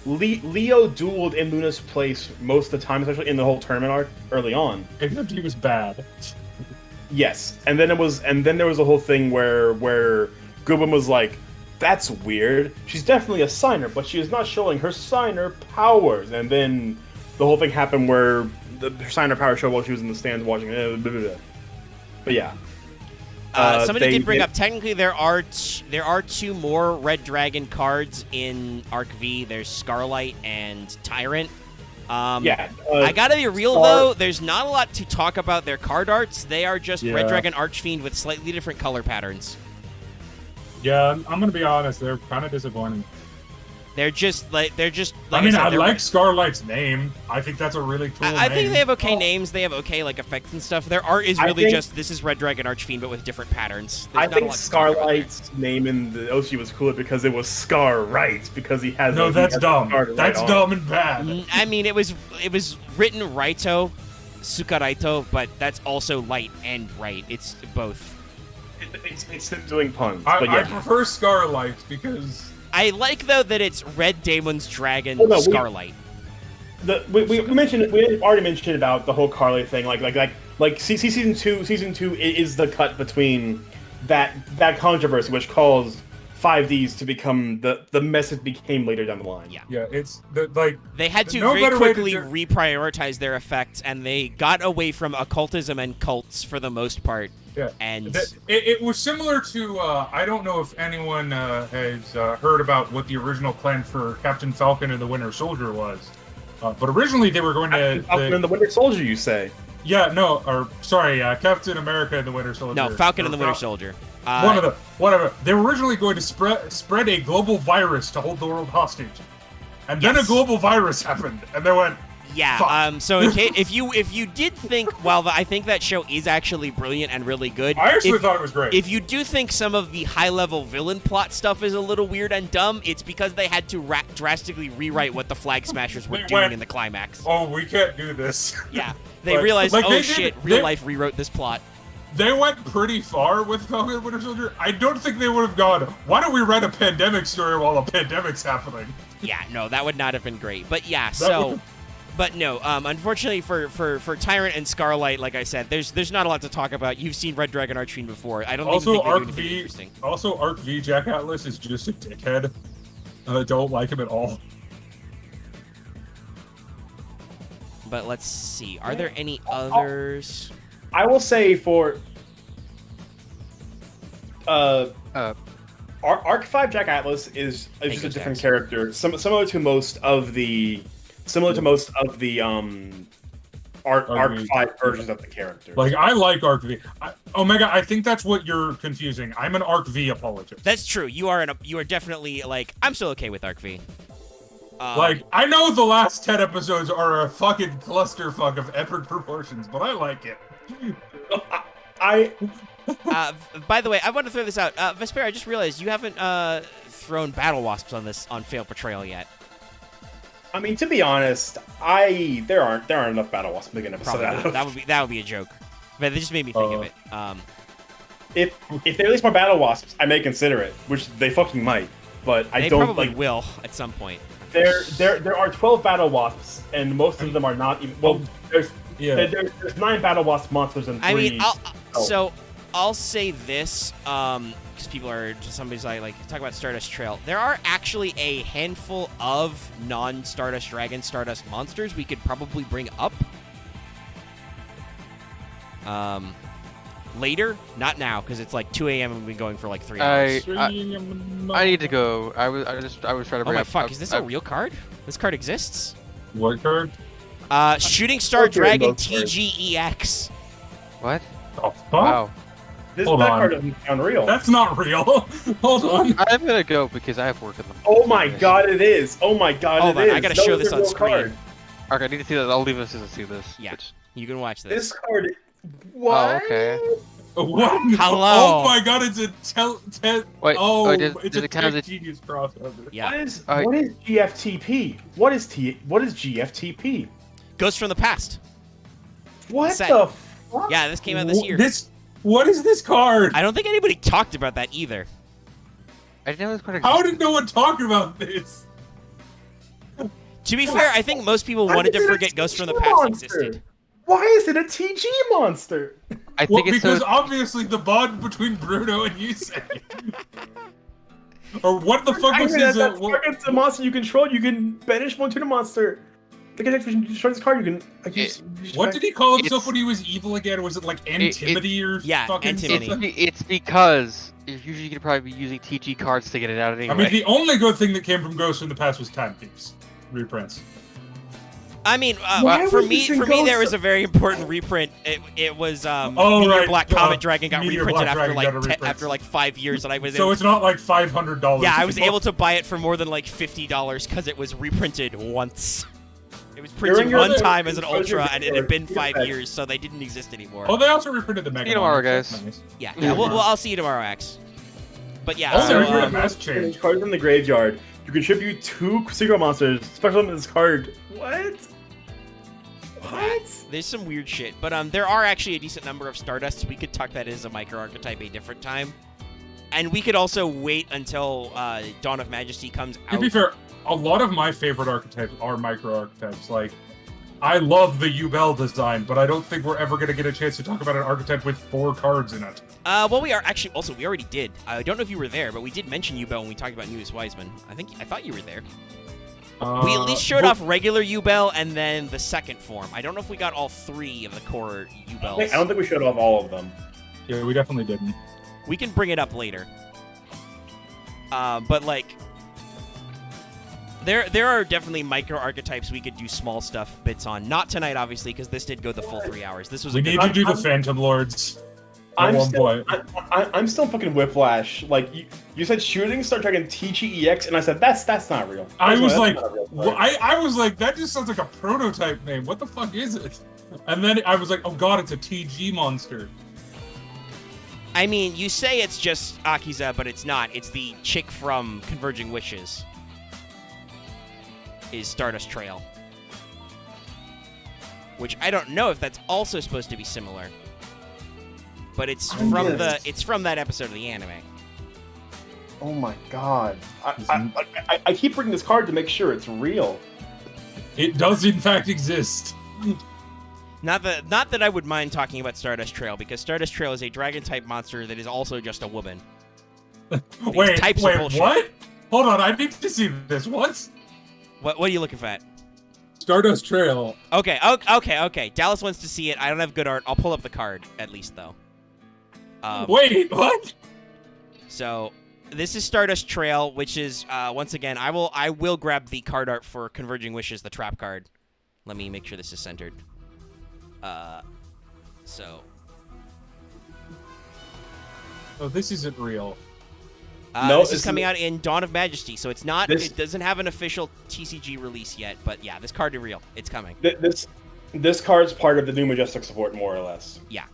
Leo dueled in Luna's place most of the time, especially in the whole tournament arc early on. Except he was bad. Yes, and then there was a whole thing where Gubin was like, "That's weird. She's definitely a signer, but she is not showing her signer powers." And then the whole thing happened where her signer power showed while she was in the stands watching. But yeah. Somebody did bring up. Technically, there are 2 more Red Dragon cards in Arc V. There's Scarlight and Tyrant. I gotta be real though. There's not a lot to talk about their card arts. They are just Red Dragon Archfiend with slightly different color patterns. Yeah, I'm gonna be honest. They're kind of disappointing. They're just like I mean, I they're like Scarlight's name. I think that's a really cool name. I think they have okay names. They have okay like effects and stuff. Their art is really this is Red Dragon Archfiend but with different patterns. I think Scarlight's name in the Oshi was cooler because it was Scar Right, because he has. No, that's dumb. That's dumb and bad. I mean, it was written Raito, Sukaraito, but that's also light and right. It's both. It's doing puns. I prefer Scarlight because. I like though that it's Red Damon's Dragon Scarlight. We already mentioned about the whole Carly thing. Like season two is the cut between that controversy, which caused 5Ds to become the mess it became later down the line. Yeah, it's they had to very quickly reprioritize their effects, and they got away from occultism and cults for the most part. Yeah, and it was similar to I don't know if anyone has heard about what the original plan for Captain Falcon and the Winter Soldier was, but originally they were going to Falcon and the Winter Soldier. You say? Yeah, no, or sorry, Captain America and the Winter Soldier. No, Falcon and the Winter Soldier. Whatever. They were originally going to spread a global virus to hold the world hostage, and then a global virus happened, and they went. Yeah. Fuck. So if you did think, I think that show is actually brilliant and really good. I actually thought it was great. If you do think some of the high-level villain plot stuff is a little weird and dumb, it's because they had to drastically rewrite what the Flag Smashers were doing in the climax. Oh, we can't do this. Yeah. They realized, real life rewrote this plot. They went pretty far with Falcon and Winter Soldier. I don't think they would have gone, why don't we write a pandemic story while a pandemic's happening? Yeah, no, that would not have been great. But yeah, so... But no, unfortunately for Tyrant and Scarlight, like I said, there's not a lot to talk about. You've seen Red Dragon Archfiend before. I don't even think they do anything interesting. Also, Arc V Jack Atlas is just a dickhead. I don't like him at all. But let's see. Are there any others? I will say for Arc 5 Jack Atlas is just a different character, similar to most of the Arc 5 versions of the character. Like, I like Arc V. Omega, I think that's what you're confusing. I'm an Arc V apologist. That's true. You are definitely like, I'm still okay with Arc V. Like, I know the last 10 episodes are a fucking clusterfuck of epic proportions, but I like it. By the way, I want to throw this out. Vesper, I just realized you haven't thrown battle wasps on failed portrayal yet. I mean, to be honest, there aren't enough battle wasps to make an episode out of. That would be a joke. But they just made me think of it. If they release more battle wasps, I may consider it, which they fucking might. But they probably will at some point. There are 12 battle wasps, and most of them are not even. Well, there's 9 battle wasp monsters and 3. I mean, I'll say this, because people are somebody's like talk about Stardust Trail. There are actually a handful of non-Stardust Dragon, Stardust monsters we could probably bring up. Later, not now, because it's like 2 a.m. and we've been going for like 3 hours. I need to go. I was trying to bring Oh my up. fuck! Is this a real card? This card exists. What card? Shooting Star Dragon TGEX. What? Oh, fuck? Wow. This card doesn't sound real. That's not real. Hold on. I'm gonna go because I have work in the. Oh my god, it is. Oh my god, Hold it on, is. I gotta show this on screen. Card. Okay, I need to see that. I'll leave us to see this. Yeah, Which... you can watch this. This card. What? Oh, okay. What? Hello. Oh my god, it's a Wait, it's does a it count as Tech Genius crossover. Yeah. What is GFTP? What is GFTP? Ghost from the Past. What Set. the fuck? Yeah, this came out this year. What is this card? I don't think anybody talked about that either. I didn't know it was quite a. How did no one talk about this? To be fair, I think most people wanted to forget Ghost from the Past existed. Why is it a TG monster? I think it's because obviously the bond between Bruno and Yusei. Or what the fuck was his? It's a monster you control. You can banish one to the monster. Look at you destroy this card. You can. What did he call himself when he was evil again? Was it like Antimony or fucking Antimony. something? It's because usually you could probably be using TG cards to get it out anyway. I mean, the only good thing that came from Ghost from the Past was Time Thieves reprints. I mean, for me, there was a very important reprint. It was Meteor Black Comet Dragon got reprinted after like 5 years, and I was so it's not like $500. Yeah, I was able to buy it for more than like $50 because it was reprinted once. It was printed one time as an Ultra, and it had been 5 years, so they didn't exist anymore. Oh, they also reprinted the Mega. See you tomorrow, guys. Nice. Yeah, well, I'll see you tomorrow, Axe. But yeah, cards in the graveyard. You contribute 2 Synchro monsters. Special summon this card. What? There's some weird shit, but there are actually a decent number of Stardusts. We could tuck that as a micro archetype a different time, and we could also wait until Dawn of Majesty comes out. To be fair, a lot of my favorite archetypes are micro archetypes. Like, I love the Yubel design, but I don't think we're ever going to get a chance to talk about an archetype with 4 cards in it. Well, we are actually we already did. I don't know if you were there, but we did mention Yubel when we talked about Newest Wiseman. I thought you were there. We at least showed off regular Yubel and then the second form. I don't know if we got all 3 of the core Yubels. I don't think we showed off all of them. Yeah, we definitely didn't. We can bring it up later. But like, there are definitely micro archetypes we could do small stuff bits on. Not tonight, obviously, because this did go the full 3 hours. This was we need to do the Phantom Lords. I'm still fucking Whiplash. Like you said, Shooting Star Dragon TGEX, and I said that's not real. I was like, that just sounds like a prototype name. What the fuck is it? And then I was like, oh god, it's a TG monster. I mean, you say it's just Akiza, but it's not. It's the chick from Converging Wishes. Is Stardust Trail, which I don't know if that's also supposed to be similar. But it's from that episode of the anime. Oh my god! I keep bringing this card to make sure it's real. It does in fact exist. Not that I would mind talking about Stardust Trail, because Stardust Trail is a dragon type monster that is also just a woman. Wait, what? Hold on, I need to see this. What are you looking at? Stardust Trail. Okay. Dallas wants to see it. I don't have good art. I'll pull up the card at least though. Wait, what? So, this is Stardust Trail, which is once again, I will grab the card art for Converging Wishes, the trap card. Let me make sure this is centered. Oh, this isn't real. No, this is coming out in Dawn of Majesty, so it's not. This- It doesn't have an official TCG release yet, but yeah, this card is real. It's coming. This card's part of the new Majestic support, more or less. Yeah,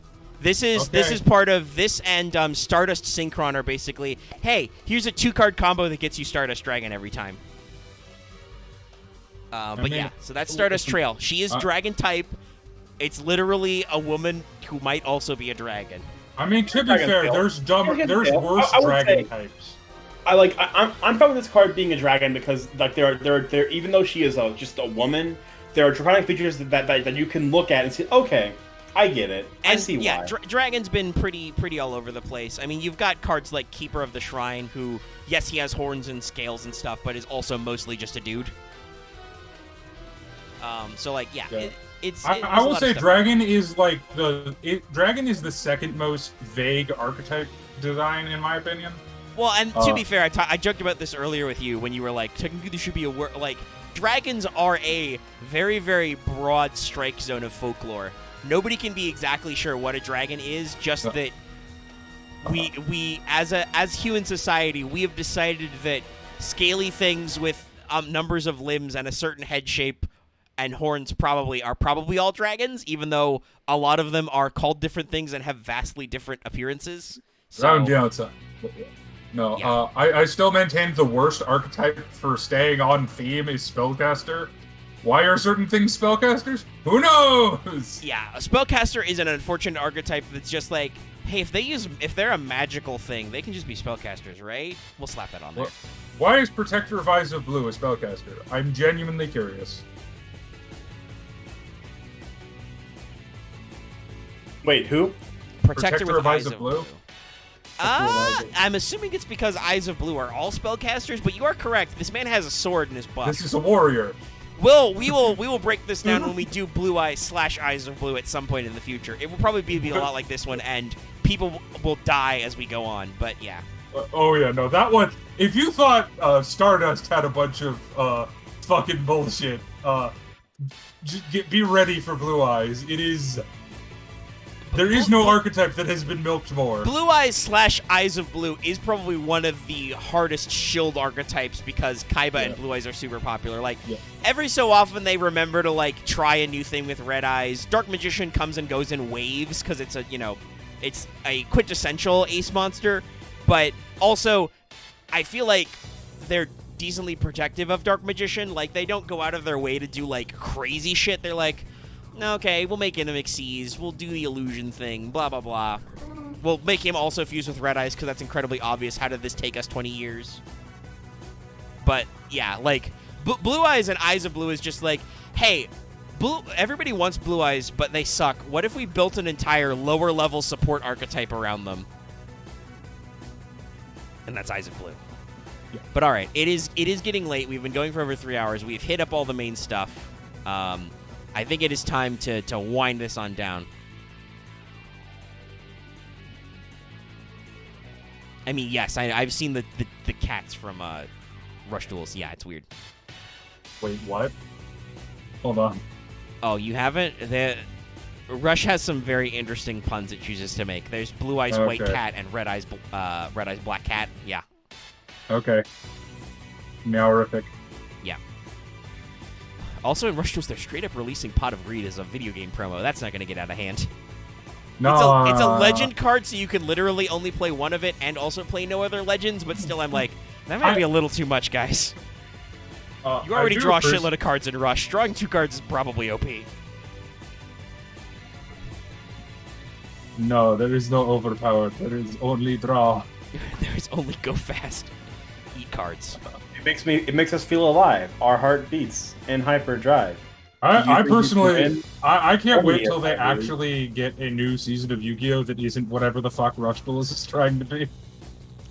this is part of this, and Stardust Synchron are basically, hey, here's a 2-card combo that gets you Stardust Dragon every time. But yeah, so that's Stardust Trail. She is Dragon type. It's literally a woman who might also be a dragon. I mean, to be fair, there's worse dragon types. I'm fine with this card being a dragon because like there even though she is just a woman, there are draconic features that you can look at and see. Okay, I get it. I see why. Yeah, Dragon's been pretty all over the place. I mean, you've got cards like Keeper of the Shrine, who yes, he has horns and scales and stuff, but is also mostly just a dude. So like yeah. I will say Dragon is like Dragon is the second most vague archetype design in my opinion. Well, and to be fair, I joked about this earlier with you when you were like, technically there should be a word like dragons are a very very broad strike zone of folklore. Nobody can be exactly sure what a dragon is, just that we as human society we have decided that scaly things with numbers of limbs and a certain head shape and horns are probably all dragons, even though a lot of them are called different things and have vastly different appearances. So, Around the outside. No, yeah. I still maintain the worst archetype for staying on theme is Spellcaster. Why are certain things Spellcasters? Who knows? Yeah, a Spellcaster is an unfortunate archetype that's just like, hey, if they're a magical thing, they can just be Spellcasters, right? We'll slap that on there. Why is Protector of Eyes of Blue a Spellcaster? I'm genuinely curious. Wait, who? Protector of Eyes of Blue. I'm assuming it's because Eyes of Blue are all spellcasters, but you are correct. This man has a sword in his butt. This is a warrior. We will break this down when we do Blue Eyes / Eyes of Blue at some point in the future. It will probably be a lot like this one, and people will die as we go on. But yeah. Oh yeah, no, that one. If you thought Stardust had a bunch of fucking bullshit, be ready for Blue Eyes. It is. There is no archetype that has been milked more. Blue Eyes / Eyes of Blue is probably one of the hardest shield archetypes because Kaiba and Blue Eyes are super popular. Like, every so often they remember to, like, try a new thing with Red Eyes. Dark Magician comes and goes in waves because it's it's a quintessential ace monster. But also, I feel like they're decently protective of Dark Magician. Like, they don't go out of their way to do, like, crazy shit. They're like, okay, we'll make him Xyz, we'll do the illusion thing, blah, blah, blah. We'll make him also fuse with Red Eyes, because that's incredibly obvious. How did this take us 20 years? But, yeah, like, Blue Eyes and Eyes of Blue is just like, hey, everybody wants Blue Eyes, but they suck. What if we built an entire lower-level support archetype around them? And that's Eyes of Blue. Yeah. But, all right, it is getting late. We've been going for over 3 hours. We've hit up all the main stuff. I think it is time to wind this on down. I mean, yes, I've seen the cats from Rush Duels. Yeah, it's weird. Wait, what? Hold on. Oh, you haven't? Rush has some very interesting puns it chooses to make. There's Blue Eyes White Cat and Red Eyes Black Cat. Yeah. Okay. Meowrific. Yeah. Also, in Rush Duels, they're straight up releasing Pot of Greed as a video game promo. That's not going to get out of hand. No. It's a legend card, so you can literally only play one of it and also play no other legends, but still, I'm like, that might be a little too much, guys. You already draw a shitload of cards in Rush. Drawing 2 cards is probably OP. No, there is no overpowered. There is only draw. There is only go fast. Eat cards. It makes us feel alive. Our heart beats in hyperdrive. I personally, I can't wait till they actually get a new season of Yu-Gi-Oh! That isn't whatever the fuck Rush Duels is trying to be.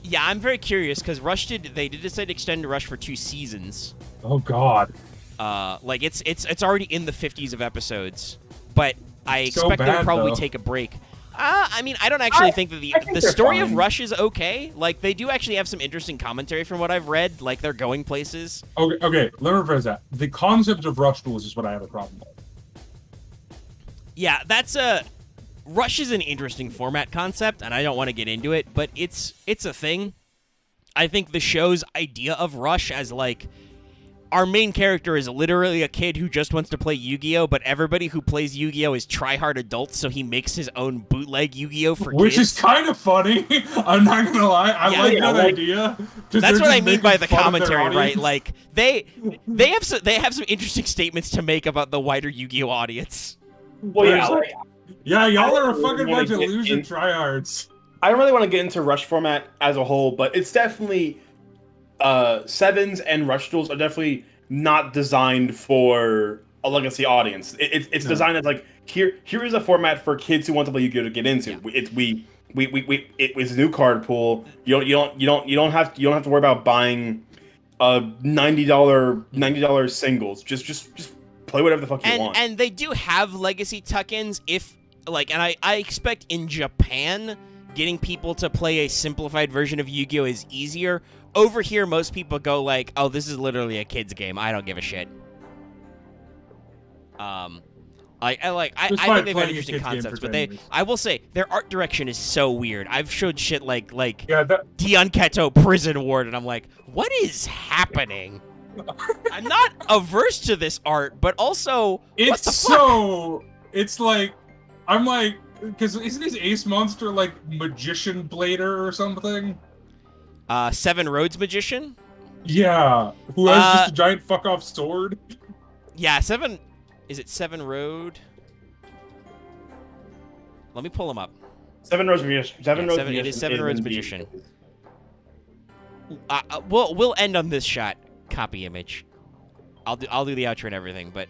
Yeah, I'm very curious because they did decide to extend Rush for 2 seasons. Oh God. Like it's already in the 50s of episodes, but I expect they'll probably take a break. I mean, I don't actually think that the story of Rush is okay. Like, they do actually have some interesting commentary from what I've read. Like, they're going places. Okay, let me rephrase that. The concept of Rush Duels is what I have a problem with. Yeah, Rush is an interesting format concept, and I don't want to get into it, but it's a thing. I think the show's idea of Rush as like our main character is literally a kid who just wants to play Yu-Gi-Oh, but everybody who plays Yu-Gi-Oh is try-hard adults, so he makes his own bootleg Yu-Gi-Oh for Which kids. is kind of funny. I'm not gonna lie. I like that idea. That's what I mean by the commentary, right? Like they have some interesting statements to make about the wider Yu-Gi-Oh audience. Well, yeah, y'all are a fucking bunch of loser tryhards. I don't really want to get into Rush format as a whole, but it's definitely Sevens and Rush Duels are definitely not designed for a legacy audience. It's designed as like here is a format for kids who want to play Yu-Gi-Oh to get into. Yeah. It was a new card pool. You don't have to worry about buying $90 singles. Just play whatever the fuck you want. And they do have legacy tuck-ins if like, and I expect in Japan getting people to play a simplified version of Yu-Gi-Oh is easier. Over here, most people go like, "Oh, this is literally a kid's game. I don't give a shit." I think they've got interesting concepts, but I will say their art direction is so weird. I've showed shit like Dion Keto Prison Ward, and I'm like, what is happening? I'm not averse to this art, but also what the fuck? It's like I'm like, because isn't his Ace Monster like Magician Blader or something? Seven Roads Magician? Yeah. Who has just a giant fuck off sword? Yeah, is it Seven Road? Let me pull him up. Seven Roads Magician. It is Seven Roads Magician. We'll end on this shot. Copy image. I'll do the outro and everything, but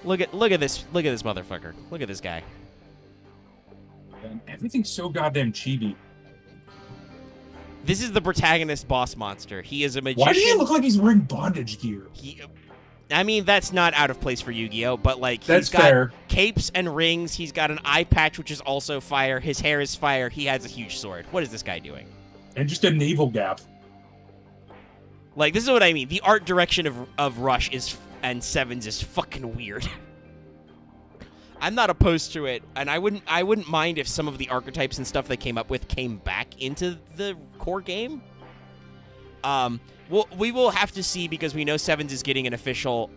look at this motherfucker. Look at this guy. Man, everything's so goddamn chibi. This is the protagonist boss monster. He is a magician. Why does he look like he's wearing bondage gear? I mean, that's not out of place for Yu-Gi-Oh, but like that's he's got fair. Capes and rings. He's got an eye patch, which is also fire. His hair is fire. He has a huge sword. What is this guy doing? And just a navel gap. Like, this is what I mean. The art direction of Rush and Sevens is fucking weird. I'm not opposed to it, and I wouldn't mind if some of the archetypes and stuff they came up with came back into the core game. We will have to see, because we know Sevens is getting an official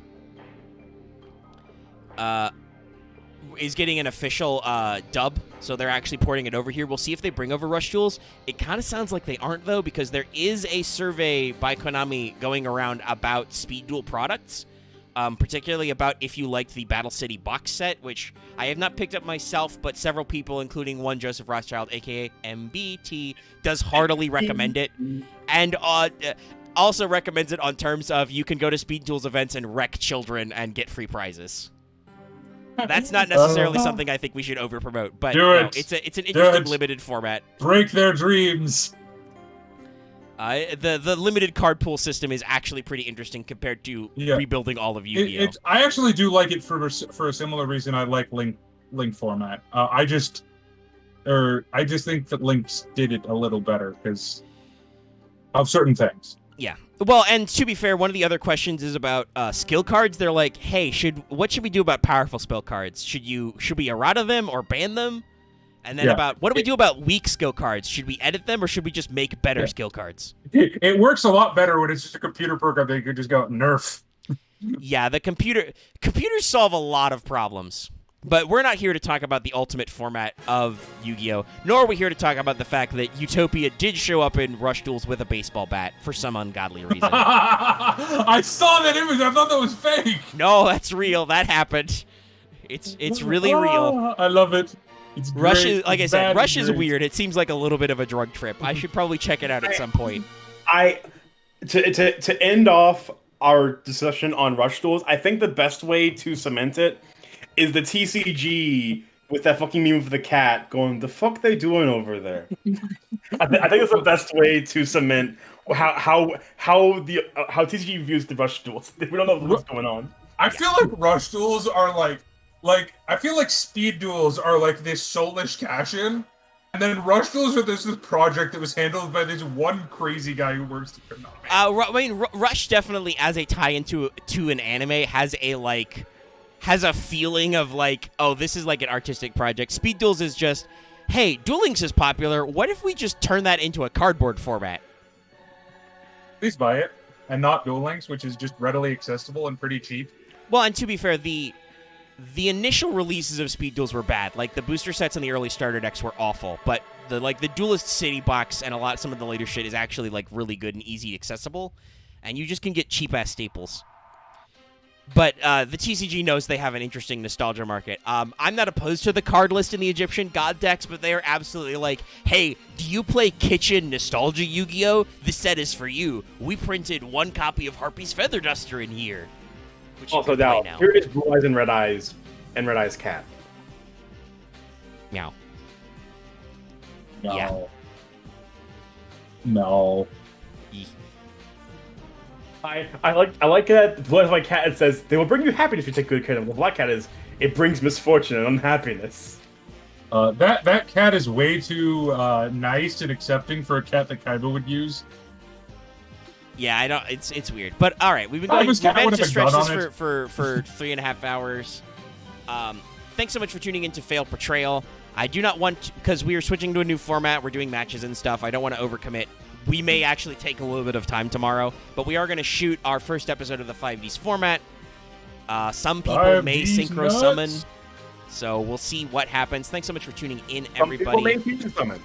dub, so they're actually porting it over here. We'll see if they bring over Rush Duels. It kind of sounds like they aren't, though, because there is a survey by Konami going around about Speed Duel products, particularly about if you liked the Battle City box set, which I have not picked up myself, but several people, including one Joseph Rothschild, aka MBT, does heartily recommend it, and also recommends it on terms of you can go to Speed Duels events and wreck children and get free prizes. That's not necessarily something I think we should over-promote, but it's an interesting limited format. Break their dreams. The limited card pool system is actually pretty interesting compared to rebuilding all of Yu-Gi-Oh. I actually do like it for a similar reason I like Link format. I just think that Links did it a little better because of certain things. Yeah. Well, and to be fair, one of the other questions is about skill cards. They're like, hey, what should we do about powerful spell cards? Should we errata them or ban them? And then what do we do about weak skill cards? Should we edit them or should we just make better skill cards? It works a lot better when it's just a computer program that you could just go nerf. Yeah, the computers solve a lot of problems. But we're not here to talk about the ultimate format of Yu-Gi-Oh! Nor are we here to talk about the fact that Utopia did show up in Rush Duels with a baseball bat for some ungodly reason. I saw that image. I thought that was fake. No, that's real. That happened. It's really real. I love it. It's great. Rush is, like I said, Rush is weird. It seems like a little bit of a drug trip. I should probably check it out at some point. To end off our discussion on Rush Duels, I think the best way to cement it is the TCG with that fucking meme of the cat going, the fuck they doing over there? I think it's the best way to cement how TCG views the Rush Duels. We don't know what's going on. I feel like Rush Duels are like I feel like Speed Duels are like this soulish cash-in, and then Rush Duels are this project that was handled by this one crazy guy who works at Konami. I mean, Rush definitely, as a tie-in to an anime, has a feeling of like, oh, this is like an artistic project. Speed Duels is just, hey, Duel Links is popular. What if we just turn that into a cardboard format? Please buy it, and not Duel Links, which is just readily accessible and pretty cheap. Well, and to be fair, the initial releases of Speed Duels were bad. Like the booster sets and the early starter decks were awful, but the Duelist City box and some of the later shit is actually like really good and easy accessible, and you just can get cheap ass staples. But the TCG knows they have an interesting nostalgia market. I'm not opposed to the card list in the Egyptian God decks, but they are absolutely like, hey, do you play Kitchen Nostalgia Yu-Gi-Oh? This set is for you. We printed 1 copy of Harpy's Feather Duster in here. Which Also, now, here is Blue Eyes and Red Eyes Cat. Meow. No. Yeah. No. I like that Blue Eyes White Cat, it says, they will bring you happiness if you take good care of them. The Black Cat is, it brings misfortune and unhappiness. That cat is way too nice and accepting for a cat that Kaiba would use. Yeah, I don't. It's weird, but all right. We've been going. We managed to stretch this for 3.5 hours. Thanks so much for tuning in to Fail Portrayal. I do not want because we are switching to a new format. We're doing matches and stuff. I don't want to overcommit. We may actually take a little bit of time tomorrow, but we are going to shoot our first episode of the 5Ds format. Some people may synchro summon, so we'll see what happens. Thanks so much for tuning in, everybody. Some people may fusion summon.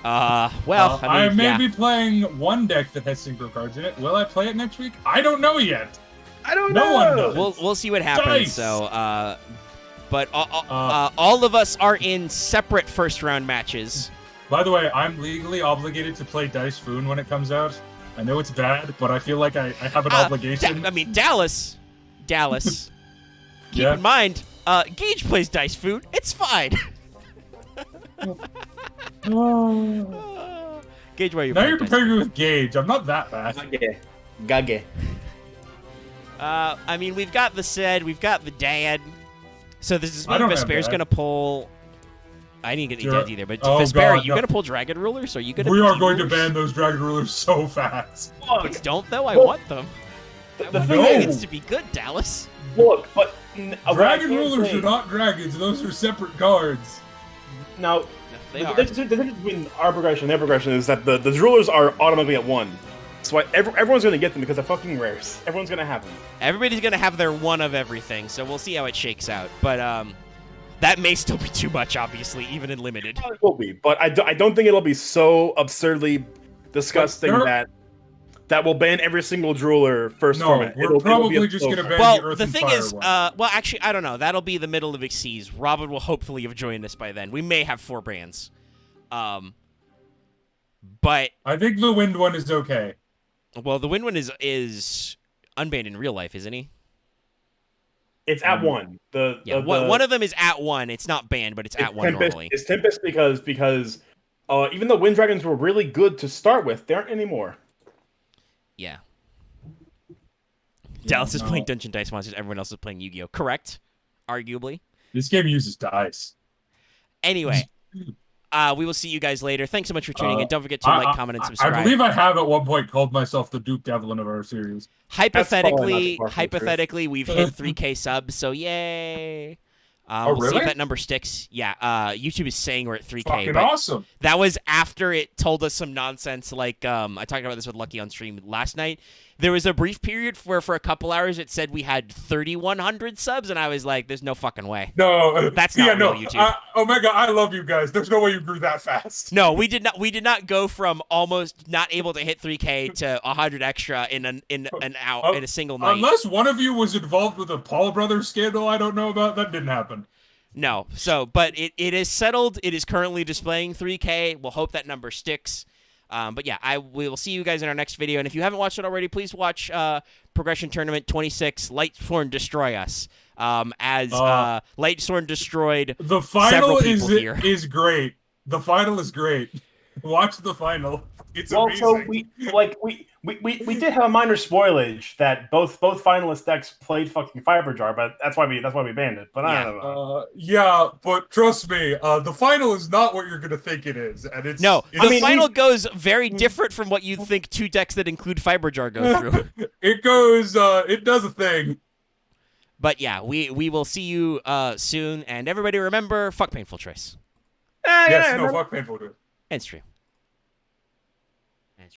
Well, I may be playing one deck that has synchro cards in it. Will I play it next week? I don't know yet. I don't know. No one knows. We'll see what happens. Dice. So, but all of us are in separate first round matches. By the way, I'm legally obligated to play Dice Foon when it comes out. I know it's bad, but I feel like I have an obligation. Dallas. Keep in mind, Gage plays Dice Foon. It's fine. Gage, where are you? Now you're comparing me with Gage. I'm not that bad. Gage. I mean, we've got the Sed, we've got the Dad. So this is me. I don't have Vesper's Dad. gonna pull. I didn't get any Dad either, but Oh, Vesper, God, are you no. gonna pull Dragon Rulers? Are you gonna? We are going to ban those Dragon Rulers so fast. But don't though. I want them. The I thing want is, it's to be good, Dallas. look, but Dragon Rulers are not dragons. Those are separate cards. Now, They the are. difference between our progression and their progression is that the rulers are automatically at 1. So everyone's going to get them because they're fucking rares. Everyone's going to have them. Everybody's gonna have their one of everything, so we'll see how it shakes out. But that may still be too much, obviously, even in limited. It will be, but I don't think it'll be so absurdly disgusting that will ban every single ruler first No, format. we're probably just going to ban the Well, Earth the and thing Fire is, one. well, actually, I don't know. That'll be the middle of Xyz. Robin will hopefully have joined us by then. We may have 4 bans. But I think the Wind one is okay. well, the Wind one is unbanned in real life, isn't he? It's at 1. One of them is at 1. It's not banned, but it's at 1 normally. It's Tempest because even though Wind Dragons were really good to start with, they aren't anymore. Yeah. Dallas is playing Dungeon Dice Monsters. Everyone else is playing Yu-Gi-Oh! Correct? Arguably. This game uses dice. Anyway, we will see you guys later. Thanks so much for tuning in. Don't forget to like, comment, and subscribe. I believe I have at one point called myself the Duke Devlin of our series. Hypothetically, we've hit 3K subs, so yay. We'll see if that number sticks. Yeah, YouTube is saying we're at 3K. Fucking but awesome. That was after it told us some nonsense. Like, I talked about this with Lucky on stream last night. There was a brief period where for a couple hours it said we had 3,100 subs, and I was like, there's no fucking way. No. That's not real, YouTube. Omega, I love you guys. There's no way you grew that fast. No, we did not go from almost not able to hit 3K to 100 extra in a single night. Unless one of you was involved with a Paul Brothers scandal I don't know about, that didn't happen. No. So, but it is settled. It is currently displaying 3K. We'll hope that number sticks. But yeah, we will see you guys in our next video. And if you haven't watched it already, please watch Progression Tournament 26, Lightsworn Destroy Us. As Lightsworn destroyed the final several people here. is great. The final is great. Watch the final. It's amazing. So we did have a minor spoilage that both finalist decks played fucking Fiber Jar, but that's why we banned it. But I don't know. Yeah, but trust me, the final is not what you're gonna think it is, and it's the final goes very different from what you think 2 decks that include Fiber Jar go through. It goes, it does a thing. But yeah, we will see you soon, and everybody remember, fuck Painful Trace. Yes, no, fuck Painful Trace. End stream.